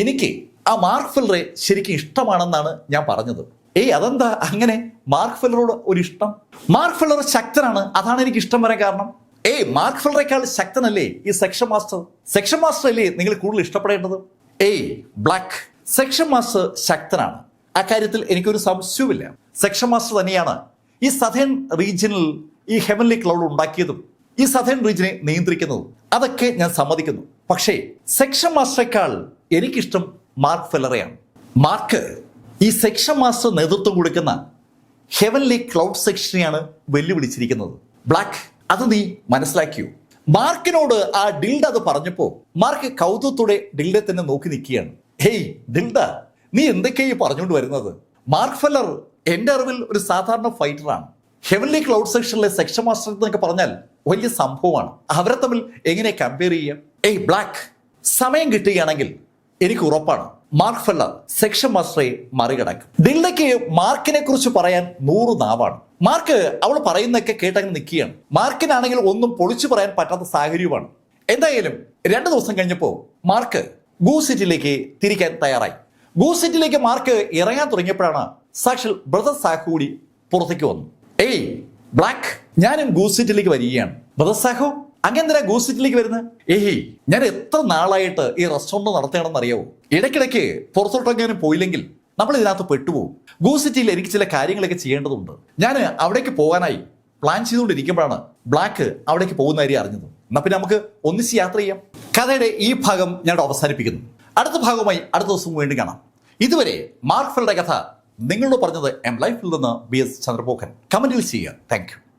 എനിക്ക് ആ മാർക്ക് ഫെല്ലറെ ശരിക്കും ഇഷ്ടമാണെന്നാണ് ഞാൻ പറഞ്ഞത്. ഏയ് അതെന്താ അങ്ങനെ മാർക്ക് ഫെല്ലറോട് ഒരു ഇഷ്ടം? മാർക്ക് ഫെല്ലർ ശക്തനാണ്, അതാണ് എനിക്ക് ഇഷ്ടം വരാൻ കാരണം. ഏയ് മാർക്ക് ഫെല്ലറേക്കാൾ ശക്തനല്ലേ ഈ സെക്ഷൻ മാസ്റ്റർ? സെക്ഷൻ മാസ്റ്റർ അല്ലേ നിങ്ങൾ കൂടുതൽ ഇഷ്ടപ്പെടേണ്ടത്? ഏയ് ബ്ലാക്ക്, സെക്ഷൻ മാസ്റ്റർ ശക്തനാണ്, അക്കാര്യത്തിൽ എനിക്കൊരു സംശയവുമില്ല. സെക്ഷൻ മാസ്റ്റർ തന്നെയാണ് ഈ സദേൺ റീജിയനിൽ ഈ ഹെവൻലി ക്ലൗഡ് ഉണ്ടാക്കിയതും ഈ സദേൺ റീജിയനെ നിയന്ത്രിക്കുന്നതും. അതൊക്കെ ഞാൻ സമ്മതിക്കുന്നു. പക്ഷേ സെക്ഷൻ മാസ്റ്ററേക്കാൾ എനിക്കിഷ്ടം മാർക്ക് ഫെല്ലറെയാണ്. മാർക്ക് ഈ സെക്ഷൻ മാസ്റ്റർ നേതൃത്വം കൊടുക്കുന്ന ഹെവൻലി ക്ലൗഡ് സെക്ഷനെയാണ് വെല്ലുവിളിച്ചിരിക്കുന്നത്. ബ്ലാക്ക്, അത് നീ മനസ്സിലാക്കിയോ? മാർക്കിനോട് ആ ഡിൽഡ അത് പറഞ്ഞപ്പോ മാർക്ക് കൗതുകത്തോടെ ഡിൽഡെ തന്നെ നോക്കി നിൽക്കുകയാണ്. ഹേയ് ഡിൽഡ, നീ എന്തൊക്കെയായി പറഞ്ഞുകൊണ്ട് വരുന്നത്? മാർക്ക് ഫെല്ലർ എന്റെ അറിവിൽ ഒരു സാധാരണ ഫൈറ്ററാണ്. ഹെവൻലി ക്ലൗഡ് സെക്ഷനിലെ സെക്ഷൻ മാസ്റ്റർ എന്നൊക്കെ പറഞ്ഞാൽ വലിയ സംഭവമാണ്. അവരെ തമ്മിൽ എങ്ങനെ കമ്പയർ ചെയ്യാം? ഏയ് ബ്ലാക്ക്, സമയം കിട്ടുകയാണെങ്കിൽ എനിക്ക് ഉറപ്പാണ് മാർക്ക് ഫെല്ലർ സെക്ഷൻ മാസ്റ്ററെ മറികടക്കും. ഡിൽഡയ്ക്ക് മാർക്കിനെ കുറിച്ച് പറയാൻ 100 നാവാണ്. മാർക്ക് അവൾ പറയുന്നതൊക്കെ കേട്ടങ്ങ് നിൽക്കുകയാണ്. മാർക്കിനാണെങ്കിൽ ഒന്നും പൊളിച്ചു പറയാൻ പറ്റാത്ത സാഹചര്യമാണ്. എന്തായാലും 2 ദിവസം കഴിഞ്ഞപ്പോൾ മാർക്ക് ഗൂസ് സിറ്റിയിലേക്ക് തിരിക്കാൻ തയ്യാറായി. ഗൂസ് സിറ്റിയിലേക്ക് മാർക്ക് ഇറങ്ങാൻ തുടങ്ങിയപ്പോഴാണ് സാക്ഷാൽ ബ്രദർ സാഹു കൂടി പുറത്തേക്ക് വന്നു. ഏയ് ബ്ലാക്ക്, ഞാനും ഗൂസ് സിറ്റിയിലേക്ക് വരികയാണ്. ബ്രദർ സാഹു, അങ്ങെന്തിനാ ഗൂസ് സിറ്റിയിലേക്ക് വരുന്നത്? ഏയ് ഞാൻ എത്ര നാളായിട്ട് ഈ റെസ്റ്റോറന്റ് നടത്തുകയാണെന്ന് അറിയാവോ? ഇടയ്ക്കിടയ്ക്ക് പുറത്തോട്ടെങ്ങാനും പോയില്ലെങ്കിൽ നമ്മൾ ഇതിനകത്ത് പെട്ടുപോകും. ഗൂസ് സിറ്റിയിൽ എനിക്ക് ചില കാര്യങ്ങളൊക്കെ ചെയ്യേണ്ടതുണ്ട്. ഞാൻ അവിടേക്ക് പോകാനായി പ്ലാൻ ചെയ്തുകൊണ്ടിരിക്കുമ്പോഴാണ് ബ്ലാക്ക് അവിടേക്ക് പോകുന്ന കാര്യം അറിഞ്ഞത്. എന്നാ പിന്നെ നമുക്ക് ഒന്നിച്ച് യാത്ര ചെയ്യാം. കഥയുടെ ഈ ഭാഗം ഞാൻ അവസാനിപ്പിക്കുന്നു. അടുത്ത ഭാഗവുമായി അടുത്ത ദിവസം വീണ്ടും കാണാം. ഇതുവരെ മാർക്ക് ഫെല്ലറുടെ കഥ നിങ്ങളോട് പറഞ്ഞത് എം ലൈഫിൽ നിന്ന് BS ചന്ദ്രപോഖൻ. കമന്റിൽ ചെയ്യുക. Thank you.